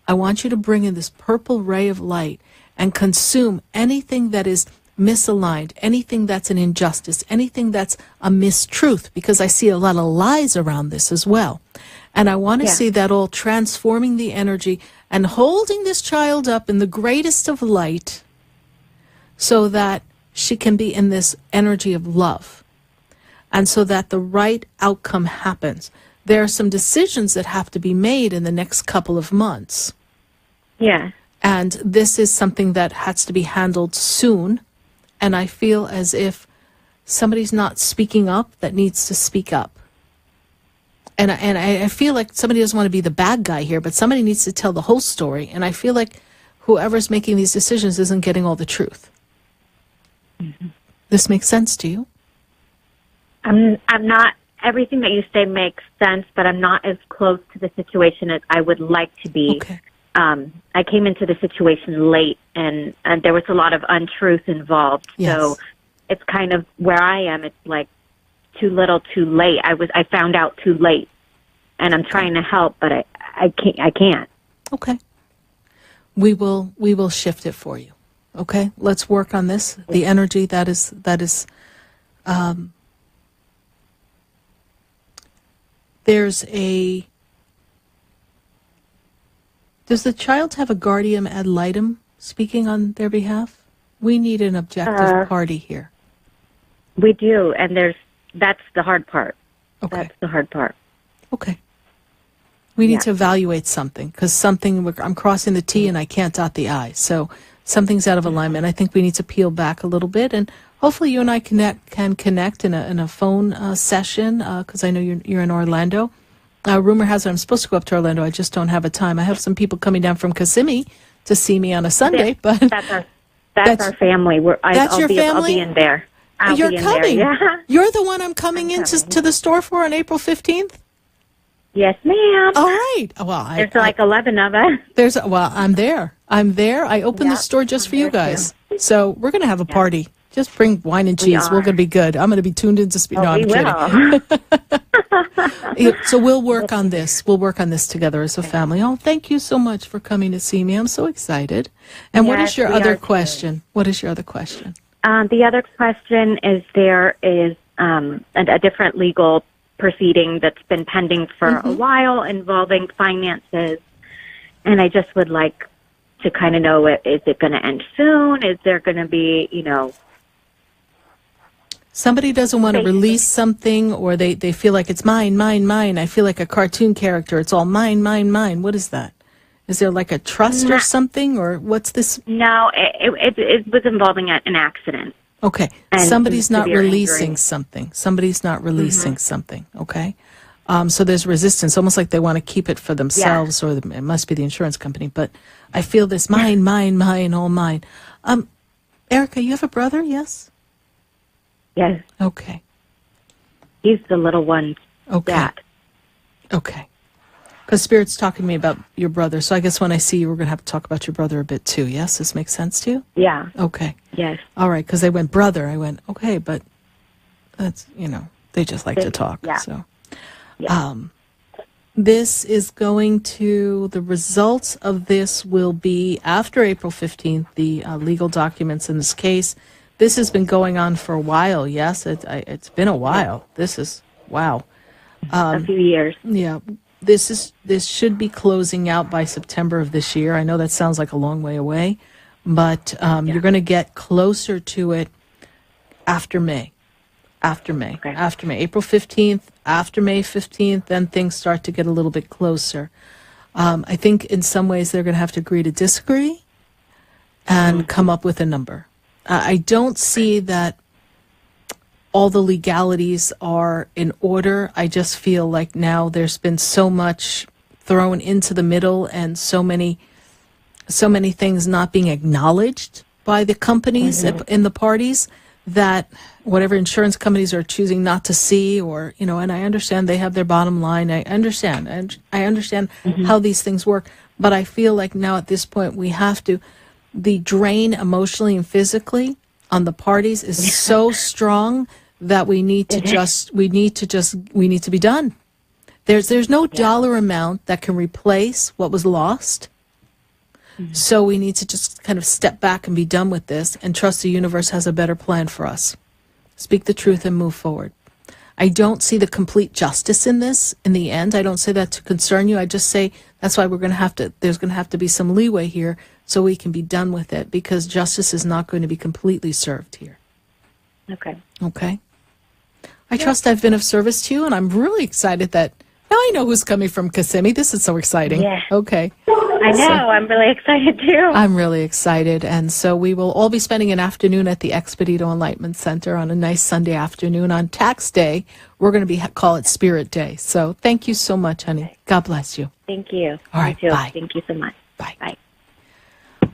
I want you to bring in this purple ray of light and consume anything that is misaligned, anything that's an injustice, anything that's a mistruth, because I see a lot of lies around this as well. And I want to see that all transforming the energy and holding this child up in the greatest of light so that she can be in this energy of love, and so that the right outcome happens. There are some decisions that have to be made in the next couple of months. Yeah. And this is something that has to be handled soon. And I feel as if somebody's not speaking up that needs to speak up. And I feel like somebody doesn't want to be the bad guy here, but somebody needs to tell the whole story. And I feel like whoever's making these decisions isn't getting all the truth. This makes sense to you? I'm not everything that you say makes sense, but I'm not as close to the situation as I would like to be. Okay. I came into the situation late, and there was a lot of untruth involved. Yes. So it's kind of where I am. It's like too little, too late. I found out too late, and I'm trying to help, but I can't. Okay. We will shift it for you. Okay. Let's work on this. The energy that is. Does the child have a guardian ad litem speaking on their behalf? We need an objective party here. We do, and that's the hard part. Okay. That's the hard part. Okay. We need to evaluate something, because I'm crossing the T and I can't dot the I. So something's out of alignment. I think we need to peel back a little bit, and hopefully you and I can connect in a phone session, because I know you're in Orlando. Rumor has it I'm supposed to go up to Orlando. I just don't have a time. I have some people coming down from Kissimmee to see me on a Sunday, but that's our family. That's your family? I'll be in there. You're coming. There, yeah. You're the one I'm coming to the store for on April 15th? Yes, ma'am. All right. Well, there's like 11 of us. I'm there. I opened the store just for you guys. So we're going to have a party. Just bring wine and cheese. We're going to be good. I'm going to be tuned into speed. No, I'm kidding. So we'll work on this. We'll work on this together as a family. Oh, thank you so much for coming to see me. I'm so excited. And what is your other question? What is your other question? The other question is there is a different legal proceeding that's been pending for a while involving finances. And I just would like to kind of know, is it going to end soon? Is there going to be, somebody doesn't want to release something, or they feel like it's mine, mine, mine. I feel like a cartoon character. It's all mine, mine, mine. What is that? Is there like a trust or something, or what's this? No, it was involving an accident. Okay. Somebody's not releasing something. Somebody's not releasing something. Okay. So there's resistance, almost like they want to keep it for themselves, or it must be the insurance company. But I feel this mine, mine, mine, all mine. Erica, you have a brother? Yes. Yes. Okay. He's the little one. Okay. Dad. Okay. Because Spirit's talking to me about your brother, so I guess when I see you, we're going to have to talk about your brother a bit too. Yes, this makes sense to you? Yeah. Okay. Yes. All right, because they went brother. I went, okay, but that's, they just like to talk. Yeah. So, yeah. This is the results of this will be after April 15th, the legal documents in this case. This has been going on for a while, yes? It's been a while. This is, wow. A few years. Yeah. This should be closing out by September of this year. I know that sounds like a long way away, but you're going to get closer to it after May. After May. Okay. After May. April 15th, after May 15th, then things start to get a little bit closer. I think in some ways they're going to have to agree to disagree and come up with a number. I don't see that all the legalities are in order. I just feel like now there's been so much thrown into the middle, and so many things not being acknowledged by the companies in the parties, that whatever insurance companies are choosing not to see, or and I understand they have their bottom line. I understand how these things work, but I feel like now at this point we have to. The drain emotionally and physically on the parties is so strong that we need to be done. There's no dollar amount that can replace what was lost. So we need to just kind of step back and be done with this and trust the universe has a better plan for us. Speak the truth and move forward. I don't see the complete justice in this in the end. I don't say that to concern you. I just say that's why there's going to have to be some leeway here so we can be done with it, because justice is not going to be completely served here. Okay. Okay. I trust I've been of service to you, and I'm really excited that now I know who's coming from Kissimmee. This is so exciting. Yeah. Okay. I know. I'm really excited too. I'm really excited. And so we will all be spending an afternoon at the Expedito Enlightenment Center on a nice Sunday afternoon. On tax day, we're going to call it Spirit Day. So thank you so much, honey. God bless you. Thank you. All right. You too. Bye. Thank you so much. Bye. Bye.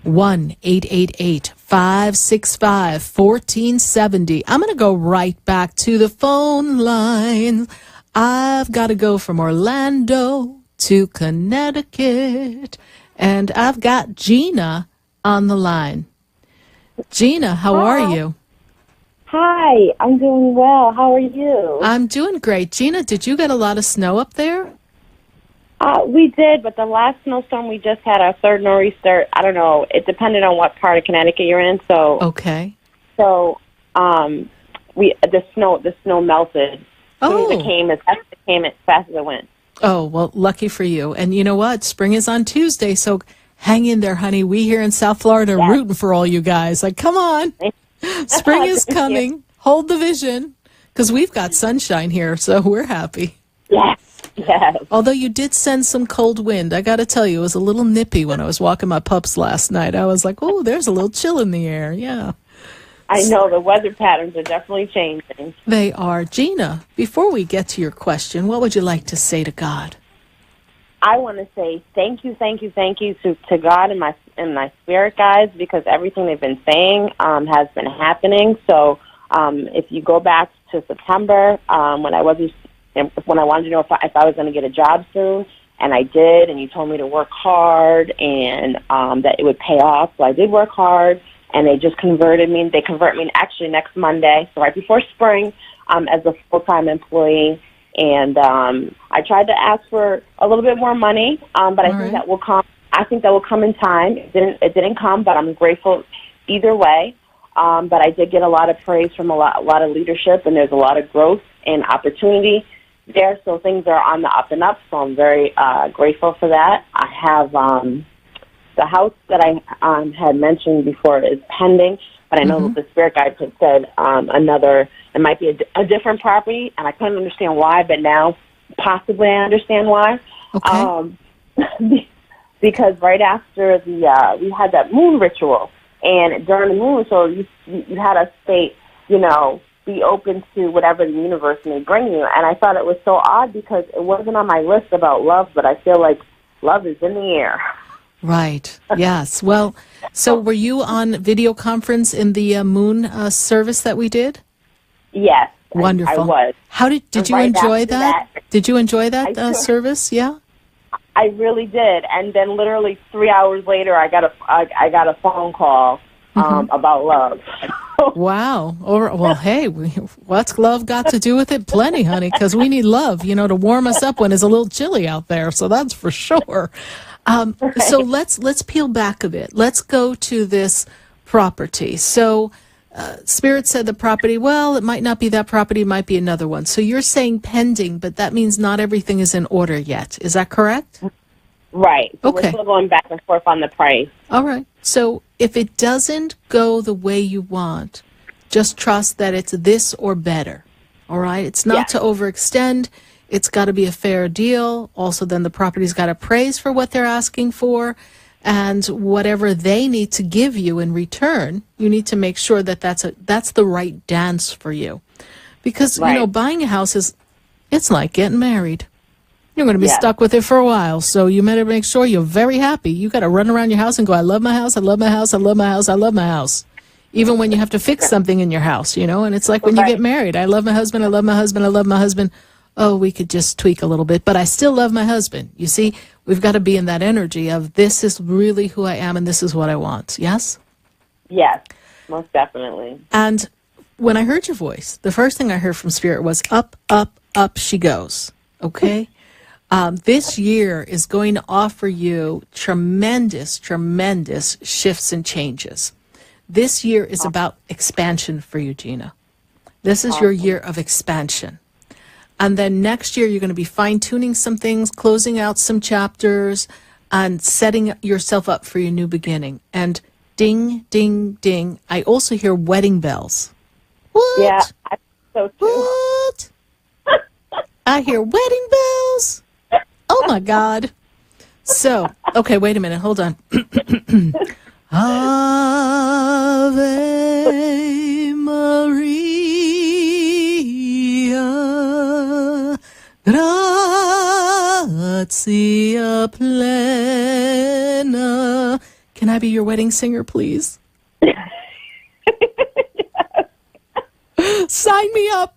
1-888-565-1470. I'm going to go right back to the phone lines. I've got to go from Orlando to Connecticut, and I've got Gina on the line. Gina, how are you? Hi, I'm doing well. How are you? I'm doing great. Gina, did you get a lot of snow up there? We did, but the last snowstorm we just had, our third nor'easter, I don't know, it depended on what part of Connecticut you're in, so... Okay. So, the snow melted. As soon as it came, as fast as it went. Oh, well, lucky for you. And you know what? Spring is on Tuesday, so hang in there, honey. We here in South Florida are rooting for all you guys. Like, come on. Spring is coming. Hold the vision, because we've got sunshine here, so we're happy. Yes. Yes. Although you did send some cold wind. I got to tell you, it was a little nippy when I was walking my pups last night. I was like, oh, there's a little chill in the air. Yeah. I know the weather patterns are definitely changing. They are. Gina, before we get to your question, what would you like to say to God? I want to say thank you to God and my spirit guides, because everything they've been saying has been happening. So if you go back to September, when I wanted to know if I was going to get a job soon, and I did, and you told me to work hard and that it would pay off. So I did work hard, and they just converted me. They convert me actually next Monday, so right before spring, as a full-time employee. And I tried to ask for a little bit more money, but I think that will come. I think that will come in time. It didn't come, but I'm grateful either way. But I did get a lot of praise from a lot of leadership, and there's a lot of growth and opportunity there. So things are on the up and up. So I'm very grateful for that. I have the house that I had mentioned before is pending, but I know that the spirit guide had said it might be a different property, and I couldn't understand why, but now possibly I understand why. Okay. Because right after we had that moon ritual, and during the moon ritual, you had us state, be open to whatever the universe may bring you. And I thought it was so odd because it wasn't on my list about love, but I feel like love is in the air. Right. Yes. Well, so were you on video conference in the moon service that we did? Yes. Wonderful. I was. How did you enjoy that? Did you enjoy that service? Yeah. I really did. And then literally 3 hours later, I got a phone call about love. Wow. Well, hey, what's love got to do with it? Plenty, honey, because we need love, to warm us up when it's a little chilly out there. So that's for sure. So let's peel back a bit. Let's go to this property. So Spirit said the property, well, it might not be that property, it might be another one. So you're saying pending, but that means not everything is in order yet. Is that correct? Right. So okay. We're still going back and forth on the price. All right. So if it doesn't go the way you want, just trust that it's this or better. All right? It's not to overextend. It's got to be a fair deal. Also, then the property's got to praise for what they're asking for. And whatever they need to give you in return, you need to make sure that that's the right dance for you. Because, buying a house it's like getting married. You're going to be stuck with it for a while. So you better make sure you're very happy. You got to run around your house and go, I love my house, I love my house, I love my house, I love my house. Even when you have to fix something in your house, and it's like when you get married. I love my husband, I love my husband, I love my husband. Oh, we could just tweak a little bit, but I still love my husband. You see, we've got to be in that energy of this is really who I am and this is what I want. Yes? Yes, most definitely. And when I heard your voice, the first thing I heard from Spirit was up, up, up she goes. Okay? This year is going to offer you tremendous, tremendous shifts and changes. This year is about expansion for you, Gina. This is your year of expansion. And then next year, you're going to be fine-tuning some things, closing out some chapters, and setting yourself up for your new beginning. And ding, ding, ding. I also hear wedding bells. What? Yeah, I think so too. What? I hear wedding bells. Oh, my God. So, okay, wait a minute. Hold on. Ave Maria, gratia plena. Can I be your wedding singer, please? Sign me up.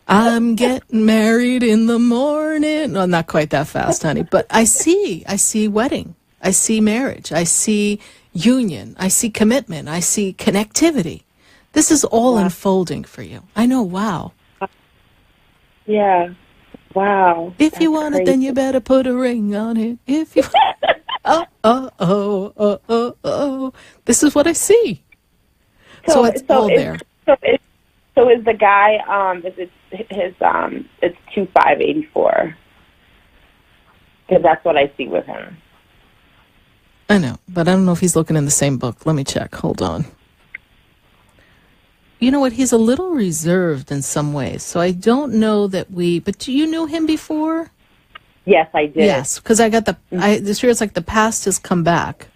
I'm getting married in the morning. No, not quite that fast, honey. But I see wedding. I see marriage. I see union. I see commitment. I see connectivity. This is all unfolding for you. I know, wow. Yeah. Wow. If you want it, then you better put a ring on it. If you oh. This is what I see. So it's all there. So is the guy it's 2584? Because that's what I see with him. I know, but I don't know if he's looking in the same book. Let me check. Hold on. You know what? He's a little reserved in some ways. So I don't know that but you knew him before? Yes, I did. Yes, because I got this year it's like the past has come back.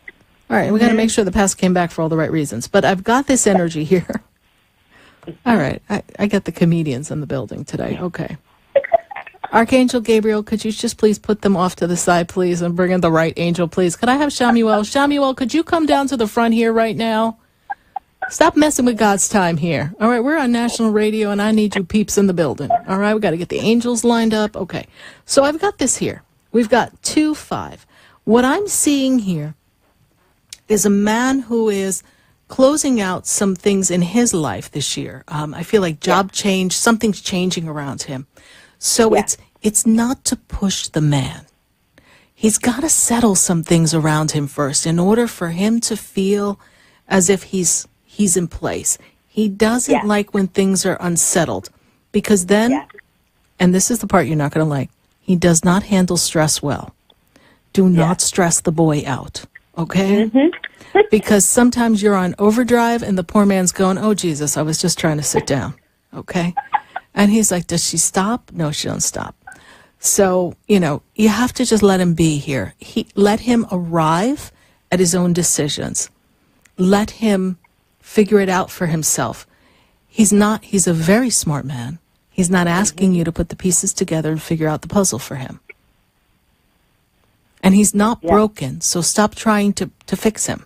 All right, we got to make sure the past came back for all the right reasons. But I've got this energy here. All right, I got the comedians in the building today. Okay. Archangel Gabriel, could you just please put them off to the side, please, and bring in the right angel, please? Could I have Shamuel? Shamuel, could you come down to the front here right now? Stop messing with God's time here. All right, we're on national radio, and I need you peeps in the building. All right, we got to get the angels lined up. Okay, so I've got this here. We've got 2-5. What I'm seeing here is a man who is closing out some things in his life this year. I feel like job change, something's changing around him. So it's not to push the man. He's got to settle some things around him first in order for him to feel as if he's in place. He doesn't like when things are unsettled because then, and this is the part you're not going to like, he does not handle stress well. Do not stress the boy out, okay? Because sometimes you're on overdrive and the poor man's going, oh, Jesus, I was just trying to sit down, okay? And he's like, does she stop? No, she don't stop. So, you have to just let him be here. Let him arrive at his own decisions. Let him figure it out for himself. He's a very smart man. He's not asking you to put the pieces together and figure out the puzzle for him. And he's not broken, so stop trying to fix him.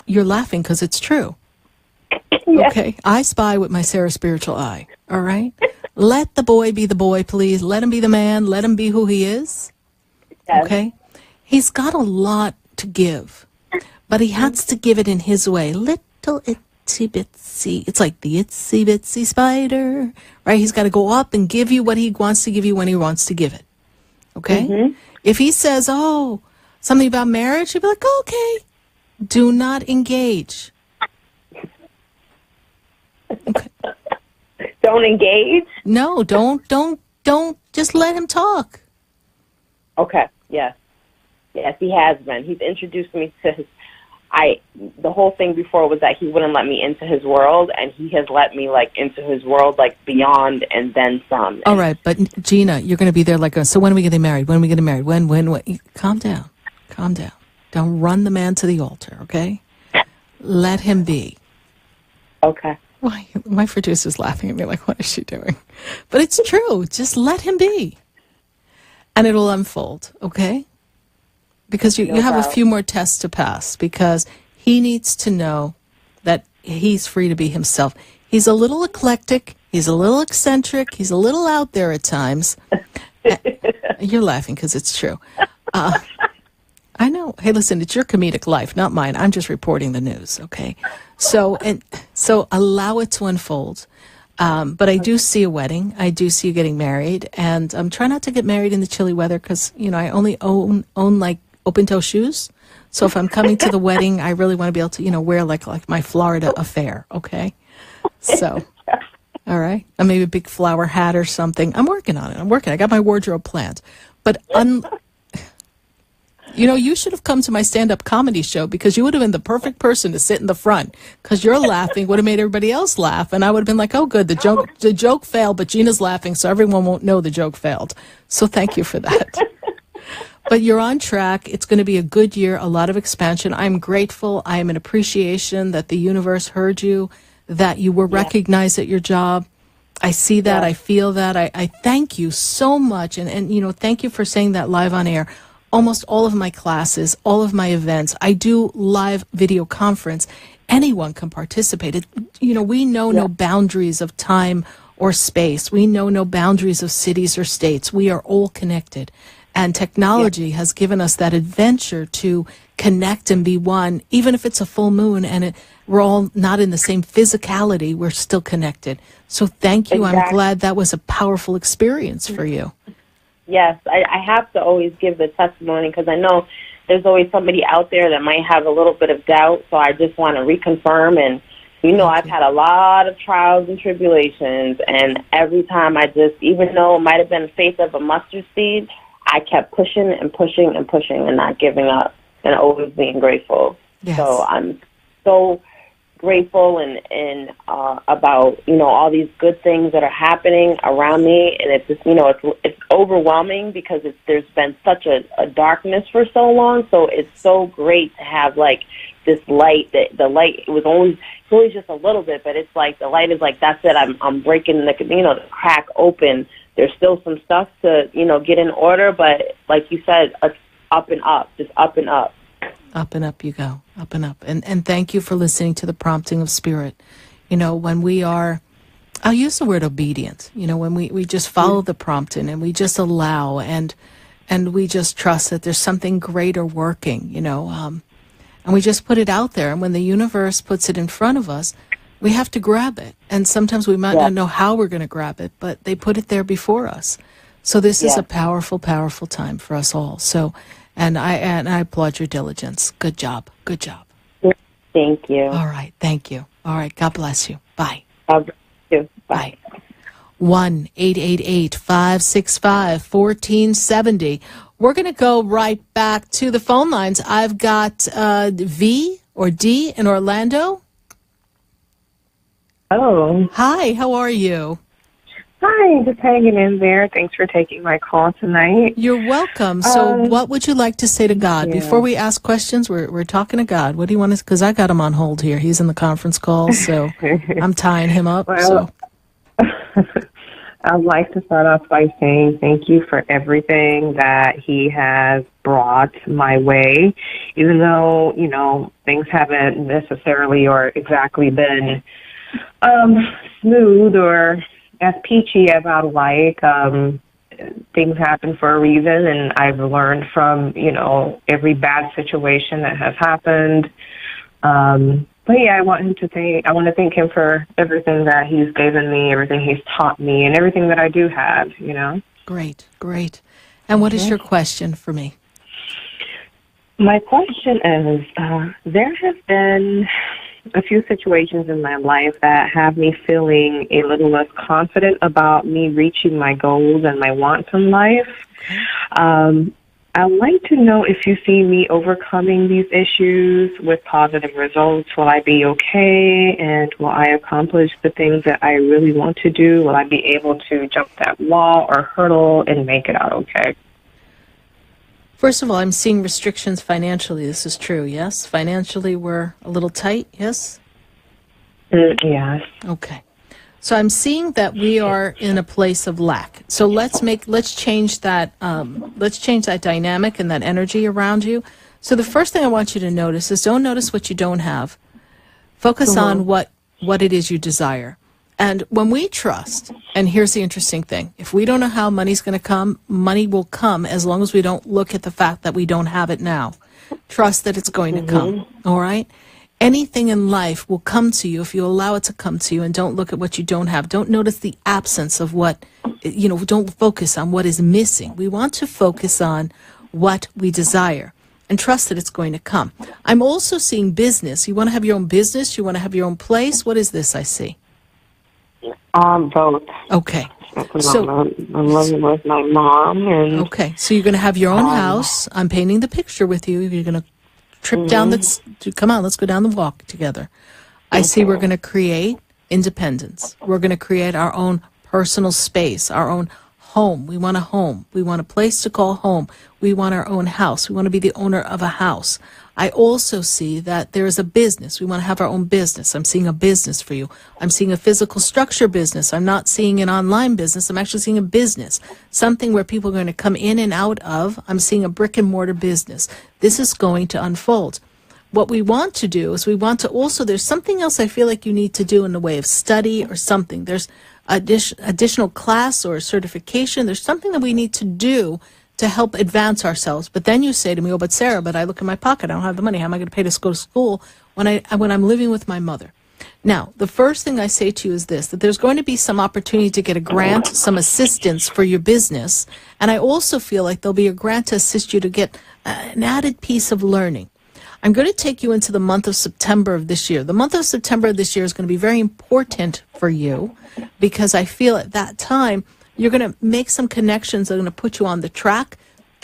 You're laughing because it's true. Okay, I spy with my Sarah spiritual eye, all right? Let the boy be the boy, please. Let him be the man. Let him be who he is, okay? He's got a lot to give, but he has to give it in his way. Little itsy bitsy. It's like the itsy bitsy spider, right? He's got to go up and give you what he wants to give you when he wants to give it, okay? If he says, oh, something about marriage, you'll be like, okay. Do not engage. Okay. Don't engage? No, don't. Just let him talk. Okay, yes. Yes, he has been. He's introduced me to the whole thing before was that he wouldn't let me into his world, and he has let me, into his world, beyond and then some. All right, but Gina, you're going to be there so when are we getting married? When are we getting married? When? Calm down. Calm down. Don't run the man to the altar, okay? Let him be. Okay. Why? My producer's laughing at me like, what is she doing? But it's true. Just let him be. And it'll unfold, okay? Because you have a few more tests to pass because he needs to know that he's free to be himself. He's a little eclectic. He's a little eccentric. He's a little out there at times. You're laughing because it's true. I know. Hey, listen, it's your comedic life, not mine. I'm just reporting the news, okay? So allow it to unfold. But I do see a wedding. I do see you getting married. And try not to get married in the chilly weather because, I only own open-toe shoes. So if I'm coming to the wedding, I really want to be able to, wear like my Florida affair, okay? So, all right? Or maybe a big flower hat or something. I'm working on it. I got my wardrobe planned. But you should have come to my stand-up comedy show because you would have been the perfect person to sit in the front because your laughing would have made everybody else laugh. And I would have been like, oh, good, the joke failed, but Gina's laughing, so everyone won't know the joke failed. So thank you for that. But you're on track. It's going to be a good year, a lot of expansion. I'm grateful. I am in appreciation that the universe heard you, that you were recognized at your job. I see that. I feel that. I thank you so much. And thank you for saying that live on air. Almost all of my classes, all of my events, I do live video conference. Anyone can participate. We know no boundaries of time or space. We know no boundaries of cities or states. We are all connected. And technology has given us that adventure to connect and be one, even if it's a full moon and we're all not in the same physicality, we're still connected. So thank you. Exactly. I'm glad that was a powerful experience for you. Yes, I have to always give the testimony because I know there's always somebody out there that might have a little bit of doubt, so I just want to reconfirm. And, I've had a lot of trials and tribulations, and every time I just, even though it might have been the faith of a mustard seed, I kept pushing and pushing and pushing and not giving up and always being grateful. Yes. So I'm so grateful and about all these good things that are happening around me, and it's just it's overwhelming because there's been such a darkness for so long. So it's so great to have like this light. That the light it's always just a little bit, but it's like the light is like that's it. I'm breaking the crack open. There's still some stuff to get in order, but like you said, it's up and up, just up and up. Up and up you go, up and up. And thank you for listening to the prompting of Spirit. When we are, I'll use the word obedient, when we just follow the prompting and we just allow and we just trust that there's something greater working, and we just put it out there. And when the universe puts it in front of us, we have to grab it. And sometimes we might not know how we're going to grab it, but they put it there before us. So this is a powerful, powerful time for us all. So, and I applaud your diligence. Good job. Good job. Thank you. All right. Thank you. All right. God bless you. Bye. God bless you. Bye. 1-888-565-1470. We're going to go right back to the phone lines. I've got V or D in Orlando. Oh. Hi. How are you? Hi, just hanging in there. Thanks for taking my call tonight. You're welcome. So what would you like to say to God? Yeah. Before we ask questions, we're talking to God. What do you want to, because I got him on hold here. He's in the conference call, so I'm tying him up. Well, I'd like to start off by saying thank you for everything that he has brought my way, even though, things haven't necessarily or exactly been smooth or as peachy as I'd like. Things happen for a reason, and I've learned from, every bad situation that has happened. But yeah, I want to thank him for everything that he's given me, everything he's taught me, and everything that I do have, Great, great. And what is your question for me? My question is, there have been a few situations in my life that have me feeling a little less confident about me reaching my goals and my wants in life. I'd like to know if you see me overcoming these issues with positive results. Will I be okay? And will I accomplish the things that I really want to do? Will I be able to jump that wall or hurdle and make it out okay? First of all, I'm seeing restrictions financially. This is true, yes? Financially, we're a little tight, yes? Yes. Okay. So I'm seeing that we are in a place of lack. So let's change that dynamic and that energy around you. So the first thing I want you to notice is don't notice what you don't have. Focus on what it is you desire. And when we trust, and here's the interesting thing, if we don't know how money's going to come, money will come as long as we don't look at the fact that we don't have it now. Trust that it's going to come, all right? Anything in life will come to you if you allow it to come to you and don't look at what you don't have. Don't notice the absence of what, don't focus on what is missing. We want to focus on what we desire and trust that it's going to come. I'm also seeing business. You want to have your own business? You want to have your own place? What is this I see? Both. Okay. So I'm living with my mom. And okay, so you're going to have your own house. I'm painting the picture with you. You're going to trip down come on, let's go down the walk together. I see we're going to create independence. We're going to create our own personal space, our own home. We want a home. We want a place to call home. We want our own house. We want to be the owner of a house. I also see that there is a business. We want to have our own business. I'm seeing a business for you. I'm seeing a physical structure business. I'm not seeing an online business. I'm actually seeing a business, something where people are going to come in and out of. I'm seeing a brick and mortar business. This is going to unfold. What we want to do is we want to also, there's something else I feel like you need to do in the way of study or something. There's additional class or certification. There's something that we need to do to help advance ourselves. But then you say to me, oh, but Sarah, but I look in my pocket. I don't have the money. How am I going to pay to go to school when I'm living with my mother? Now, the first thing I say to you is this, that there's going to be some opportunity to get a grant, some assistance for your business. And I also feel like there'll be a grant to assist you to get an added piece of learning. I'm going to take you into the month of September of this year. The month of September of this year is going to be very important for you because I feel at that time you're going to make some connections that are going to put you on the track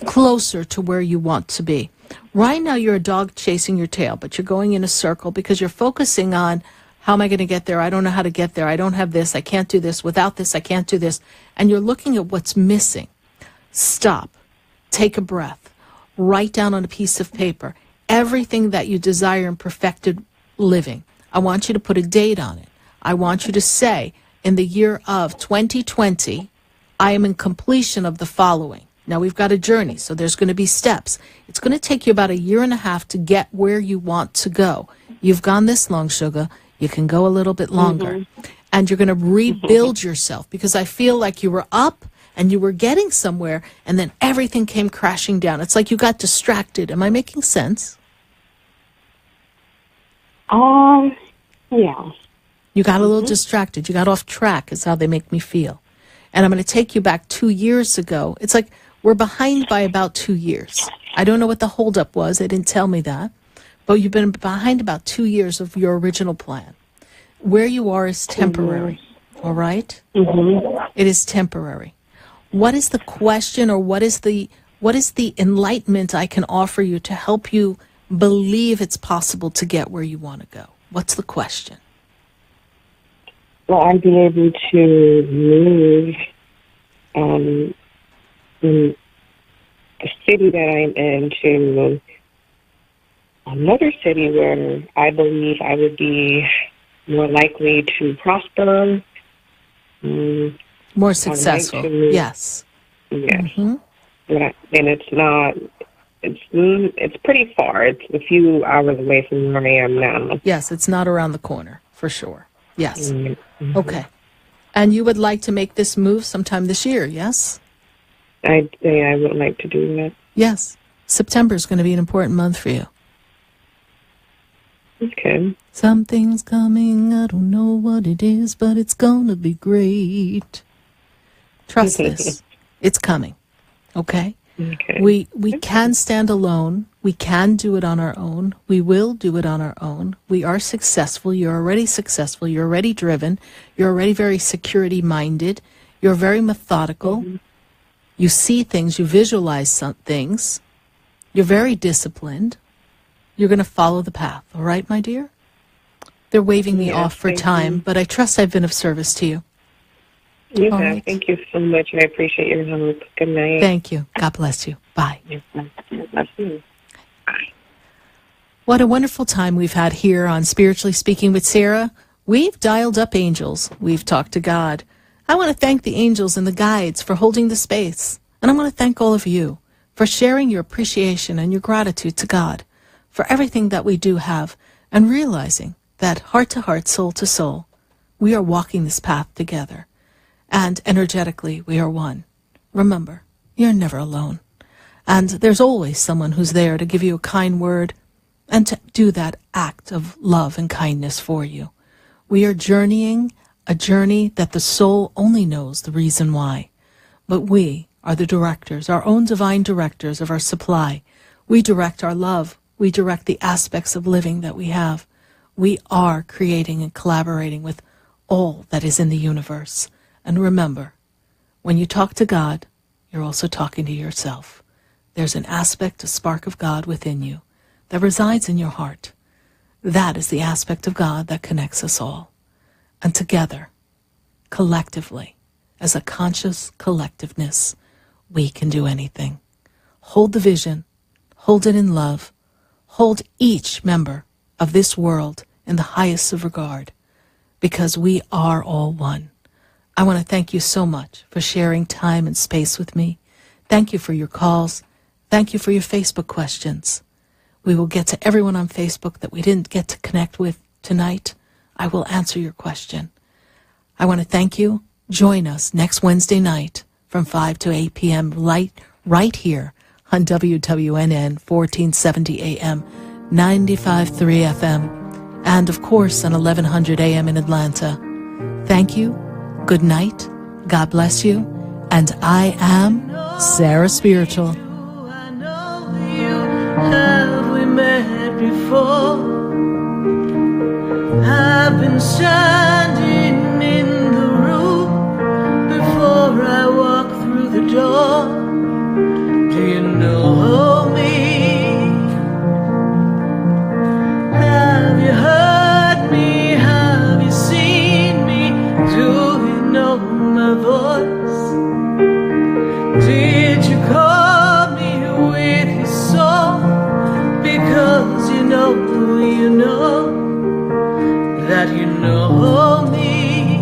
closer to where you want to be. Right now you're a dog chasing your tail, but you're going in a circle because you're focusing on how am I going to get there? I don't know how to get there. I don't have this. I can't do this. Without this, I can't do this. And you're looking at what's missing. Stop. Take a breath. Write down on a piece of paper everything that you desire in perfected living. I want you to put a date on it. I want you to say, in the year of 2020, I am in completion of the following. Now, we've got a journey, so there's going to be steps. It's going to take you about 1.5 years to get where you want to go. You've gone this long, sugar. You can go a little bit longer. And you're going to rebuild yourself because I feel like you were up and you were getting somewhere and then everything came crashing down. It's like you got distracted. Am I making sense? Yeah. You got a little distracted. You got off track is how they make me feel. And I'm going to take you back 2 years ago. It's like we're behind by about 2 years. I don't know what the holdup was. They didn't tell me that. But you've been behind about 2 years of your original plan. Where you are is temporary. All right? It is temporary. What is the question or what is the enlightenment I can offer you to help you believe it's possible to get where you want to go? What's the question? Well, I'd be able to move in the city that I'm in to another city where I believe I would be more likely to prosper. More successful, yes. Yes. And it's pretty far. It's a few hours away from where I am now. Yes, it's not around the corner, for sure. Yes. Okay. And you would like to make this move sometime this year, yes? I'd say I would like to do that. Yes. September is going to be an important month for you. Okay. Something's coming, I don't know what it is, but it's going to be great. Trust this. It's coming. Okay? Okay. We can stand alone. We can do it on our own. We will do it on our own. We are successful. You're already successful. You're already driven. You're already very security-minded. You're very methodical. You see things. You visualize some things. You're very disciplined. You're going to follow the path. All right, my dear? They're waving me off for time, but I trust I've been of service to you. You have. Right. Thank you so much. I appreciate your help. Good night. Thank you. God bless you. Bye. Bless you. What a wonderful time we've had here on Spiritually Speaking with Sarah. We've dialed up angels. We've talked to God. I want to thank the angels and the guides for holding the space. And I want to thank all of you for sharing your appreciation and your gratitude to God for everything that we do have and realizing that heart to heart, soul to soul, we are walking this path together. And energetically, we are one. Remember, you're never alone. And there's always someone who's there to give you a kind word and to do that act of love and kindness for you. We are journeying a journey that the soul only knows the reason why. But we are the directors, our own divine directors of our supply. We direct our love. We direct the aspects of living that we have. We are creating and collaborating with all that is in the universe. And remember, when you talk to God, you're also talking to yourself. There's an aspect, a spark of God within you that resides in your heart. That is the aspect of God that connects us all. And together, collectively, as a conscious collectiveness, we can do anything. Hold the vision, hold it in love, hold each member of this world in the highest of regard, because we are all one. I want to thank you so much for sharing time and space with me. Thank you for your calls. Thank you for your Facebook questions. We will get to everyone on Facebook that we didn't get to connect with tonight. I will answer your question. I want to thank you Join us next Wednesday night from 5 to 8 p.m. right here on WWNN 1470 AM, 95.3 FM, and of course on 1100 AM in Atlanta. Thank you, good night, God bless you, and I am Sarah Spiritual. Have we met before? I've been standing in the room before I walk through the door. Do you know me? Have you heard me? Have you seen me? Do you know my voice? Did you call me with your song? Because you know that you know me.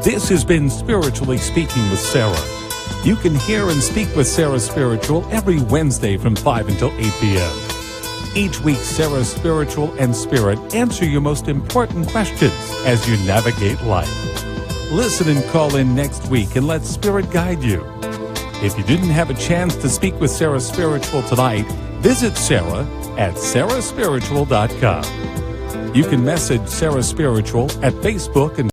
This has been Spiritually Speaking with Sarah. You can hear and speak with Sarah Spiritual every Wednesday from 5 until 8 p.m. Each week, Sarah Spiritual and Spirit answer your most important questions as you navigate life. Listen and call in next week and let Spirit guide you. If you didn't have a chance to speak with Sarah Spiritual tonight, visit Sarah at sarahspiritual.com. You can message Sarah Spiritual at Facebook and